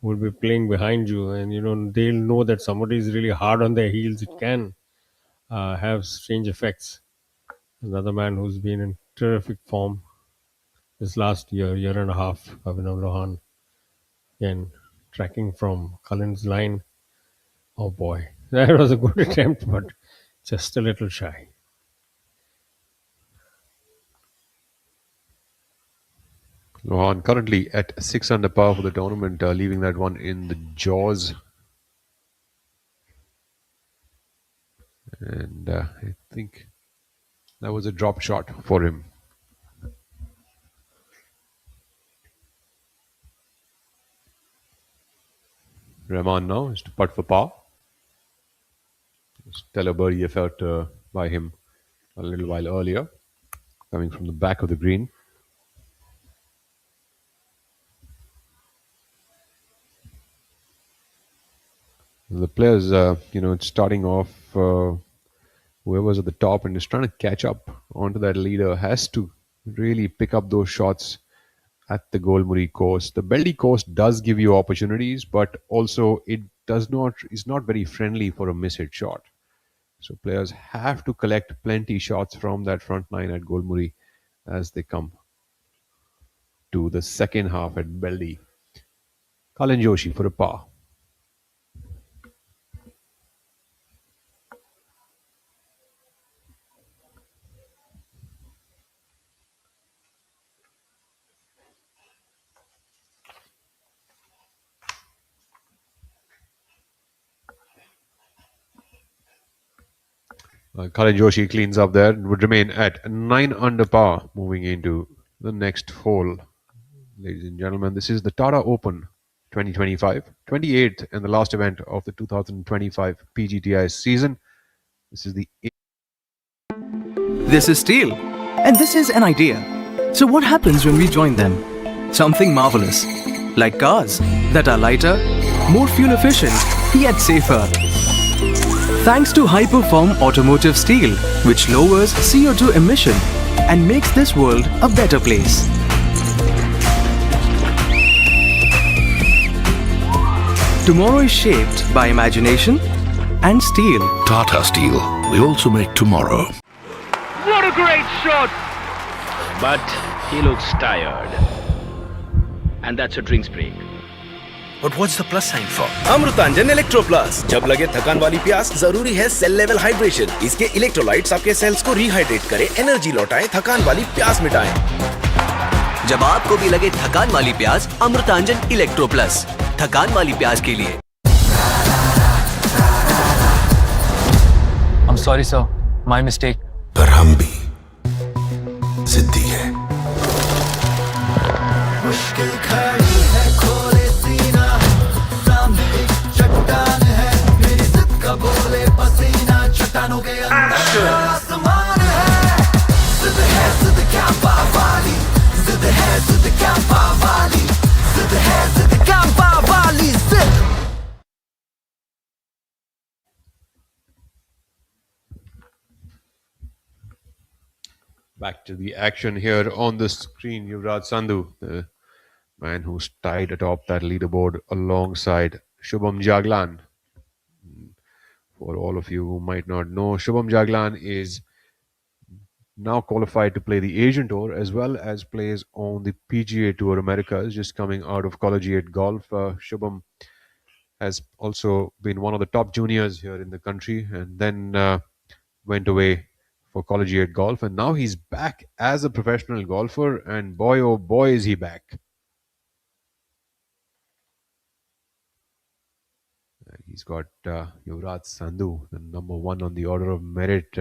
who will be playing behind you, and they'll know that somebody is really hard on their heels. It can have strange effects. Another man who's been in terrific form this last year and a half, Abhinav Lohan, again tracking from Cullen's line. Oh boy, that was a good attempt, but just a little shy. Lohan currently at 6 under par for the tournament, leaving that one in the jaws. And I think that was a drop shot for him. Rahman now is to putt for par. Stellar birdie effort by him a little while earlier, coming from the back of the green. The players, starting off, whoever's at the top and is trying to catch up onto that leader has to really pick up those shots at the Golmuri course. The Beldih course does give you opportunities, but also it is not very friendly for a miss-hit shot. So players have to collect plenty shots from that front line at Golmuri as they come to the second half at Beldih. Kalin Joshi for a par. Kalin Joshi cleans up there and would remain at 9 under par moving into the next hole. Ladies and gentlemen, this is the Tata Open 2025, 28th and the last event of the 2025 PGTI season. This is the This is steel, and this is an idea. So what happens when we join them? Something marvelous, like cars that are lighter, more fuel efficient, yet safer. Thanks to high-perform automotive steel, which lowers CO2 emission and makes this world a better place. Tomorrow is shaped by imagination and steel. Tata Steel. We also make tomorrow. What a great shot! But he looks tired. And that's a drinks break. But what's the plus sign for? Amrutanjan electro plus. जब लगे थकान वाली प्यास, जरूरी है cell level hydration. इसके electrolytes आपके sales को रिहाइड्रेट करें, एनर्जी लौटाएं, थकान वाली प्यास मिटाएं। जब आपको भी लगे थकान वाली प्यास, अमृतांजन इलेक्ट्रो प्लस, थकान वाली प्यास के लिए। I'm sorry, sir. My mistake. पर हम भी जिद्दी है। मुश्किल खड़ी है, खोले सीना, सामने एक चट्टान है, मेरी जिद का बोले पसीना, चट्टानों के अंदर आसमान है। जिद क्या पावाली, जिद क्या पावाली, जिद क्या पावाली, जिद। Back to the action here on the screen. Yuvraj Sandhu, the man who's tied atop that leaderboard alongside Shubham Jaglan. For all of you who might not know, Shubham Jaglan is now qualified to play the Asian Tour as well as plays on the PGA Tour Americas, just coming out of collegiate golf. Shubham has also been one of the top juniors here in the country and then went away for collegiate golf, and now he's back as a professional golfer, and boy oh boy is he back. He's got Yuvraj Sandhu, the number one on the order of merit,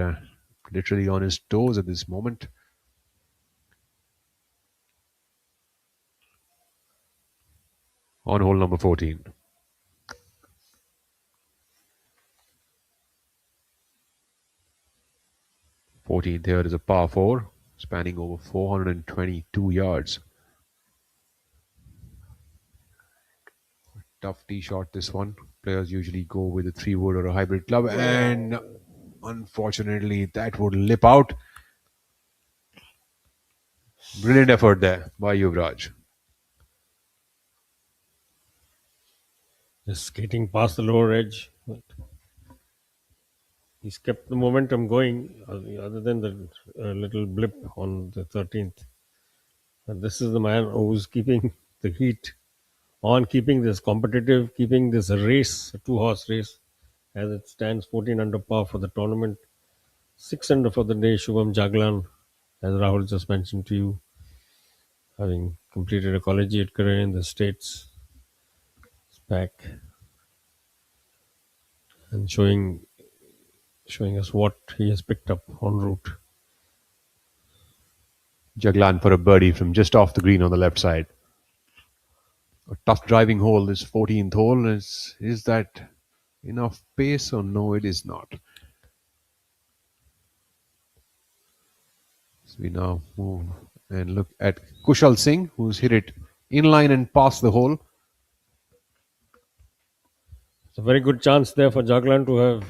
literally on his toes at this moment. On hole number 14. 14th here is a par 4, spanning over 422 yards. Tough tee shot, this one. Players usually go with a 3-wood or a hybrid club, and unfortunately that would lip out. Brilliant effort there by Yuvraj. Just skating past the lower edge. He's kept the momentum going, other than the little blip on the 13th. And this is the man who's keeping the heat on, keeping this competitive, keeping this race, a 2-horse race, as it stands 14 under par for the tournament. 6 under for the day, Shubham Jaglan, as Rahul just mentioned to you, having completed a collegiate career in the States. It's back and showing us what he has picked up en route. Jaglan for a birdie from just off the green on the left side. A tough driving hole, this 14th hole. Is that enough pace or no, it is not. So we now move and look at Kushal Singh, who's hit it in line and past the hole. It's a very good chance there for Jaglan to have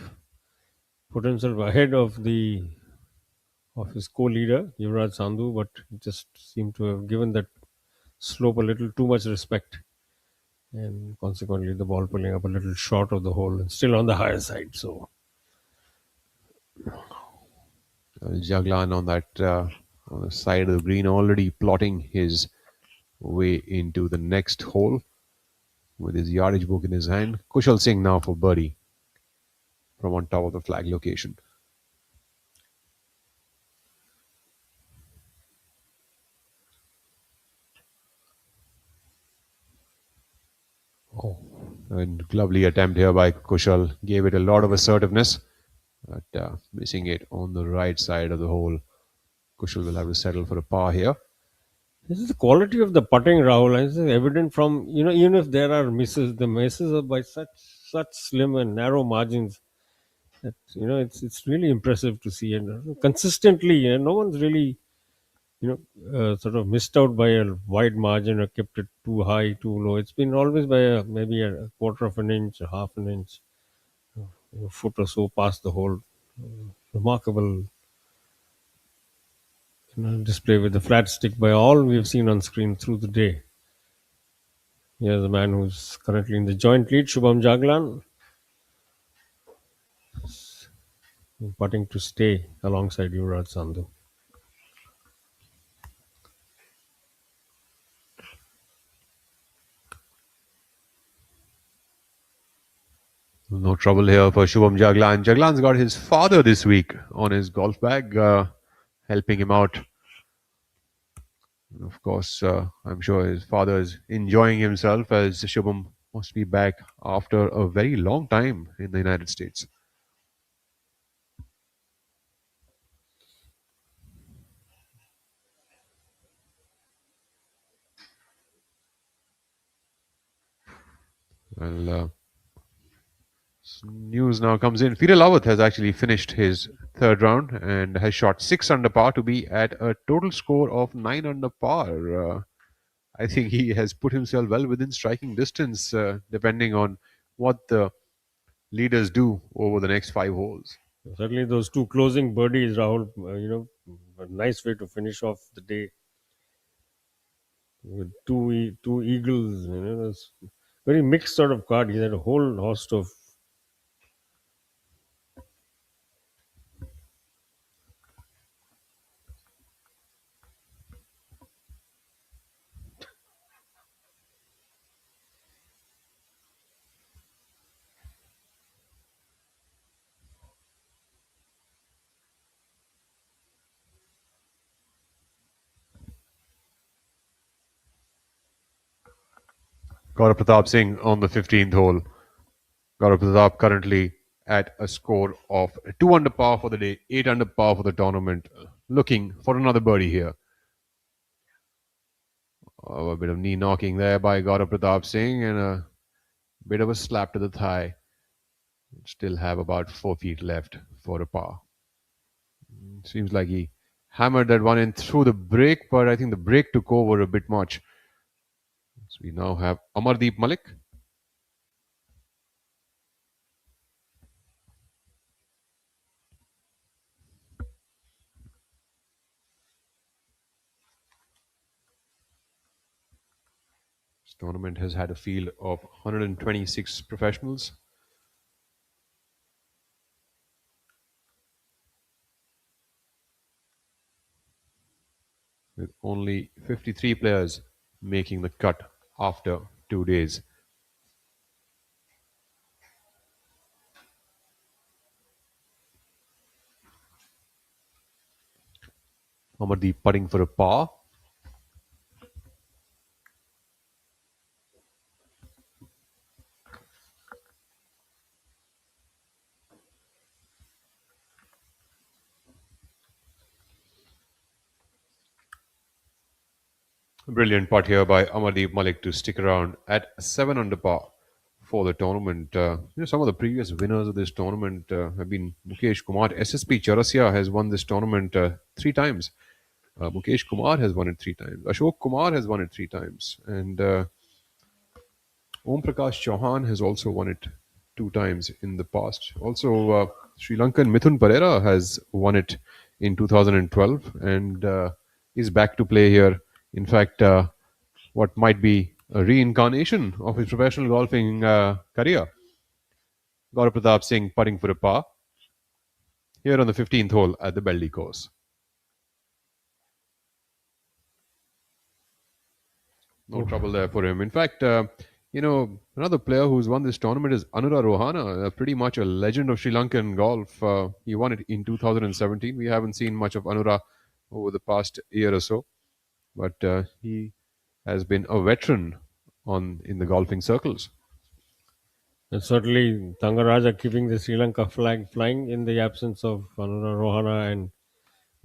put himself ahead of his co-leader Yuvraj Sandhu, but he just seemed to have given that slope a little too much respect, and consequently the ball pulling up a little short of the hole and still on the higher side. So Jaglan on the side of the green, already plotting his way into the next hole with his yardage book in his hand. Kushal Singh now for birdie from on top of the flag location. Oh, a lovely attempt here by Kushal. Gave it a lot of assertiveness, but missing it on the right side of the hole. Kushal will have to settle for a par here. this is the quality of the putting, Rahul. This is evident from, even if there are misses, the misses are by such slim and narrow margins that it's really impressive to see, and consistently, no one's really sort of missed out by a wide margin or kept it too high, too low. It's been always by maybe a quarter of an inch, a half an inch, a foot or so past the hole. Remarkable display with the flat stick by all we've seen on screen through the day. Here's the man who's currently in the joint lead, Shubham Jaglan, putting to stay alongside Yuvraj Sandhu. No trouble here for Shubham Jaglan. Jaglan's got his father this week on his golf bag, helping him out. And of course, I'm sure his father is enjoying himself, as Shubham must be back after a very long time in the United States. Well, news now comes in. Fidel Awad has actually finished his third round and has shot 6 under par to be at a total score of 9 under par. I think he has put himself well within striking distance, depending on what the leaders do over the next 5 holes. Certainly, those two closing birdies, Rahul, a nice way to finish off the day with two eagles. It's very mixed sort of card. He had a whole host of Gaurav Pratap Singh on the 15th hole. Gaurav Pratap currently at a score of 2 under par for the day, 8 under par for the tournament, looking for another birdie here. Oh, a bit of knee knocking there by Gaurav Pratap Singh and a bit of a slap to the thigh. Still have about 4 feet left for a par. Seems like he hammered that one in through the break, but I think the break took over a bit much. So we now have Amardeep Malik. This tournament has had a field of 126 professionals. With only 53 players making the cut after 2 days. Amardeep putting for a par. Brilliant putt here by Amardeep Malik to stick around at 7 under par for the tournament. Some of the previous winners of this tournament have been Mukesh Kumar. SSP Chaurasia has won this tournament 3 times. Mukesh Kumar has won it 3 times. Ashok Kumar has won it 3 times. And Om Prakash Chauhan has also won it 2 times in the past. Also, Sri Lankan Mithun Pereira has won it in 2012 and is back to play here. In fact, what might be a reincarnation of his professional golfing career. Gaurav Pratap Singh putting for a par here on the 15th hole at the Beldih course. No trouble there for him. In fact, another player who's won this tournament is Anura Rohana, pretty much a legend of Sri Lankan golf. He won it in 2017. We haven't seen much of Anura over the past year or so, but he has been a veteran in the golfing circles. And certainly, Thangaraja keeping the Sri Lanka flag flying in the absence of Anura Rohana, and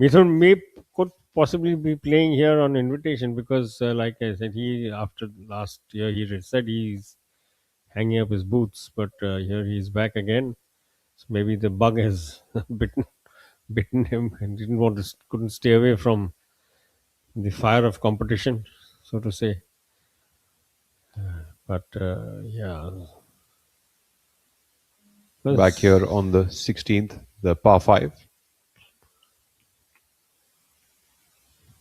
Mithun could possibly be playing here on invitation because, like I said, after last year he said he's hanging up his boots, but here he's back again. So maybe the bug has bitten him and couldn't stay away from the fire of competition, so to say. But yeah. Back here on the 16th, the par 5.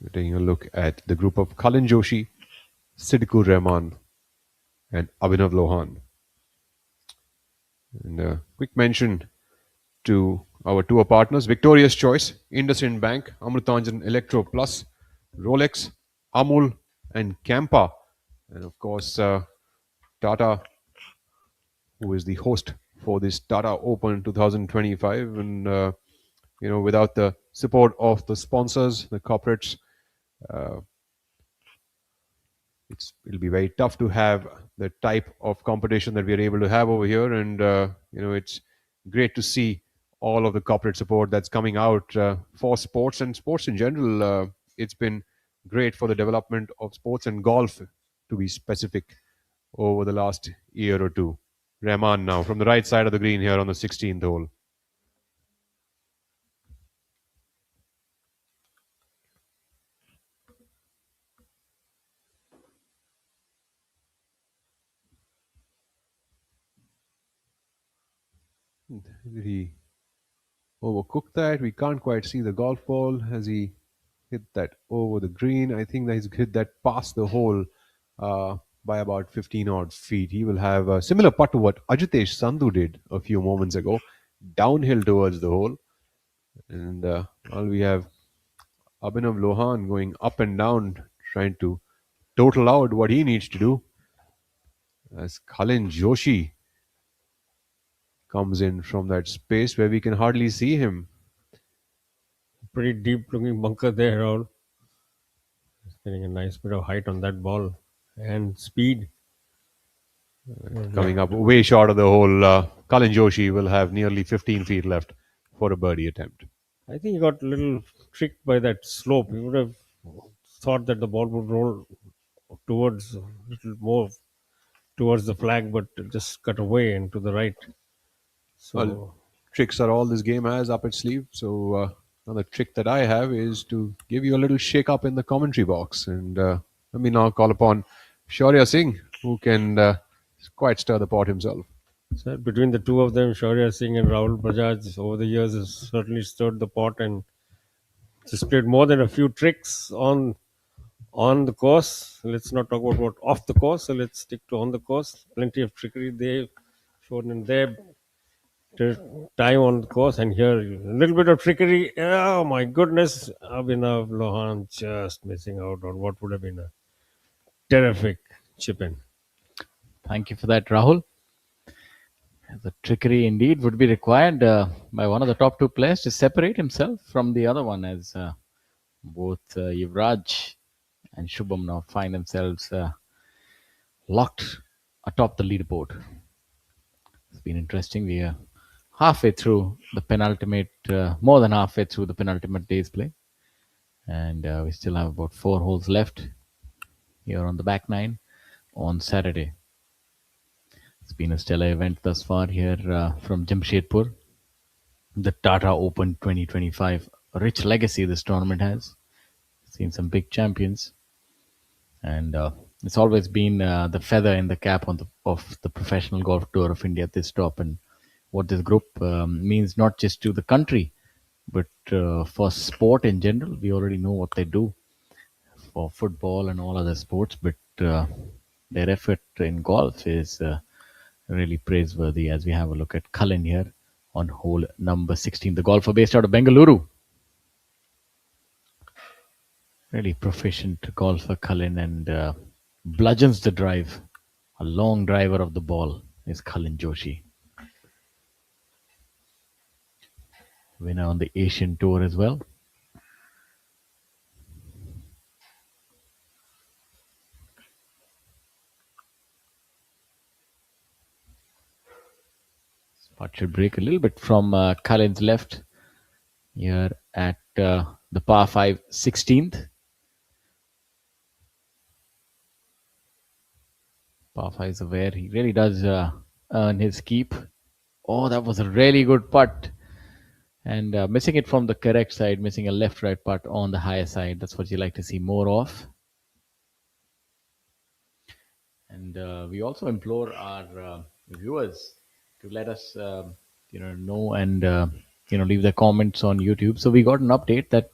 We're taking a look at the group of Khalin Joshi, Siddiqur Rahman, and Abhinav Lohan. And a quick mention to our tour partners: Victoria's Choice, IndusInd Bank, Amrutanjan Electro Plus, Rolex, Amul, and Campa. And of course, Tata, who is the host for this Tata Open 2025. And, without the support of the sponsors, the corporates, it'll be very tough to have the type of competition that we are able to have over here. And, it's great to see all of the corporate support that's coming out for sports and sports in general. It's been great for the development of sports and golf, to be specific, over the last year or two. Rahman now from the right side of the green here on the 16th hole. Did he overcook that? We can't quite see the golf ball. Has he hit that over the green? I think that he's hit that past the hole by about 15 odd feet. He will have a similar putt to what Ajitesh Sandhu did a few moments ago, downhill towards the hole. And we have Abhinav Lohan going up and down, trying to total out what he needs to do, as Khalin Joshi comes in from that space where we can hardly see him. Pretty deep looking bunker there, Raul. Getting a nice bit of height on that ball and speed. Coming up way short of the hole. Khalin Joshi will have nearly 15 feet left for a birdie attempt. I think he got a little tricked by that slope. He would have thought that the ball would roll towards a little more towards the flag, but it just cut away and to the right. So well, tricks are all this game has up its sleeve. So another trick that I have is to give you a little shake up in the commentary box. And let me now call upon Shaurya Singh, who can quite stir the pot himself. So between the two of them, Shaurya Singh and Rahul Bajaj, over the years has certainly stirred the pot and displayed more than a few tricks on the course. Let's not talk about what off the course, so let's stick to on the course. Plenty of trickery they've shown in their time on the course, and here a little bit of trickery. Oh my goodness, Abhinav Lohan just missing out on what would have been a terrific chip in. Thank you for that, Rahul. The trickery indeed would be required by one of the top two players to separate himself from the other one, as both Yuvraj and Shubham now find themselves locked atop the leaderboard. It's been interesting. We are halfway through the penultimate, more than halfway through the penultimate day's play. And we still have about 4 holes left here on the back nine on Saturday. It's been a stellar event thus far here from Jamshedpur. The Tata Open 2025. A rich legacy this tournament has. Seen some big champions. And It's always been the feather in the cap of the professional golf tour of India, this top, and what this group means not just to the country, but for sport in general. We already know what they do for football and all other sports, but their effort in golf is really praiseworthy. As we have a look at Cullen here on hole number 16, the golfer based out of Bengaluru. Really proficient golfer Cullen, and bludgeons the drive. A long driver of the ball is Cullen Joshi. Winner on the Asian Tour as well. Putt should break a little bit from Cullen's left here at the par 5 16th. Par 5 is where he really does earn his keep. Oh, that was a really good putt. And missing it from the correct side, missing a left-right putt on the higher side. That's what you like to see more of. And we also implore our viewers to let us, know and leave their comments on YouTube. So we got an update that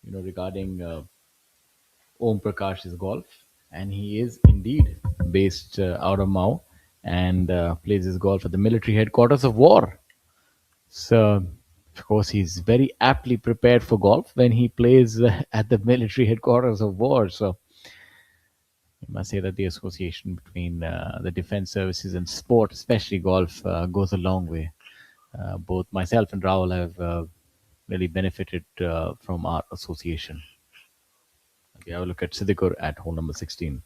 regarding Om Prakash's golf, and he is indeed based out of Mao and plays his golf at the military headquarters of war. So, of course, he's very aptly prepared for golf when he plays at the military headquarters of war. So, I must say that the association between the defense services and sport, especially golf, goes a long way. Both myself and Rahul have really benefited from our association. Okay, have a look at Siddiqur at hole number 16.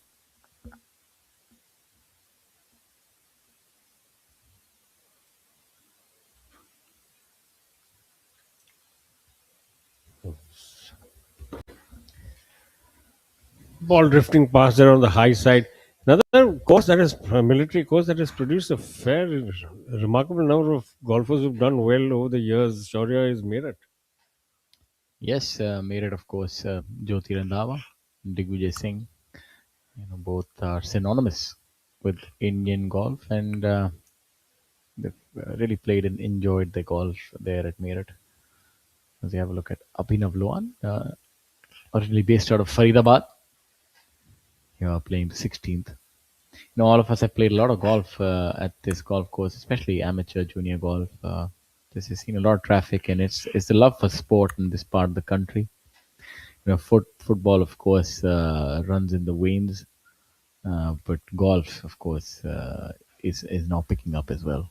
Ball drifting past there on the high side. Another course that is a military course that has produced a remarkable number of golfers who've done well over the years. Shaurya is Meerut. Yes, Meerut, of course, Jyoti Randhawa, Digvijay Singh. Both are synonymous with Indian golf, and they've really played and enjoyed the golf there at Meerut. As you have a look at Abhinav Lohan, originally based out of Faridabad. Playing the 16th. All of us have played a lot of golf at this golf course, especially amateur junior golf. This has seen a lot of traffic, and it's the love for sport in this part of the country. Football, of course, runs in the veins, but golf, of course, is now picking up as well.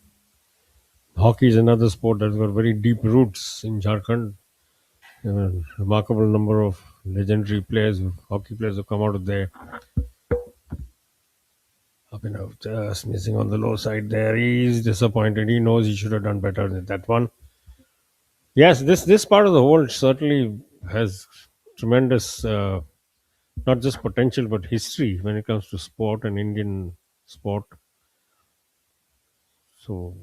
Hockey is another sport that's got very deep roots in Jharkhand. A remarkable number of legendary players, hockey players, have come out of there. Abhinav just missing on the low side there. He's disappointed. He knows he should have done better than that one. Yes, this part of the world certainly has tremendous, not just potential, but history when it comes to sport and Indian sport. So,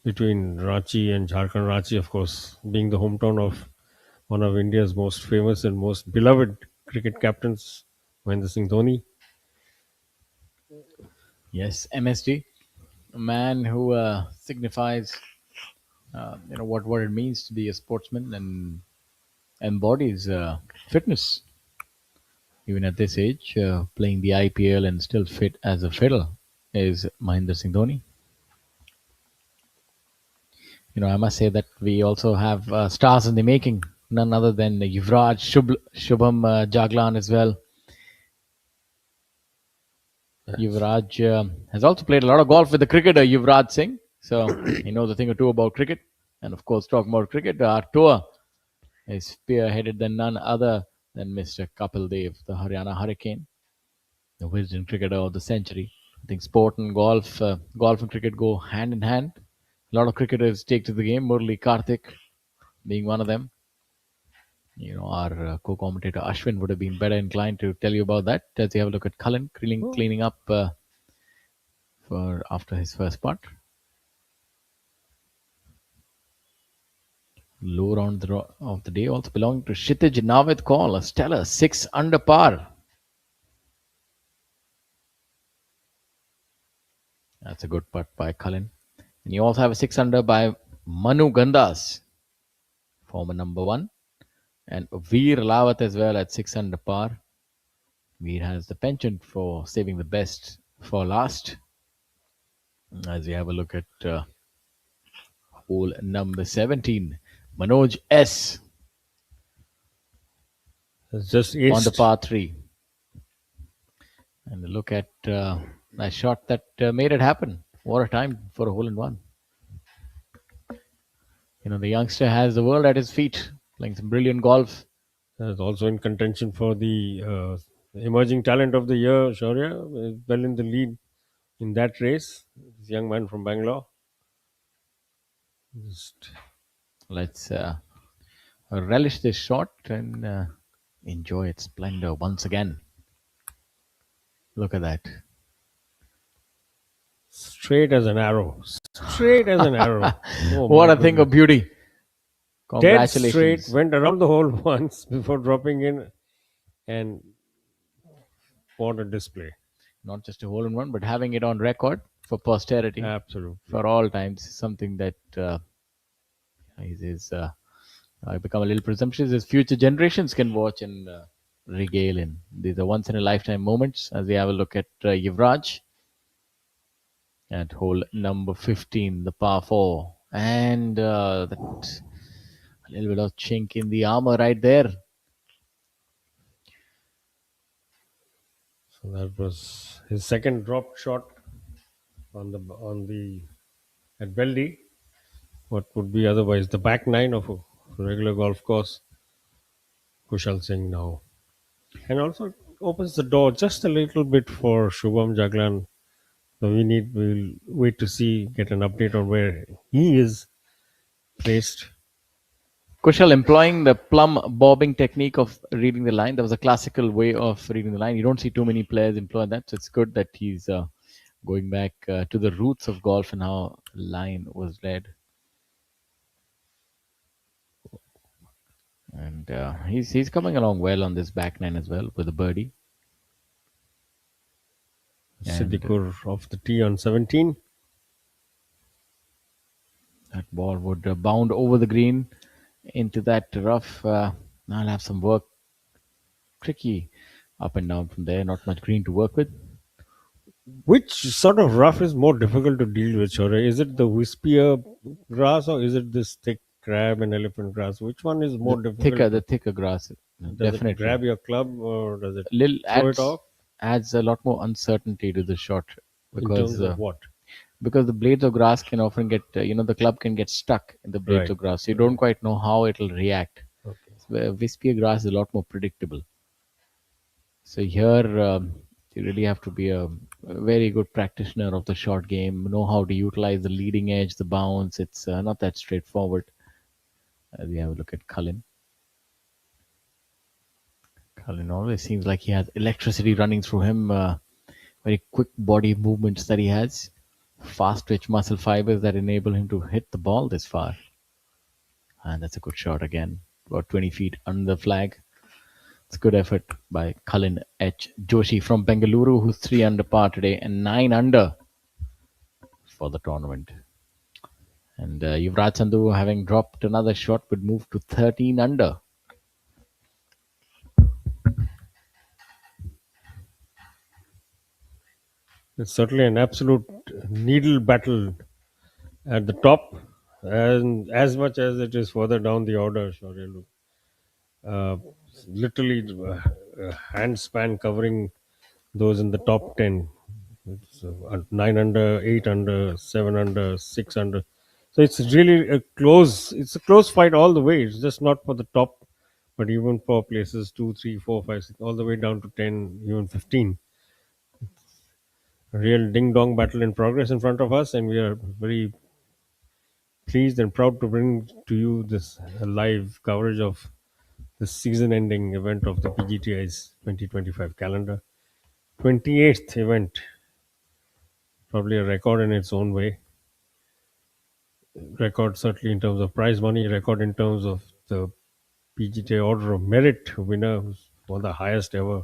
between Ranchi and Jharkhand, Ranchi, of course, being the hometown of one of India's most famous and most beloved cricket captains, Mahendra Singh Dhoni. Yes, MSG, a man who signifies, what it means to be a sportsman and embodies fitness. Even at this age, playing the IPL and still fit as a fiddle is Mahendra Singh Dhoni. I must say that we also have stars in the making. None other than Yuvraj, Shubham Jaglan as well. Yuvraj has also played a lot of golf with the cricketer Yuvraj Singh, so he knows a thing or two about cricket. And of course, talking about cricket, our tour is spearheaded than none other than Mr. Kapil Dev, the Haryana Hurricane, the wisdom cricketer of the century. I think sport and golf and cricket go hand in hand. A lot of cricketers take to the game, Murli Karthik being one of them. Our co-commentator Ashwin would have been better inclined to tell you about that. As you have a look at Cullen cleaning up for after his first putt. Low round of the day also belonging to Kshitij Navid call, a stellar 6 under par. That's a good putt by Cullen. And you also have a 6 under by Manu Gandas, former number 1. And Veer Lawat as well at 6 under par. Veer has the penchant for saving the best for last. As we have a look at hole number 17, Manoj S. It's just on the aced. par 3. And look at a shot that made it happen. What a time for a hole in one. You know, the youngster has the world at his feet, playing some brilliant golf. Is also in contention for the emerging talent of the year. Shaurya is well in the lead in that race. This young man from Bangalore. Let's relish this shot and enjoy its splendor once again. Look at that. Straight as an arrow. Straight as an arrow. Oh, what a thing of beauty. Dead Congratulations. straight. Went around the hole once before dropping in. And what a display. Not just a hole in one, but having it on record for posterity. Absolutely. For all times. Something that is I become a little presumptuous as future generations can watch and regale in. These are once in a lifetime moments as we have a look at Yuvraj at hole number 15, the par 4. And that a little bit of chink in the armor right there. So that was his second drop shot on the at Beldih. What would be otherwise the back nine of a regular golf course. Kushal Singh now. And also opens the door just a little bit for Shubham Jaglan. So we'll wait to get an update on where he is placed. Kushal employing the plum bobbing technique of reading the line. That was a classical way of reading the line. You don't see too many players employ that. So it's good that he's going back to the roots of golf and how line was read. And he's coming along well on this back nine as well with a birdie. Siddiqur off the tee on 17. That ball would bound over the green into that rough. I'll have some work. Tricky up and down from there. Not much green to work with. Which sort of rough is more difficult to deal with, Shaurya? Is it the wispier grass or is it this thick crab and elephant grass? Which one is more difficult? The thicker grass. Does Definitely. it grab your club or does it throw it off? Adds a lot more uncertainty to the shot. Because, in terms of what? Because the blades of grass can often get, the club can get stuck in the blades Right. of grass. So you don't quite know how it'll react. Okay. So, wispier grass is a lot more predictable. So here, you really have to be a very good practitioner of the short game, know how to utilize the leading edge, the bounce. It's not that straightforward. We have a look at Cullen. Cullen always seems like he has electricity running through him. Very quick body movements that he has. Fast twitch muscle fibers that enable him to hit the ball this far. And that's a good shot again. About 20 feet under the flag. It's a good effort by Cullen H. Joshi from Bengaluru, who's 3 under par today and 9 under for the tournament. And Yuvraj Sandhu, having dropped another shot, would move to 13 under. It's certainly an absolute needle battle at the top, and as much as it is further down the order, Shaurya. Literally a hand span covering those in the top 10. It's 9 under, 8 under, 7 under, 6 under. So it's really it's a close fight all the way. It's just not for the top, but even for places 2, 3, 4, 5, 6, all the way down to 10, even 15. A real ding-dong battle in progress in front of us, and we are very pleased and proud to bring to you this live coverage of the season-ending event of the PGTI's 2025 calendar. 28th event, probably a record in its own way. record certainly in terms of prize money, record in terms of the PGT Order of Merit winner, who's won the highest ever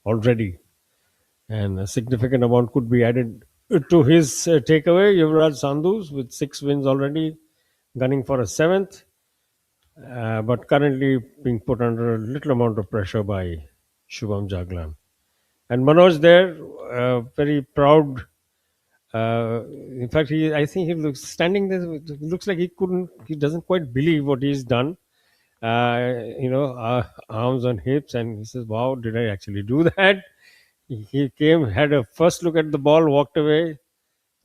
already, and a significant amount could be added to his takeaway. Yuvraj Sandhu's with 6 wins already, gunning for a 7th, but currently being put under a little amount of pressure by Shubham Jaglan. And Manoj there, very proud. In fact, I think he looks standing there. It looks like he doesn't quite believe what he's done. Arms on hips, and he says, "Wow, did I actually do that?" He came, had a first look at the ball, walked away,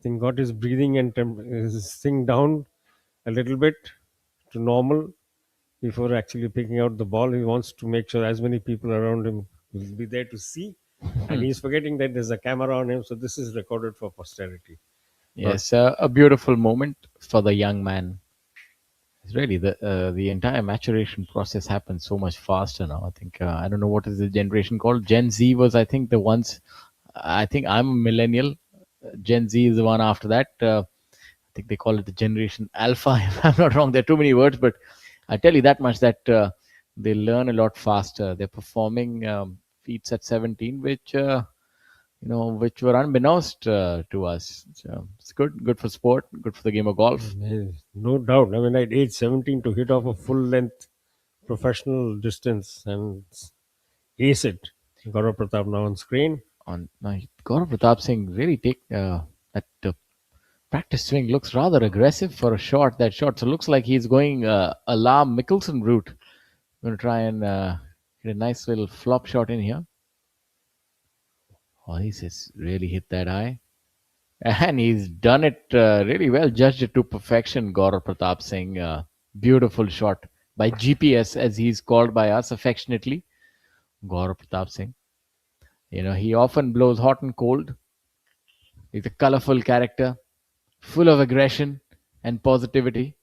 then got his breathing and his thing down a little bit to normal before actually picking out the ball. He wants to make sure as many people around him will be there to see, and he's forgetting that there's a camera on him. So this is recorded for posterity. Yes, a beautiful moment for the young man. It's really the entire maturation process happens so much faster now. I think I don't know what is the generation called. Gen Z was, I think, the ones. I think I'm a millennial. Gen Z is the one after that. I think they call it the generation Alpha. If I'm not wrong, there are too many words, but I tell you that much that they learn a lot faster. They're performing feats at 17, which which were unbeknownst to us. So it's good for sport, good for the game of golf. No doubt. I mean, at age 17 to hit off a full length professional distance and ace it. Gaurav Pratap now on screen. Gaurav Pratap Singh really take that practice swing looks rather aggressive for a shot. That shot, so looks like he's going Alarm Mickelson route. Going to try and hit a nice little flop shot in here. Oh, he's just really hit that high. And he's done it really well, judged it to perfection, Gaurav Pratap Singh. Beautiful shot by GPS, as he's called by us affectionately, Gaurav Pratap Singh. He often blows hot and cold. He's a colorful character, full of aggression and positivity.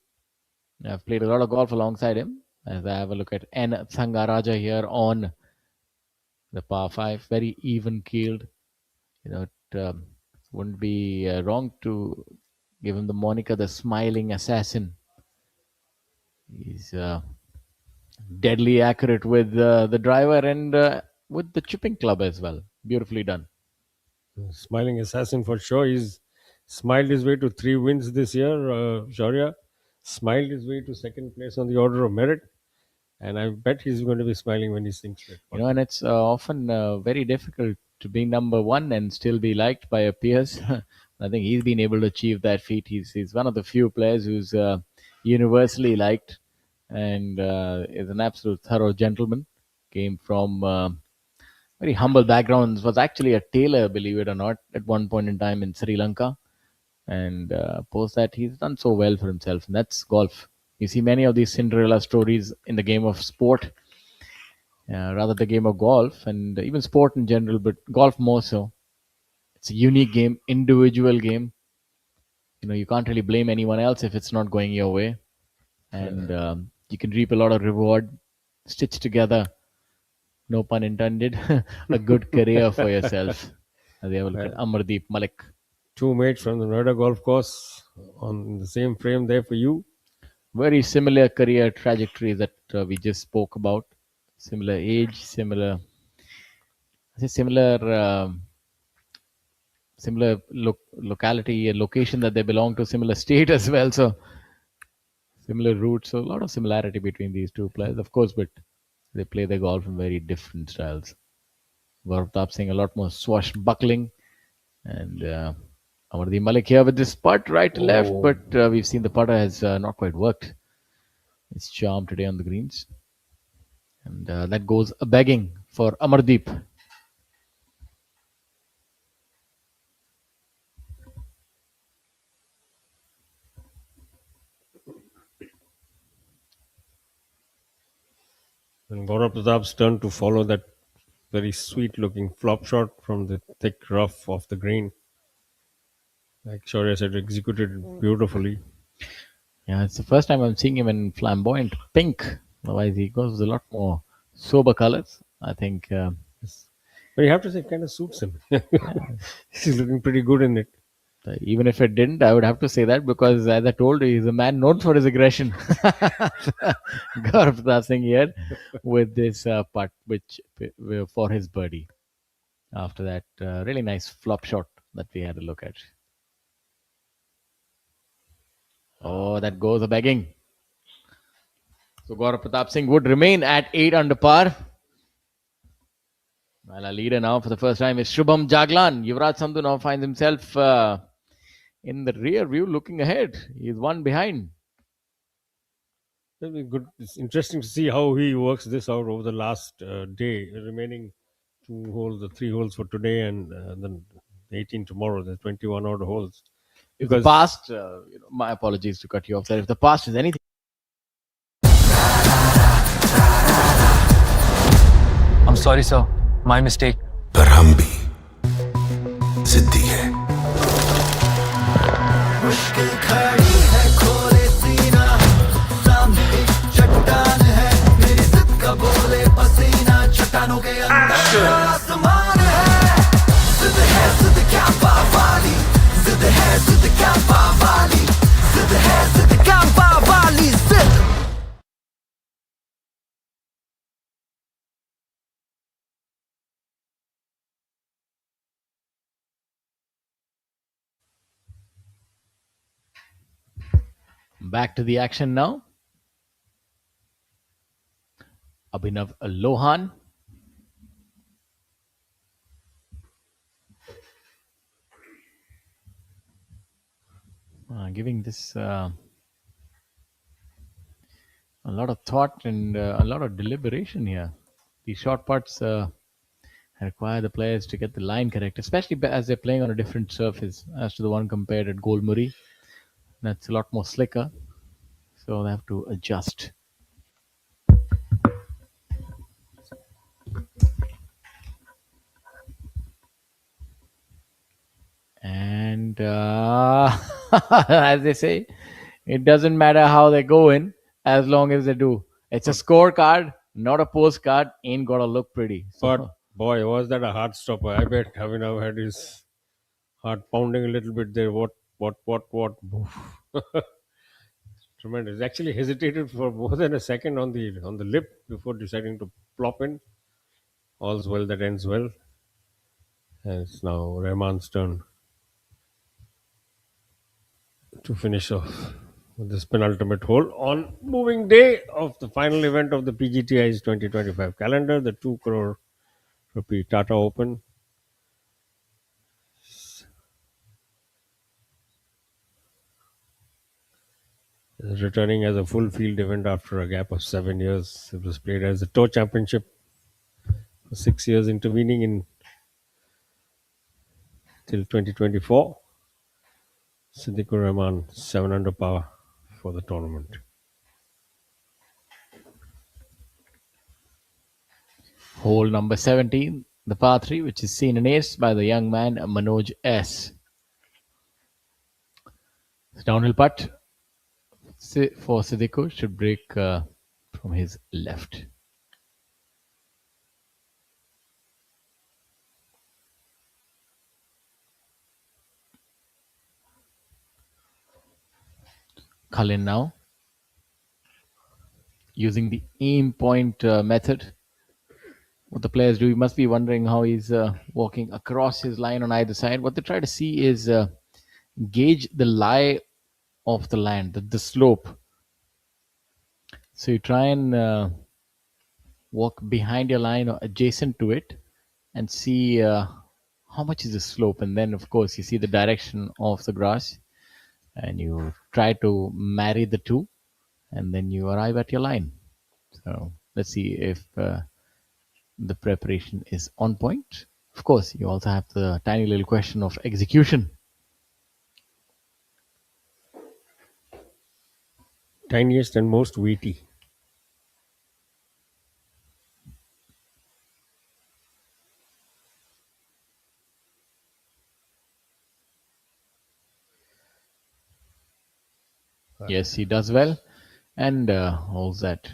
I've played a lot of golf alongside him. As I have a look at N. Thangaraja here on the par 5, very even keeled. It wouldn't be wrong to give him the moniker the smiling assassin. He's deadly accurate with the driver and with the chipping club as well. Beautifully done. Smiling assassin for sure. He's smiled his way to 3 wins this year. Shaurya smiled his way to 2nd place on the order of merit. And I bet he's going to be smiling when he sinks it. And it's often very difficult to be number 1 and still be liked by your peers. I think he's been able to achieve that feat. He's one of the few players who's universally liked and is an absolute thorough gentleman. Came from very humble backgrounds. Was actually a tailor, believe it or not, at one point in time in Sri Lanka. And post that, he's done so well for himself. And that's golf. You see many of these Cinderella stories in the game of sport, rather the game of golf, and even sport in general, but golf more so. It's a unique game, individual game. You can't really blame anyone else if it's not going your way. And you can reap a lot of reward, stitch together, no pun intended, a good career for yourself. As you have a look at Amardeep Malik. 2 mates from the Noida golf course on the same frame there for you. Very similar career trajectory that we just spoke about. Similar age, similar locality and location that they belong to, similar state as well. So similar roots. So a lot of similarity between these two players, of course, but they play their golf in very different styles. Gaurav Pratap Singh a lot more swashbuckling, and Amardeep Malik here with this putt right to left, but we've seen the putter has not quite worked its charm today on the greens. And that goes a begging for Amardeep. And Gaurav Pratap's turn to follow that very sweet looking flop shot from the thick rough off the green. Like Shaurya said, executed beautifully. Yeah, it's the first time I'm seeing him in flamboyant pink. Otherwise, he goes with a lot more sober colors. I think. But you have to say, it kind of suits him. He's looking pretty good in it. Even if it didn't, I would have to say that because, as I told you, he's a man known for his aggression. Gaurav Pratap Singh here with this putt, which for his birdie. After that, really nice flop shot that we had a look at. Oh, that goes a begging. So Gaurav Pratap Singh would remain at 8 under par. Well, our leader now for the first time is Shubham Jaglan. Yuvraj Sandhu now finds himself in the rear view looking ahead. He's one behind. That'll be good. It's interesting to see how he works this out over the last day. Remaining 2 holes, the 3 holes for today, and then 18 tomorrow. There's 21 odd holes. If the past, my apologies to cut you off there. If the past is anything, I'm sorry, sir. My mistake. पर हम भी जिद्दी है मुश्किल खड़ी है खोले सीना सामने एक चट्टान है मेरी जिद का बोले पसीना चट्टानों के अंदर आसमान है जिद क्या पावाली जिद क्या पावाली जिद क्या पावाली जिद back to the action now. Abhinav Lohan. Giving this a lot of thought and a lot of deliberation here. These short putts require the players to get the line correct, especially as they're playing on a different surface as to the one compared at Golmuri. That's a lot more slicker, so they have to adjust. And as they say, it doesn't matter how they go in as long as they do. It's a scorecard, not a postcard. Ain't gotta look pretty. But boy, was that a heart stopper. I bet Abhinav had his heart pounding a little bit there. What? Tremendous. Actually hesitated for more than a second on the lip before deciding to plop in. All's well that ends well. And it's now Rahman's turn to finish off with this penultimate hole on moving day of the final event of the PGTI's 2025 calendar, the 2 crore rupee Tata Open. Returning as a full field event after a gap of 7 years. It was played as a tour championship for 6 years, intervening in till 2024. Siddiqur Rahman 7 under par for the tournament. Hole number 17, the par 3, which is seen an ace by the young man Manoj S. Downhill putt for Siddiqur should break from his left. Cullen now using the aim point method. What the players do, you must be wondering how he's walking across his line on either side. What they try to see is gauge the lie of the land, the slope. So you try and walk behind your line or adjacent to it and see how much is the slope. And then, of course, you see the direction of the grass and you try to marry the two and then you arrive at your line. So let's see if the preparation is on point. Of course, you also have the tiny little question of execution. Tiniest and most weighty. Yes, he does well. And all's that.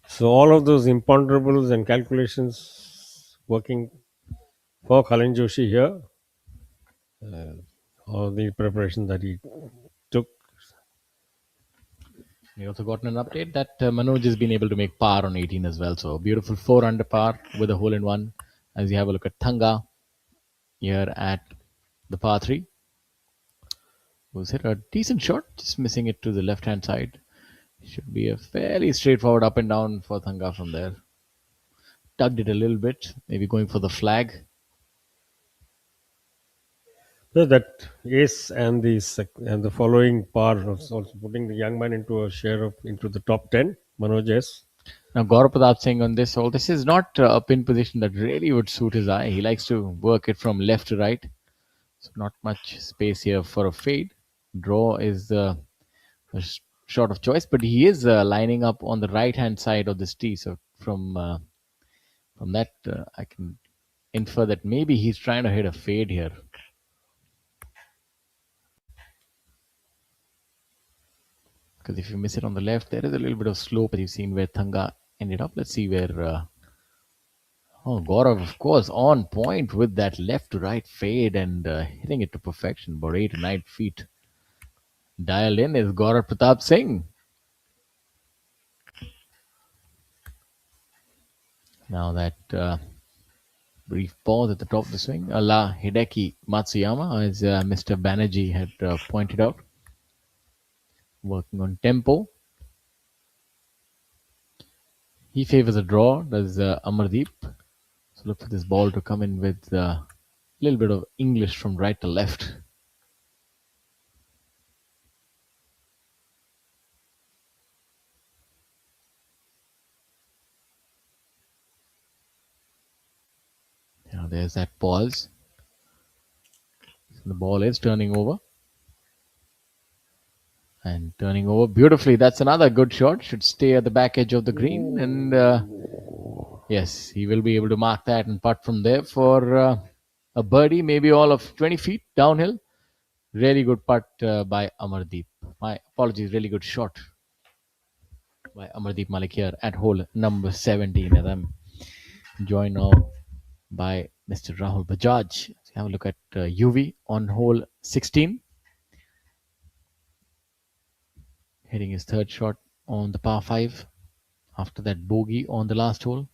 So all of those imponderables and calculations working for Cullen Joshi here. all the preparation that he took. We also gotten an update that Manoj has been able to make par on 18 as well. So beautiful 4 under par with a hole in one. As you have a look at Thanga here at the par 3. Was hit a decent shot, just missing it to the left hand side. Should be a fairly straightforward up and down for Thanga from there. Tugged it a little bit, maybe going for the flag. So that ace and the following par of also putting the young man into a share of into the top 10. Manoj S. Now Gaurav Pratap saying on this hole, this is not a pin position that really would suit his eye. He likes to work it from left to right. So not much space here for a fade. Draw is the shot of choice, but he is lining up on the right hand side of this tee. So from that, I can infer that maybe he's trying to hit a fade here. Because if you miss it on the left, there is a little bit of slope as you've seen where Thanga ended up. Let's see where. Gaurav, of course, on point with that left to right fade and hitting it to perfection, about 8 to 9 feet. Dialed in is Gaurav Pratap Singh. Now that brief pause at the top of the swing, a la Hideki Matsuyama, as Mr. Banerjee had pointed out. Working on tempo. He favors a draw, does Amardeep. So look for this ball to come in with a little bit of English from right to left. Now there's that pause. So the ball is turning over. And turning over beautifully. That's another good shot. Should stay at the back edge of the green. And yes, he will be able to mark that and putt from there for a birdie, maybe all of 20 feet downhill. Really good putt by Amardeep. My apologies, really good shot by Amardeep Malik here at hole number 17. And I'm joined now by Mr. Rahul Bajaj. Let's have a look at UV on hole 16. Hitting his third shot on the par 5 after that bogey on the last hole.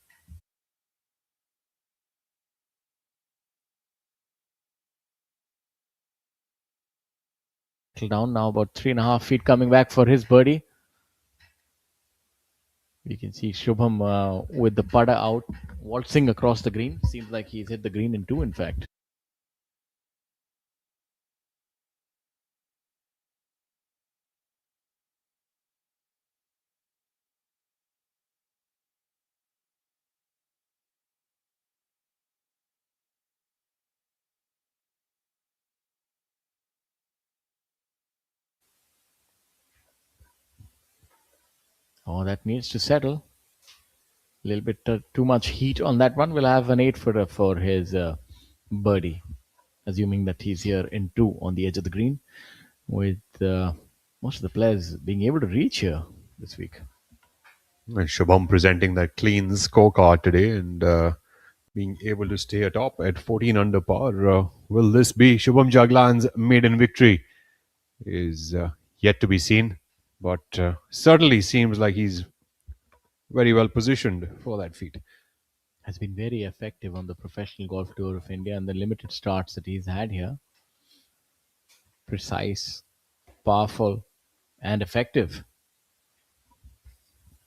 Down now, about 3.5 feet coming back for his birdie. We can see Shubham with the putter out, waltzing across the green. Seems like he's hit the green in two, in fact. Oh, that needs to settle. A little bit too much heat on that one. We'll have an 8-footer for his birdie, assuming that he's here in 2 on the edge of the green, with most of the players being able to reach here this week. And Shubham presenting that clean scorecard today and being able to stay atop at 14 under par. Will this be Shubham Jaglan's maiden victory? Is yet to be seen, but certainly seems like he's very well positioned for that feat. Has been very effective on the Professional Golf Tour of India and the limited starts that he's had here. Precise, powerful, and effective.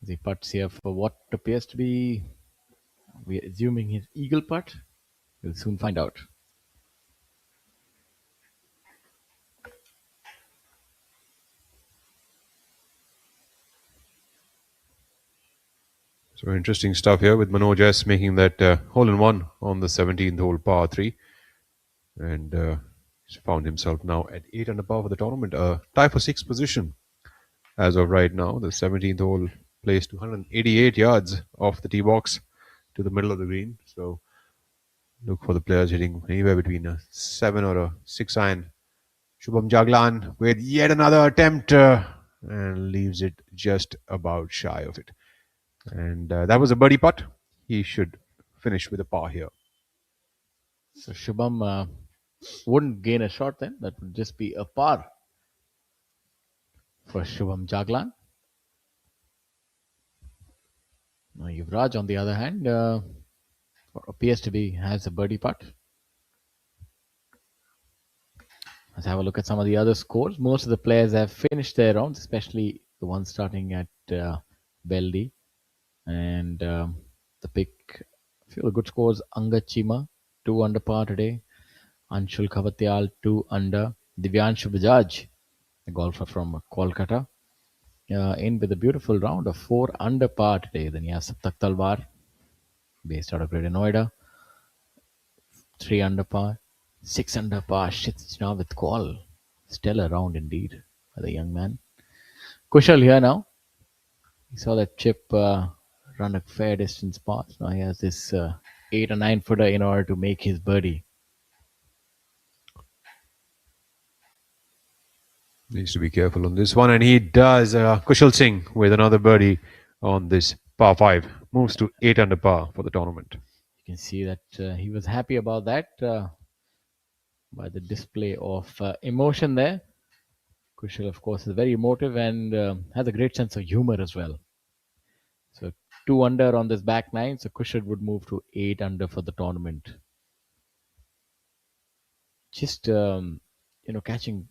As he putts here for what appears to be, we're assuming his eagle putt. We'll soon find out. So interesting stuff here with Manoj S making that hole-in-one on the 17th hole par 3. And he's found himself now at 8 under par for the tournament. Tie for 6th position as of right now. The 17th hole placed 288 yards off the tee box to the middle of the green. So look for the players hitting anywhere between a 7 or a 6 iron. Shubham Jaglan with yet another attempt and leaves it just about shy of it. And that was a birdie putt. He should finish with a par here. So Shubham Wouldn't gain a shot then. That would just be a par for Shubham Jaglan. Now Yuvraj, on the other hand, appears to be has a birdie putt. Let's have a look at some of the other scores. Most of the players have finished their rounds, especially the ones starting at Beldih. And the pick, a few of the good scores. Angad Chima, 2 under par today. Anshul Kavatyal, 2 under. Divyanshu Bajaj, a golfer from Kolkata, in with a beautiful round of 4 under par today. Then you have Saptak Talwar, based out of Greater Noida, 3 under par. 6 under par, now with Qual. Stellar round indeed by the young man. Kushal here now. He saw that chip run a fair distance past. Now he has this 8 or 9 footer in order to make his birdie. Needs to be careful on this one, and he does. Kushal Singh with another birdie on this par 5. Moves to 8 under par for the tournament. You can see that he was happy about that by the display of emotion there. Kushal, of course, is very emotive and has a great sense of humor as well. So 2 under on this back 9. So Kushal would move to 8 under for the tournament. Just catching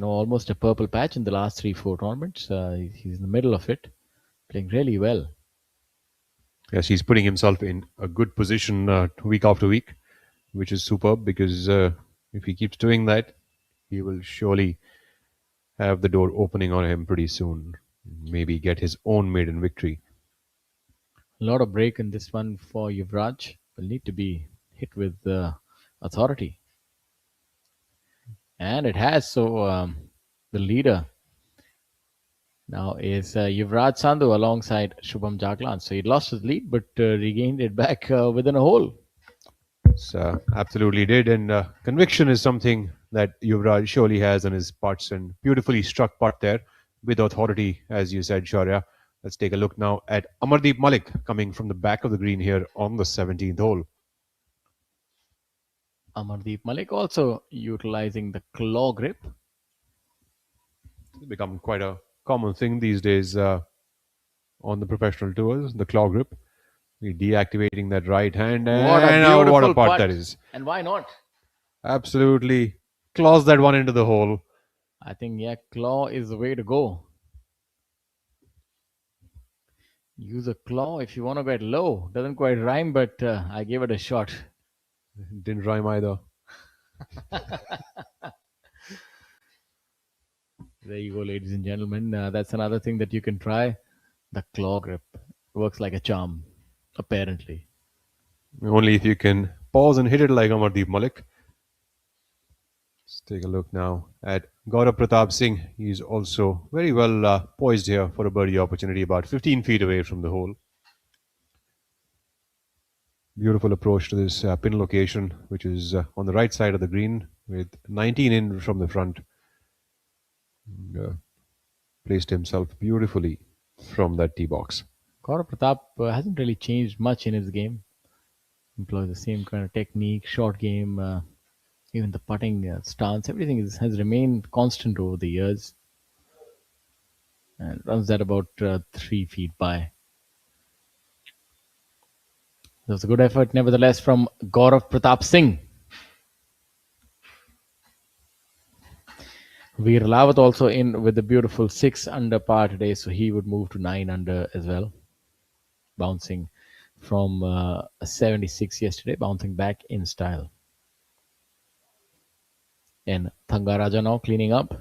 almost a purple patch in the last 3-4 tournaments. He's in the middle of it, playing really well. Yes, he's putting himself in a good position week after week, which is superb, because if he keeps doing that, he will surely have the door opening on him pretty soon. Maybe get his own maiden victory. A lot of break in this one for Yuvraj. Will need to be hit with authority. And it has. So the leader now is Yuvraj Sandhu alongside Shubham Jaglan. So he lost his lead, but regained it back within a hole. Absolutely did. And conviction is something that Yuvraj surely has on his putts, and beautifully struck putt there with authority, as you said, Shaurya. Let's take a look now at Amardeep Malik coming from the back of the green here on the 17th hole. Amardeep Malik also utilizing the claw grip. It's become quite a common thing these days on the professional tours, the claw grip. We're deactivating that right hand, and what a putt that is. And why not? Absolutely claws that one into the hole. I think, claw is the way to go. Use a claw if you want to get low. Doesn't quite rhyme, but I gave it a shot. Didn't rhyme either. There you go, ladies and gentlemen. That's another thing that you can try. The claw grip works like a charm, apparently. Only if you can pause and hit it like Amardeep Malik. Let's take a look now at Gaurav Pratap Singh. He's also very well poised here for a birdie opportunity, about 15 feet away from the hole. Beautiful approach to this pin location, which is on the right side of the green, with 19 in from the front. Placed himself beautifully from that tee box. Gaurav Pratap hasn't really changed much in his game. Employs the same kind of technique, short game, even the putting stance. Everything has remained constant over the years. And runs that about 3 feet by. That was a good effort, nevertheless, from Gaurav Pratap Singh. Veer Lawat also in with a beautiful 6 under par today, so he would move to 9 under as well. Bouncing from a 76 yesterday, bouncing back in style. And Thangaraja now cleaning up.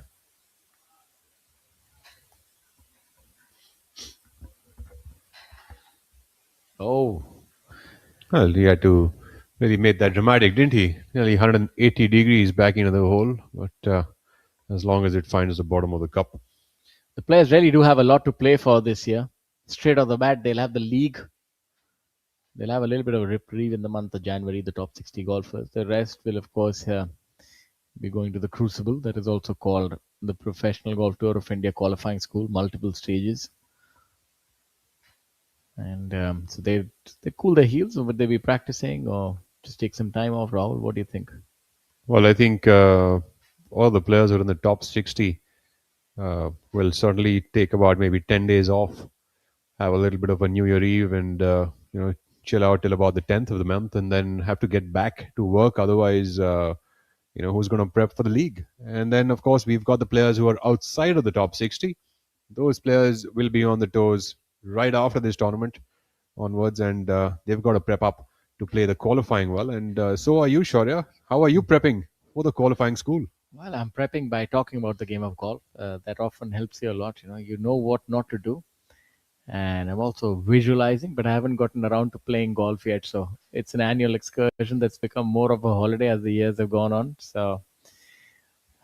Oh. Well, he had to really make that dramatic, didn't he? Nearly 180 degrees back into the hole, but as long as it finds the bottom of the cup. The players really do have a lot to play for this year. Straight off the bat, they'll have the league. They'll have a little bit of a reprieve in the month of January, the top 60 golfers. The rest will, of course, be going to the Crucible, that is also called the Professional Golf Tour of India Qualifying School, multiple stages. And so they cool their heels, or would they be practicing, or just take some time off? Rahul, what do you think? Well, I think all the players who are in the top 60 will certainly take about maybe 10 days off, have a little bit of a New Year Eve, and chill out till about the 10th of the month, and then have to get back to work. Otherwise, who's going to prep for the league? And then, of course, we've got the players who are outside of the top 60. Those players will be on the toes right after this tournament onwards, and they've got to prep up to play the qualifying well. And so are you, Shaurya. How are you prepping for the qualifying school? Well, I'm prepping by talking about the game of golf. That often helps you a lot. You know what not to do. And I'm also visualizing, but I haven't gotten around to playing golf yet. So it's an annual excursion that's become more of a holiday as the years have gone on. So I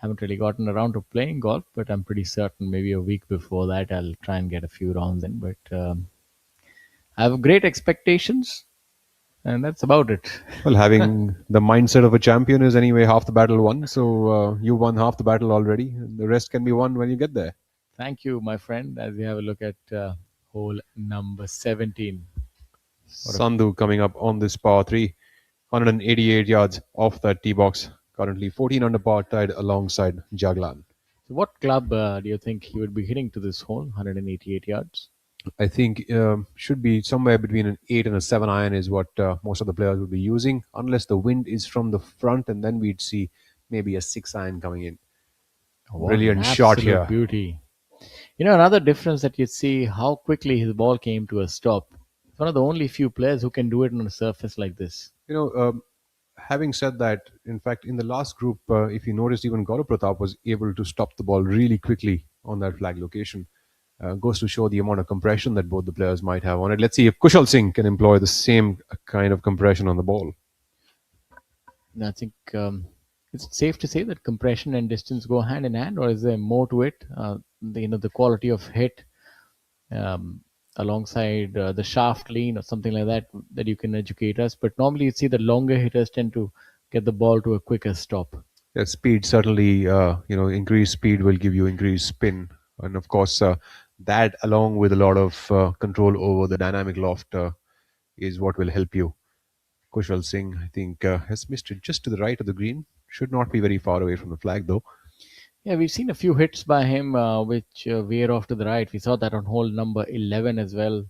haven't really gotten around to playing golf, but I'm pretty certain maybe a week before that I'll try and get a few rounds in. But I have great expectations, and that's about it. Well, having the mindset of a champion is anyway half the battle won. So you won half the battle already. The rest can be won when you get there. Thank you, my friend. As we have a look at hole number 17. Sandhu coming up on this par 3, 188 yards off that tee box. Currently 14 under par, tied alongside Jaglan. So what club do you think he would be hitting to this hole, 188 yards? I think should be somewhere between an 8 and a 7 iron is what most of the players would be using, unless the wind is from the front, and then we'd see maybe a 6 iron coming in. Brilliant shot here. Beauty. Another difference that you see how quickly his ball came to a stop. He's one of the only few players who can do it on a surface like this. Having said that, in fact, in the last group, if you noticed, even Gaurav Pratap was able to stop the ball really quickly on that flag location. Goes to show the amount of compression that both the players might have on it. Let's see if Kushal Singh can employ the same kind of compression on the ball. I think it's safe to say that compression and distance go hand in hand, or is there more to it? The quality of hit alongside the shaft lean or something like that you can educate us. But normally you see the longer hitters tend to get the ball to a quicker stop. Yeah, speed certainly, increased speed will give you increased spin. And of course, that along with a lot of control over the dynamic loft is what will help you. Kushal Singh, I think, has missed it just to the right of the green. Should not be very far away from the flag, though. Yeah, we've seen a few hits by him which veer off to the right. We saw that on hole number 11 as well.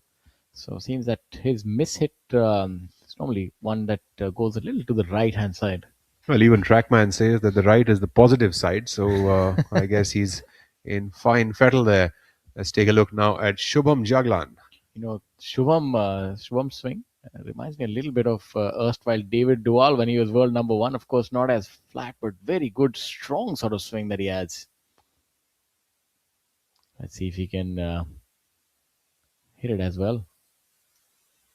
So it seems that his mishit is normally one that goes a little to the right-hand side. Well, even Trackman says that the right is the positive side. So I guess he's in fine fettle there. Let's take a look now at Shubham Jaglan. Shubham's swing reminds me a little bit of erstwhile David Duval when he was world number 1. Of course, not as flat, but very good, strong sort of swing that he has. Let's see if he can hit it as well.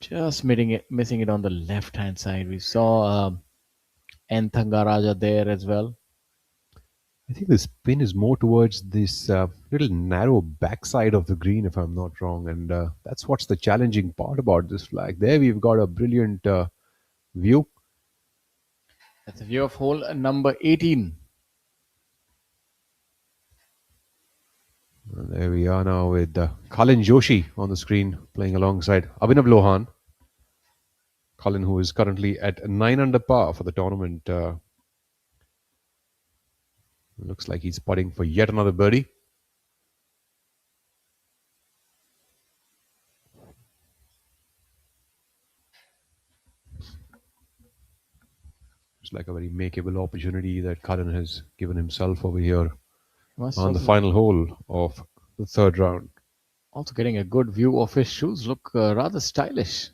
Just missing it on the left-hand side. We saw N. Thangaraja there as well. I think the spin is more towards this little narrow backside of the green, if I'm not wrong. And that's what's the challenging part about this flag. There we've got a brilliant view. That's a view of hole number 18. And there we are now with Colin Joshi on the screen playing alongside Abhinav Lohan. Colin, who is currently at 9 under par for the tournament. Looks like he's putting for yet another birdie. It's like a very makeable opportunity that Colin has given himself over here on the final hole of the third round. Also getting a good view of his shoes. Look rather stylish.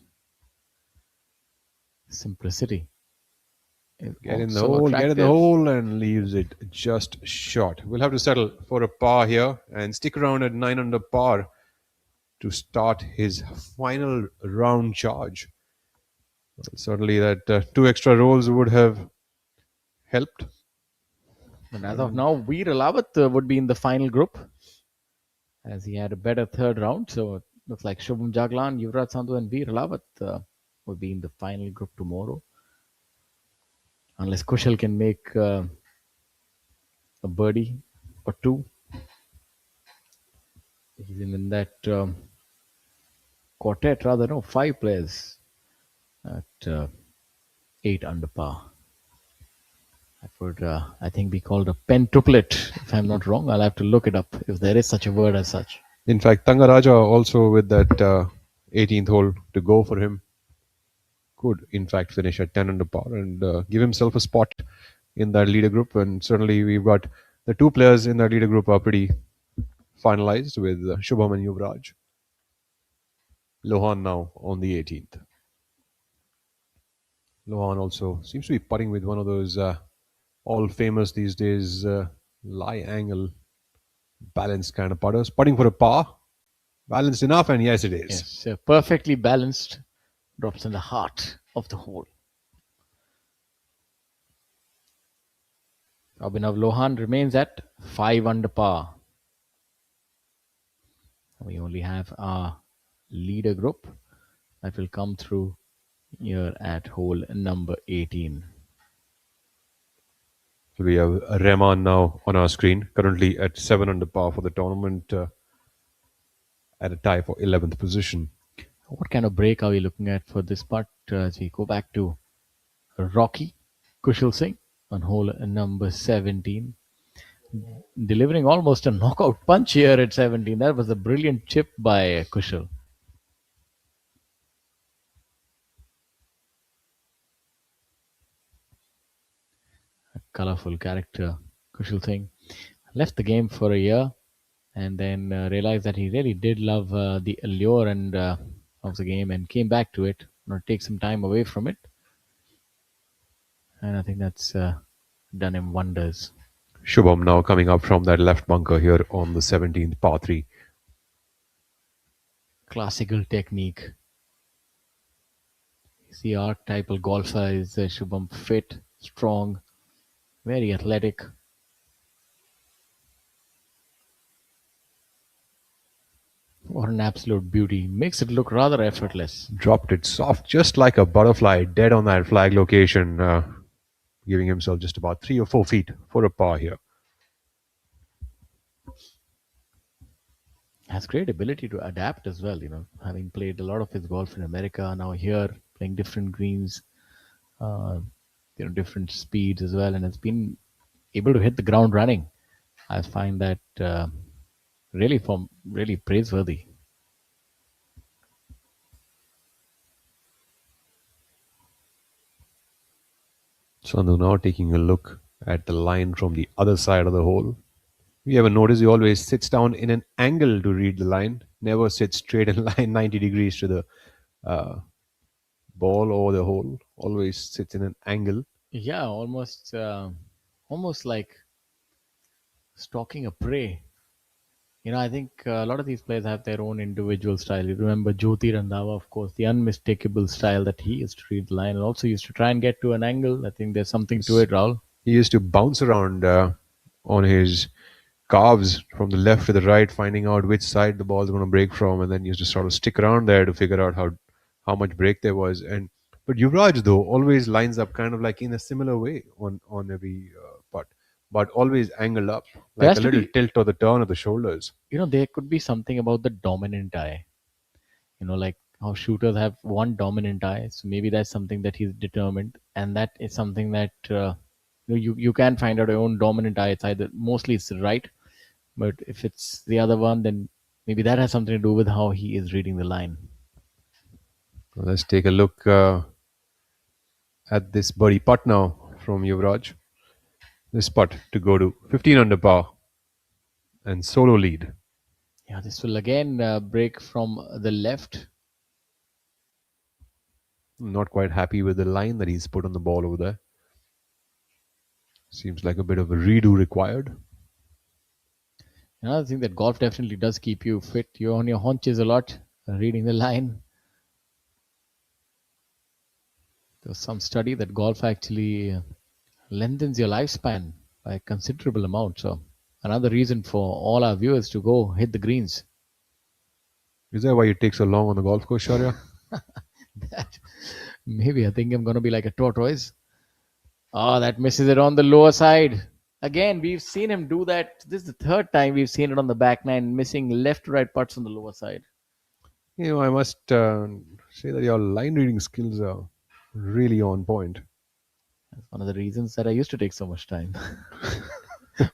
Simplicity. Get in the hole, and leaves it just short. We'll have to settle for a par here and stick around at 9 under par to start his final round charge. Well, certainly that 2 extra rolls would have helped. And as of now, Veer Alawat would be in the final group as he had a better third round. So it looks like Shubham Jaglan, Yuvraj Sandhu and Veer Alawat would be in the final group tomorrow. Unless Kushal can make a birdie or 2. He's in that quartet, 5 players at 8 under par. That would, I think, be called a pentuplet. If I'm not wrong, I'll have to look it up if there is such a word as such. In fact, Tangaraja also with that 18th hole to go for him could in fact finish at 10 under par and give himself a spot in that leader group. And certainly we've got the two players in that leader group are pretty finalized with Shubham and Yuvraj. Lohan now on the 18th. Lohan also seems to be putting with one of those all famous these days lie angle balanced kind of putters. Putting for a par. Balanced enough, and yes, it is. Yes, perfectly balanced. Drops in the heart of the hole. Abhinav Lohan remains at 5 under par. We only have our leader group that will come through here at hole number 18. So we have Rahman now on our screen, currently at 7 under par for the tournament, at a tie for 11th position. What kind of break are we looking at for this part as we go back to Rocky Kushal Singh on hole number 17? Delivering almost a knockout punch here at 17. That was a brilliant chip by Kushal. A colorful character, Kushal Singh. Left the game for a year and then realized that he really did love the allure and of the game and came back to it. Take some time away from it. And I think that's done him wonders. Shubham now coming up from that left bunker here on the 17th par 3. Classical technique. The archetypal golfer is Shubham, fit, strong, very athletic. What an absolute beauty. Makes it look rather effortless. Dropped it soft, just like a butterfly, dead on that flag location, giving himself just about 3 or 4 feet for a par here. Has great ability to adapt as well, having played a lot of his golf in America, now here playing different greens, different speeds as well, and has been able to hit the ground running. I find that really praiseworthy. Sandhu now taking a look at the line from the other side of the hole. You ever notice he always sits down in an angle to read the line, never sits straight in line 90 degrees to the ball or the hole, always sits in an angle. Yeah, almost like stalking a prey. I think a lot of these players have their own individual style. You remember Jyoti Randhawa, of course, the unmistakable style that he used to read the line and also used to try and get to an angle. I think there's something to it, Rahul. He used to bounce around on his calves from the left to the right, finding out which side the ball is going to break from, and then used to sort of stick around there to figure out how much break there was. But Yuvraj, though, always lines up kind of like in a similar way on every putt, but always angled up, like a little tilt or the turn of the shoulders. There could be something about the dominant eye. Like how shooters have one dominant eye. So maybe that's something that he's determined. And that is something that you can find out your own dominant eye. It's either mostly it's right, but if it's the other one, then maybe that has something to do with how he is reading the line. Well, let's take a look at this birdie putt now from Yuvraj. This putt to go to 15 under par and solo lead. Yeah, this will again break from the left. Not quite happy with the line that he's put on the ball over there. Seems like a bit of a redo required. Another thing that golf definitely does keep you fit. You're on your haunches a lot, reading the line. There was some study that golf actually lengthens your lifespan by a considerable amount. So another reason for all our viewers to go hit the greens. Is that why you take so long on the golf course, Shaurya? Maybe I think I'm going to be like a tortoise. Oh, that misses it on the lower side. Again, we've seen him do that. This is the third time we've seen it on the back nine, missing left to right putts on the lower side. I must say that your line reading skills are really on point. That's one of the reasons that I used to take so much time.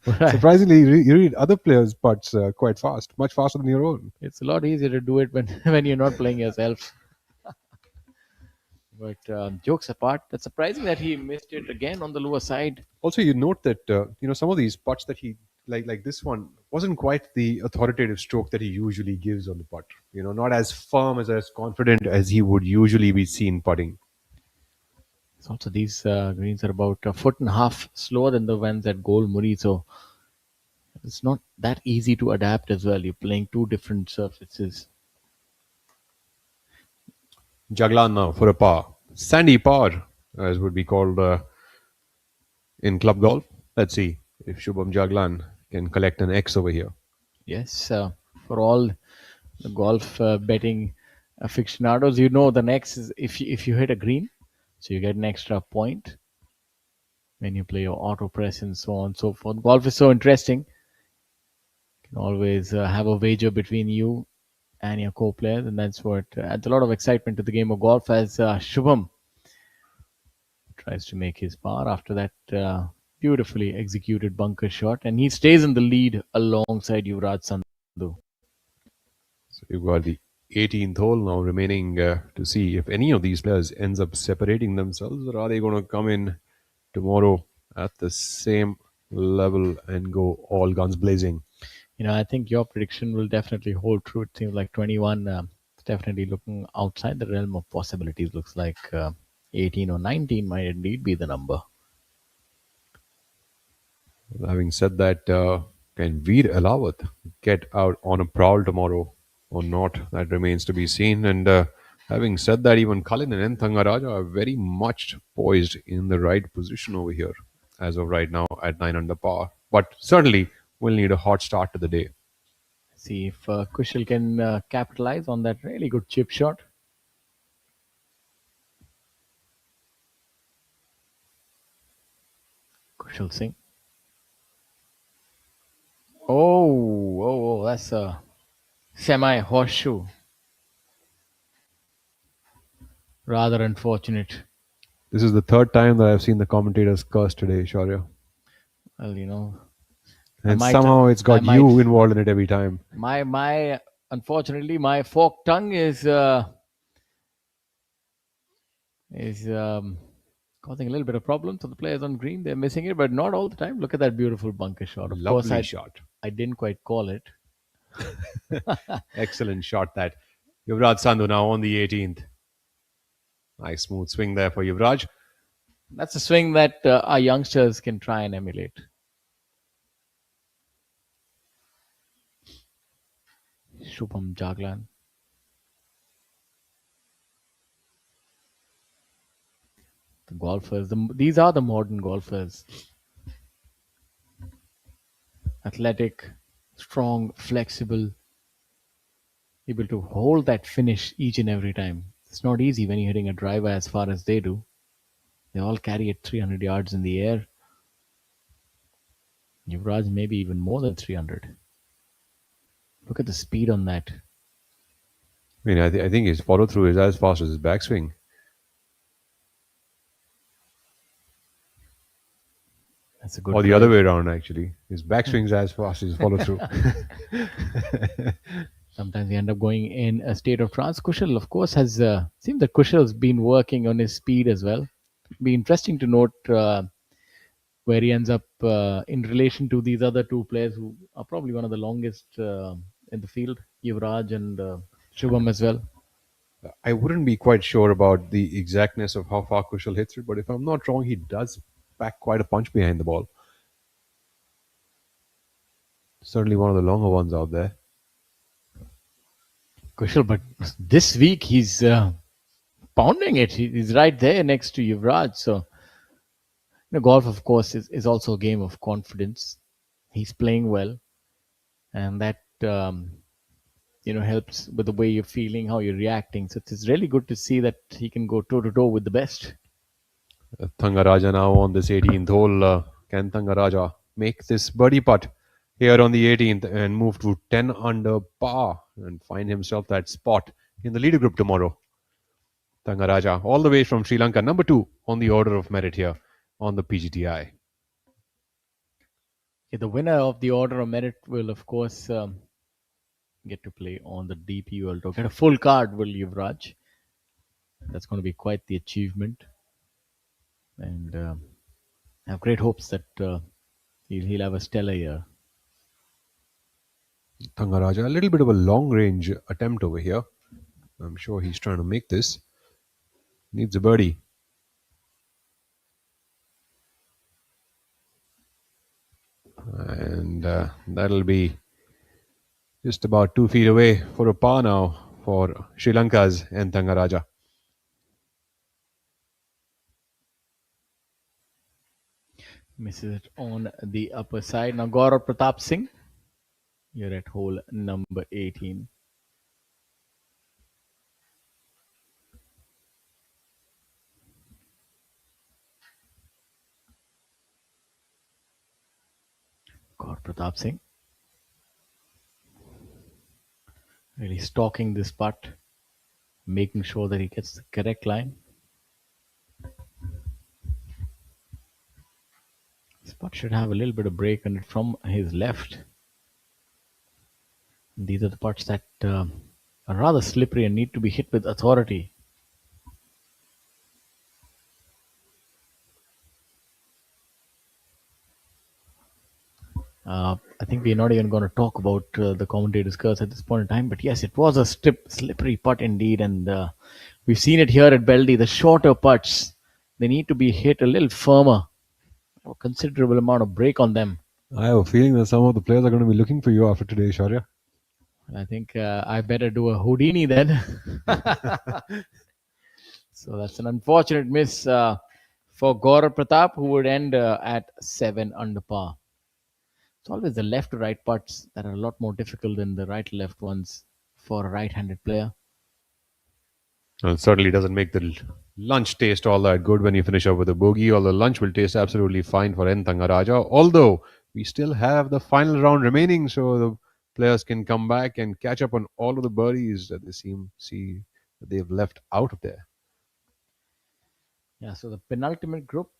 Surprisingly, you read other players' putts quite fast, much faster than your own. It's a lot easier to do it when, when you're not playing yourself. But jokes apart, that's surprising that he missed it again on the lower side. Also, you note that some of these putts that he like this one wasn't quite the authoritative stroke that he usually gives on the putt. Not as firm as confident as he would usually be seen putting. It's also these greens are about a foot and a half slower than the ones at Golmuri, so it's not that easy to adapt as well. You're playing two different surfaces. Jaglan now for a par. Sandy par, as would be called in club golf. Let's see if Shubham Jaglan can collect an X over here. Yes, for all the golf betting aficionados, the next is if you hit a green, so you get an extra point when you play your auto press and so on and so forth. Golf is so interesting. You can always have a wager between you and your co-players, and that's what adds a lot of excitement to the game of golf as Shubham tries to make his par after that beautifully executed bunker shot, and he stays in the lead alongside Yuvraj Sandhu. So you've got the 18th hole now remaining to see if any of these players ends up separating themselves, or are they going to come in tomorrow at the same level and go all guns blazing? I think your prediction will definitely hold true. It seems like 21 is definitely looking outside the realm of possibilities. Looks like 18 or 19 might indeed be the number. Well, having said that, can Veer Alawat get out on a prowl tomorrow or not? That remains to be seen. And having said that, even Cullen and Thangaraja are very much poised in the right position over here as of right now at 9 under par. But certainly will need a hot start to the day. See if Kushal can capitalize on that really good chip shot. Kushal Singh. Oh, that's a semi horseshoe. Rather unfortunate. This is the third time that I've seen the commentators curse today, Shaurya. Well, and somehow it's got you involved in it every time. My unfortunately, my forked tongue is causing a little bit of problems for the players on green. They're missing it, but not all the time. Look at that beautiful bunker shot. Of course, shot. I didn't quite call it. Excellent shot that. Yuvraj Sandhu now on the 18th. Nice smooth swing there for Yuvraj. That's a swing that our youngsters can try and emulate. Shubham Jaglan. The golfers. These are the modern golfers. Athletic, strong, flexible, able to hold that finish each and every time. It's not easy when you're hitting a driver as far as they do. They all carry it 300 yards in the air. Yuvraj maybe even more than 300. Look at the speed on that. I mean, I think his follow through is as fast as his backswing. That's a good. Or the other way around, actually. His backswing's as fast as his follow through. Sometimes you end up going in a state of trance. Kushal, of course, has seems that Kushal's been working on his speed as well. Be interesting to note where he ends up in relation to these other two players who are probably one of the longest in the field, Yuvraj and Shubham as well. I wouldn't be quite sure about the exactness of how far Kushal hits it, but if I'm not wrong, he does pack quite a punch behind the ball. Certainly one of the longer ones out there. Kushal, but this week he's pounding it. He's right there next to Yuvraj. So, golf, of course, is also a game of confidence. He's playing well, and that helps with the way you're feeling, how you're reacting. So it's really good to see that he can go toe to toe with the best. Thangaraja now on this 18th hole. Can Thangaraja make this birdie putt here on the 18th and move to 10 under par and find himself that spot in the leader group tomorrow? Thangaraja all the way from Sri Lanka, number 2 on the order of merit here on the PGTI. Okay, the winner of the Order of Merit will, of course, get to play on the DP World Tour. Get a full card, will Yuvraj. That's going to be quite the achievement. And I have great hopes that he'll have a stellar year. Thangaraja, a little bit of a long range attempt over here. I'm sure he's trying to make this. Needs a birdie. And that'll be just about 2 feet away for a par now for Sri Lanka's and Thangaraja. Misses it on the upper side. Now Gaurav Pratap Singh, you're at hole number 18. Gaurav Pratap Singh really stalking this putt, making sure that he gets the correct line. This putt should have a little bit of break on it from his left. These are the putts that are rather slippery and need to be hit with authority. I think we're not even going to talk about the commentator's curse at this point in time. But yes, it was a slippery putt indeed. And we've seen it here at Beldih. The shorter putts, they need to be hit a little firmer. A considerable amount of break on them. I have a feeling that some of the players are going to be looking for you after today, Shaurya. I think I better do a Houdini then. So that's an unfortunate miss for Gaurav Pratap, who would end at 7 under par. It's always the left to right putts that are a lot more difficult than the right to left ones for a right-handed player. Well, it certainly doesn't make the lunch taste all that good when you finish up with a bogey, although lunch will taste absolutely fine for N. Thangaraja. Although we still have the final round remaining, so the players can come back and catch up on all of the birdies that they see that they've left out of there. Yeah, so the penultimate group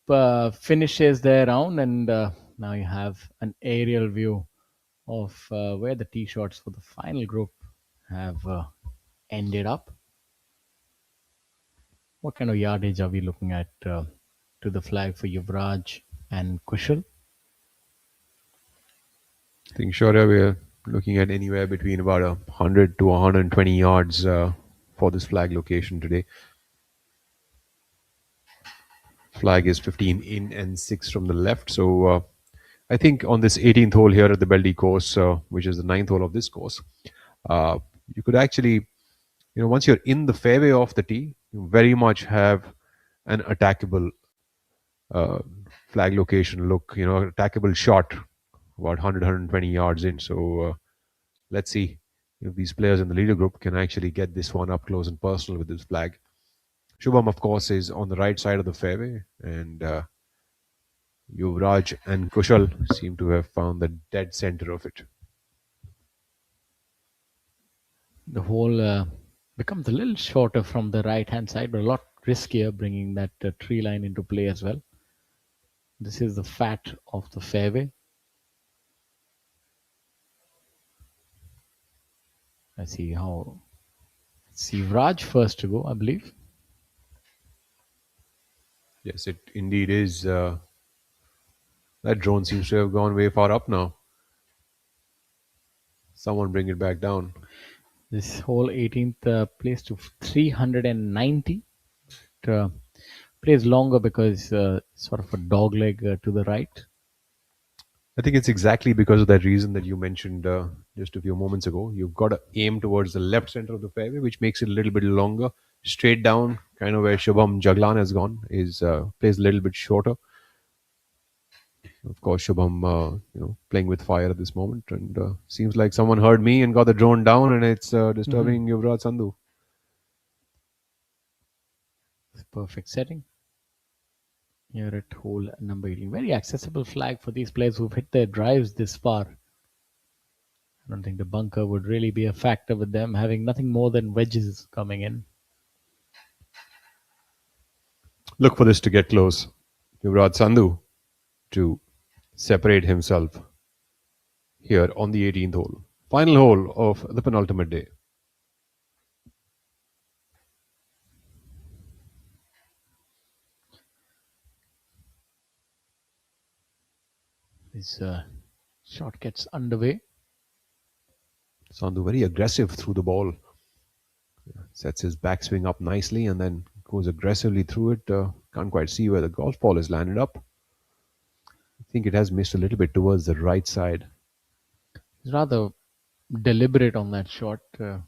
finishes their round, and now you have an aerial view of where the tee shots for the final group have ended up. What kind of yardage are we looking at to the flag for Yuvraj and Kushal? I think, Shaurya, we're looking at anywhere between about 100 to 120 yards for this flag location today. Flag is 15 in and 6 from the left. So I think on this 18th hole here at the Beldih course, which is the 9th hole of this course, you could actually, once you're in the fairway of the tee, you very much have an attackable flag location look, attackable shot about 100, 120 yards in. So let's see if these players in the leader group can actually get this one up close and personal with this flag. Shubham, of course, is on the right side of the fairway, and Yuvraj and Kushal seem to have found the dead center of it. The hole becomes a little shorter from the right-hand side, but a lot riskier, bringing that tree line into play as well. This is the fat of the fairway. Let's see how. Let's see Raj first to go, I believe. Yes, it indeed is. That drone seems to have gone way far up now. Someone bring it back down. This whole 18th plays to 390. It plays longer because sort of a dog leg to the right. I think it's exactly because of that reason that you mentioned just a few moments ago. You've got to aim towards the left center of the fairway, which makes it a little bit longer. Straight down, kind of where Shubham Jaglan has gone, is plays a little bit shorter. Of course, Shubham, playing with fire at this moment, and seems like someone heard me and got the drone down, and it's disturbing Yuvraj Sandhu. It's perfect setting. Here at hole number 18. Very accessible flag for these players who've hit their drives this far. I don't think the bunker would really be a factor with them, having nothing more than wedges coming in. Look for this to get close. Yuvraj Sandhu to separate himself here on the 18th hole. Final hole of the penultimate day. His shot gets underway. Sandhu very aggressive through the ball. Sets his backswing up nicely and then goes aggressively through it. Can't quite see where the golf ball is landed up. I think it has missed a little bit towards the right side. He's rather deliberate on that shot. Looked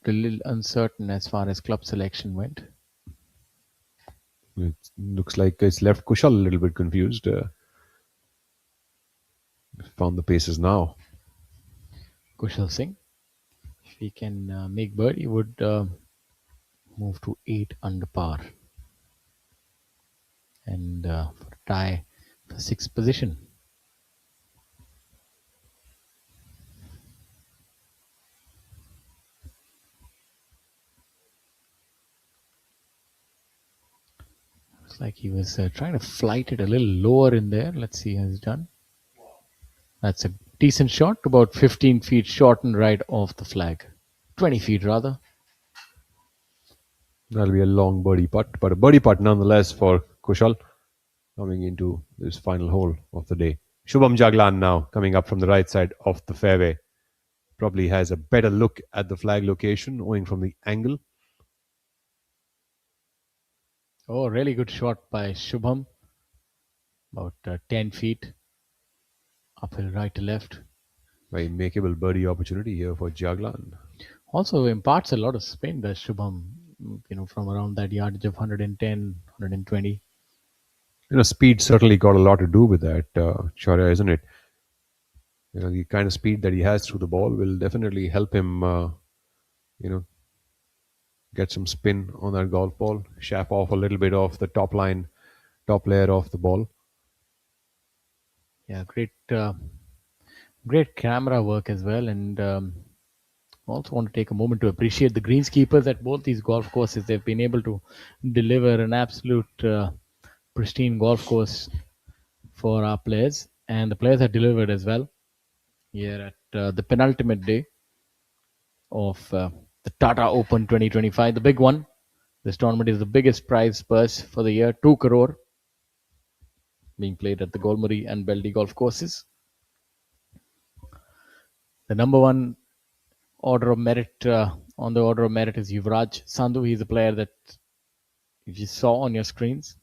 a little uncertain as far as club selection went. It looks like it's left Kushal a little bit confused. Found the paces now. Kushal Singh, if he can make birdie, would move to 8 under par and for a tie for 6th position. Looks like he was trying to flight it a little lower in there. Let's see how he's done. That's a decent shot, about 15 feet short and right off the flag. 20 feet rather. That'll be a long birdie putt, but a birdie putt nonetheless for Kushal coming into this final hole of the day. Shubham Jaglan now coming up from the right side of the fairway. Probably has a better look at the flag location owing from the angle. Oh, really good shot by Shubham. About 10 feet. Uphill right to left. Very makeable birdie opportunity here for Jaglan. Also imparts a lot of spin, does Shubham, from around that yardage of 110, 120. Speed certainly got a lot to do with that, Shaurya, isn't it? The kind of speed that he has through the ball will definitely help him, get some spin on that golf ball, shap off a little bit off the top layer of the ball. Yeah, great camera work as well, and also want to take a moment to appreciate the greenskeepers at both these golf courses. They've been able to deliver an absolute pristine golf course for our players, and the players have delivered as well here at the penultimate day of the Tata Open 2025, the big one. This tournament is the biggest prize purse for the year, 2 crore, being played at the Golmuri and Beldih golf courses. The number one order of merit on the order of merit is Yuvraj Sandhu. He's a player that you saw on your screens.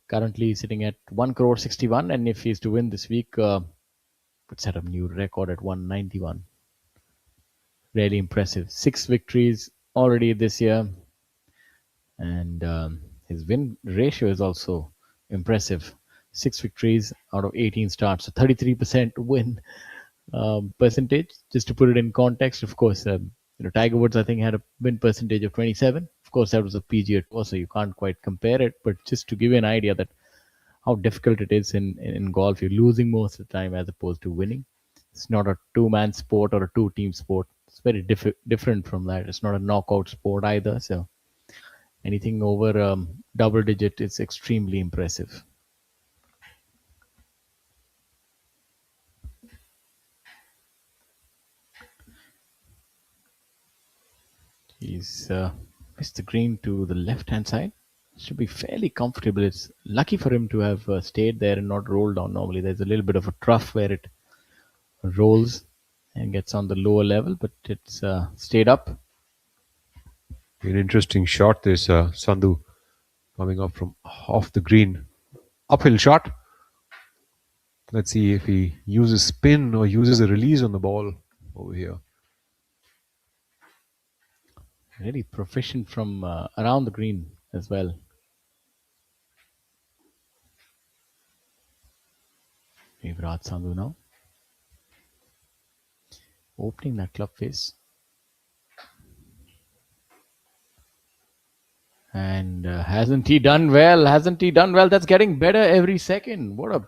Currently sitting at 1 crore 61, and if he's to win this week, could set a new record at 191. Really impressive. 6 victories already this year, and his win ratio is also impressive. 6 victories out of 18 starts, so 33% win percentage. Just to put it in context, of course, Tiger Woods, I think, had a win percentage of 27. Of course, that was a PGA Tour, so you can't quite compare it. But just to give you an idea that how difficult it is in golf, you're losing most of the time as opposed to winning. It's not a two-man sport or a two-team sport. It's very different from that. It's not a knockout sport either. So anything over double digit is extremely impressive. He's missed the green to the left-hand side. Should be fairly comfortable. It's lucky for him to have stayed there and not rolled down. Normally there's a little bit of a trough where it rolls and gets on the lower level, but it's stayed up. An interesting shot, this Sandhu coming up from off the green. Uphill shot. Let's see if he uses spin or uses a release on the ball over here. Really proficient from around the green as well. Yuvraj Sandhu now. Opening that club face. And hasn't he done well? Hasn't he done well? That's getting better every second. What a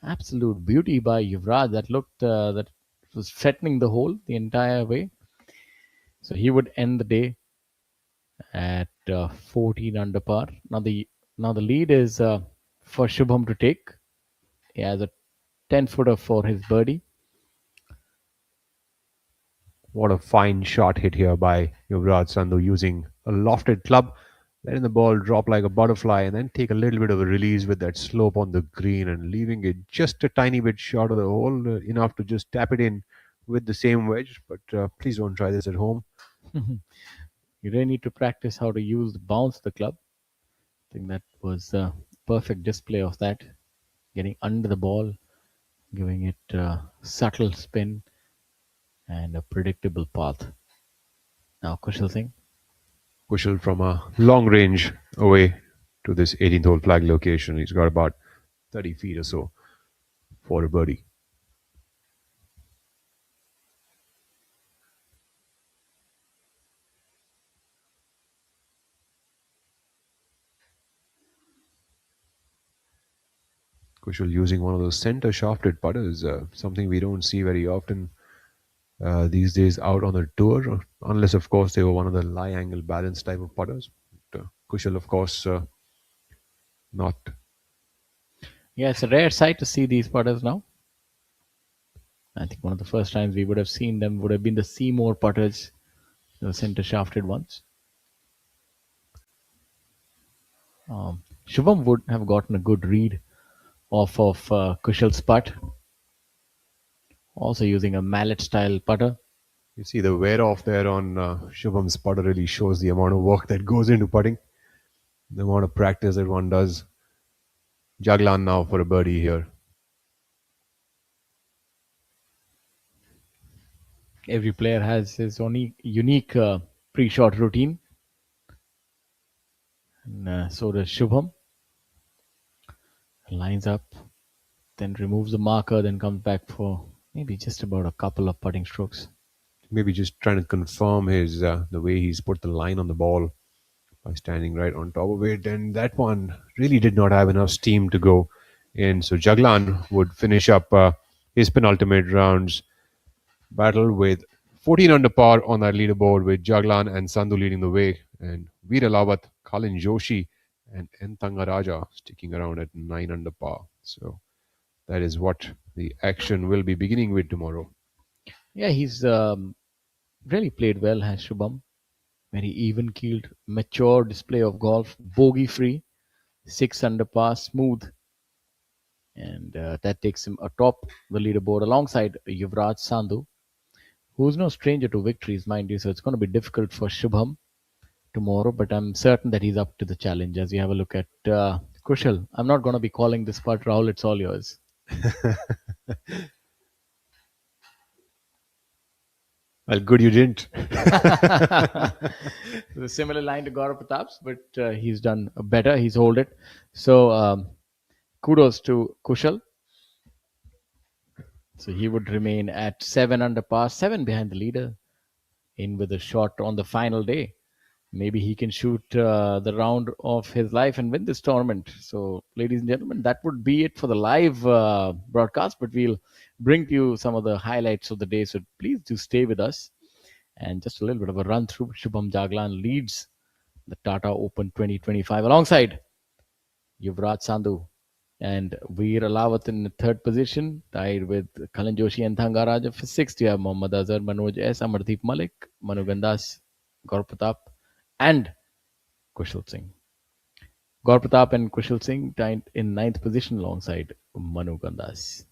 absolute beauty by Yuvraj. That looked that was threatening the hole the entire way. So he would end the day at 14 under par. Now the Now the lead is for Shubham to take. He has a 10-footer for his birdie. What a fine shot hit here by Yuvraj Sandhu using a lofted club, letting the ball drop like a butterfly and then take a little bit of a release with that slope on the green and leaving it just a tiny bit short of the hole, enough to just tap it in with the same wedge. But please don't try this at home. You really need to practice how to use the bounce of the club. I think that was a perfect display of that. Getting under the ball, giving it a subtle spin and a predictable path. Now Kushal Singh. Kushal from a long range away to this 18th hole flag location. He's got about 30 feet or so for a birdie. Kushal using one of those center shafted putters, something we don't see very often these days out on the tour, unless of course they were one of the lie angle balance type of putters. But, Kushal, of course, not. Yeah, it's a rare sight to see these putters now. I think one of the first times we would have seen them would have been the Seymour putters, the center shafted ones. Shubham would have gotten a good read off of Kushal's putt. Also using a mallet style putter. You see the wear off there on Shubham's putter really shows the amount of work that goes into putting, the amount of practice that one does. Jaglan now for a birdie here. Every player has his own unique pre-shot routine. And so does Shubham. Lines up, then removes the marker, then comes back for maybe just about a couple of putting strokes. Maybe just trying to confirm his the way he's put the line on the ball by standing right on top of it. And that one really did not have enough steam to go in. So Jaglan would finish up his penultimate rounds battle with 14 under par on that leaderboard, with Jaglan and Sandhu leading the way, and Veer Alawat, Kalin Joshi and N. Thangaraja sticking around at 9 under par. So that is what the action will be beginning with tomorrow. Yeah, he's really played well, has Shubham. Very even-keeled, mature display of golf, bogey-free, 6 under par, smooth. And that takes him atop the leaderboard alongside Yuvraj Sandhu, who's no stranger to victories, mind you. So it's going to be difficult for Shubham tomorrow, but I'm certain that he's up to the challenge. As you have a look at Kushal, I'm not going to be calling this part, Rahul, it's all yours. Well, good you didn't. It's a similar line to Gaurav Pratap's, but he's done better. He's hold it. So kudos to Kushal. So he would remain at 7 under par, 7 behind the leader, in with a shot on the final day. Maybe he can shoot the round of his life and win this tournament. So, ladies and gentlemen, that would be it for the live broadcast. But we'll bring to you some of the highlights of the day. So please do stay with us. And just a little bit of a run through. Shubham Jaglan leads the Tata Open 2025 alongside Yuvraj Sandhu and Veer Alawat in the third position, tied with Kalin Joshi and Thangaraja for sixth. You have Mohammad Azhar, Manoj S, Amardeep Malik, Manu Gandas, Gaurav Pratap, and Kushal Singh. Gaurav Pratap and Kushal Singh tied in ninth position alongside Manu Gandas.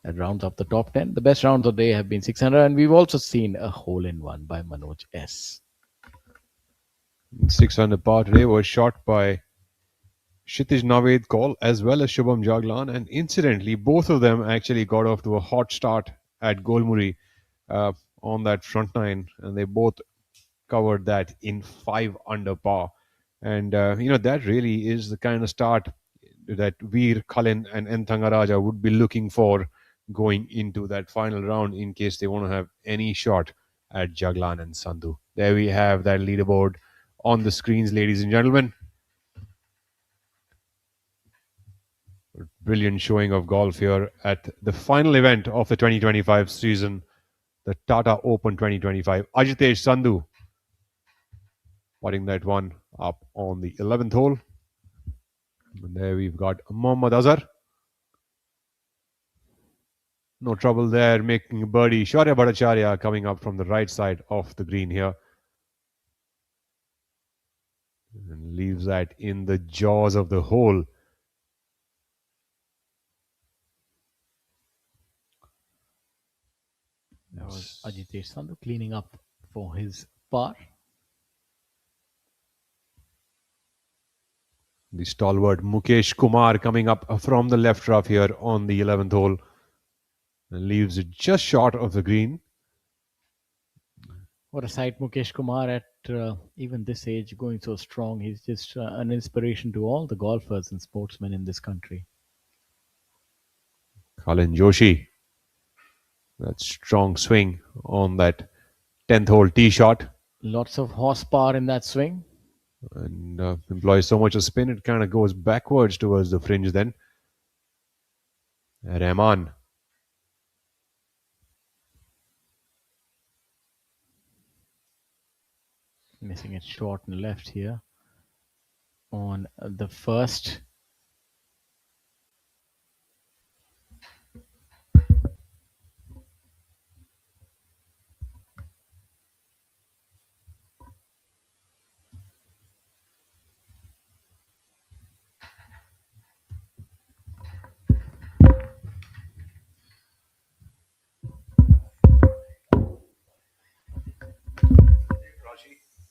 That rounds up the top 10. The best rounds of the day have been 600, and we've also seen a hole-in-one by Manoj S. 600 par today was shot by Kshitij Naved Kaul as well as Shubham Jaglan, and incidentally, both of them actually got off to a hot start at Golmuri on that front nine, and they both covered that in 5 under par. And that really is the kind of start that Veer, Kalin and N. Thangaraja would be looking for going into that final round in case they want to have any shot at Jaglan and Sandhu. There we have that leaderboard on the screens, ladies and gentlemen. Brilliant showing of golf here at the final event of the 2025 season, the Tata Open 2025. Ajitesh Sandhu putting that one up on the 11th hole. And there we've got Mohammad Azhar. No trouble there, making a birdie. Shaurya Bhattacharya coming up from the right side of the green here. And leaves that in the jaws of the hole. That was Ajitesh Sandhu cleaning up for his par. The stalwart Mukesh Kumar coming up from the left rough here on the 11th hole. And leaves it just short of the green. What a sight, Mukesh Kumar at even this age, going so strong. He's just an inspiration to all the golfers and sportsmen in this country. Kalin Joshi. That strong swing on that 10th hole tee shot. Lots of horsepower in that swing. And employs so much of spin, it kind of goes backwards towards the fringe then. Rahman. Missing it short and left here on the first.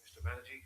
Mr. Banerjee.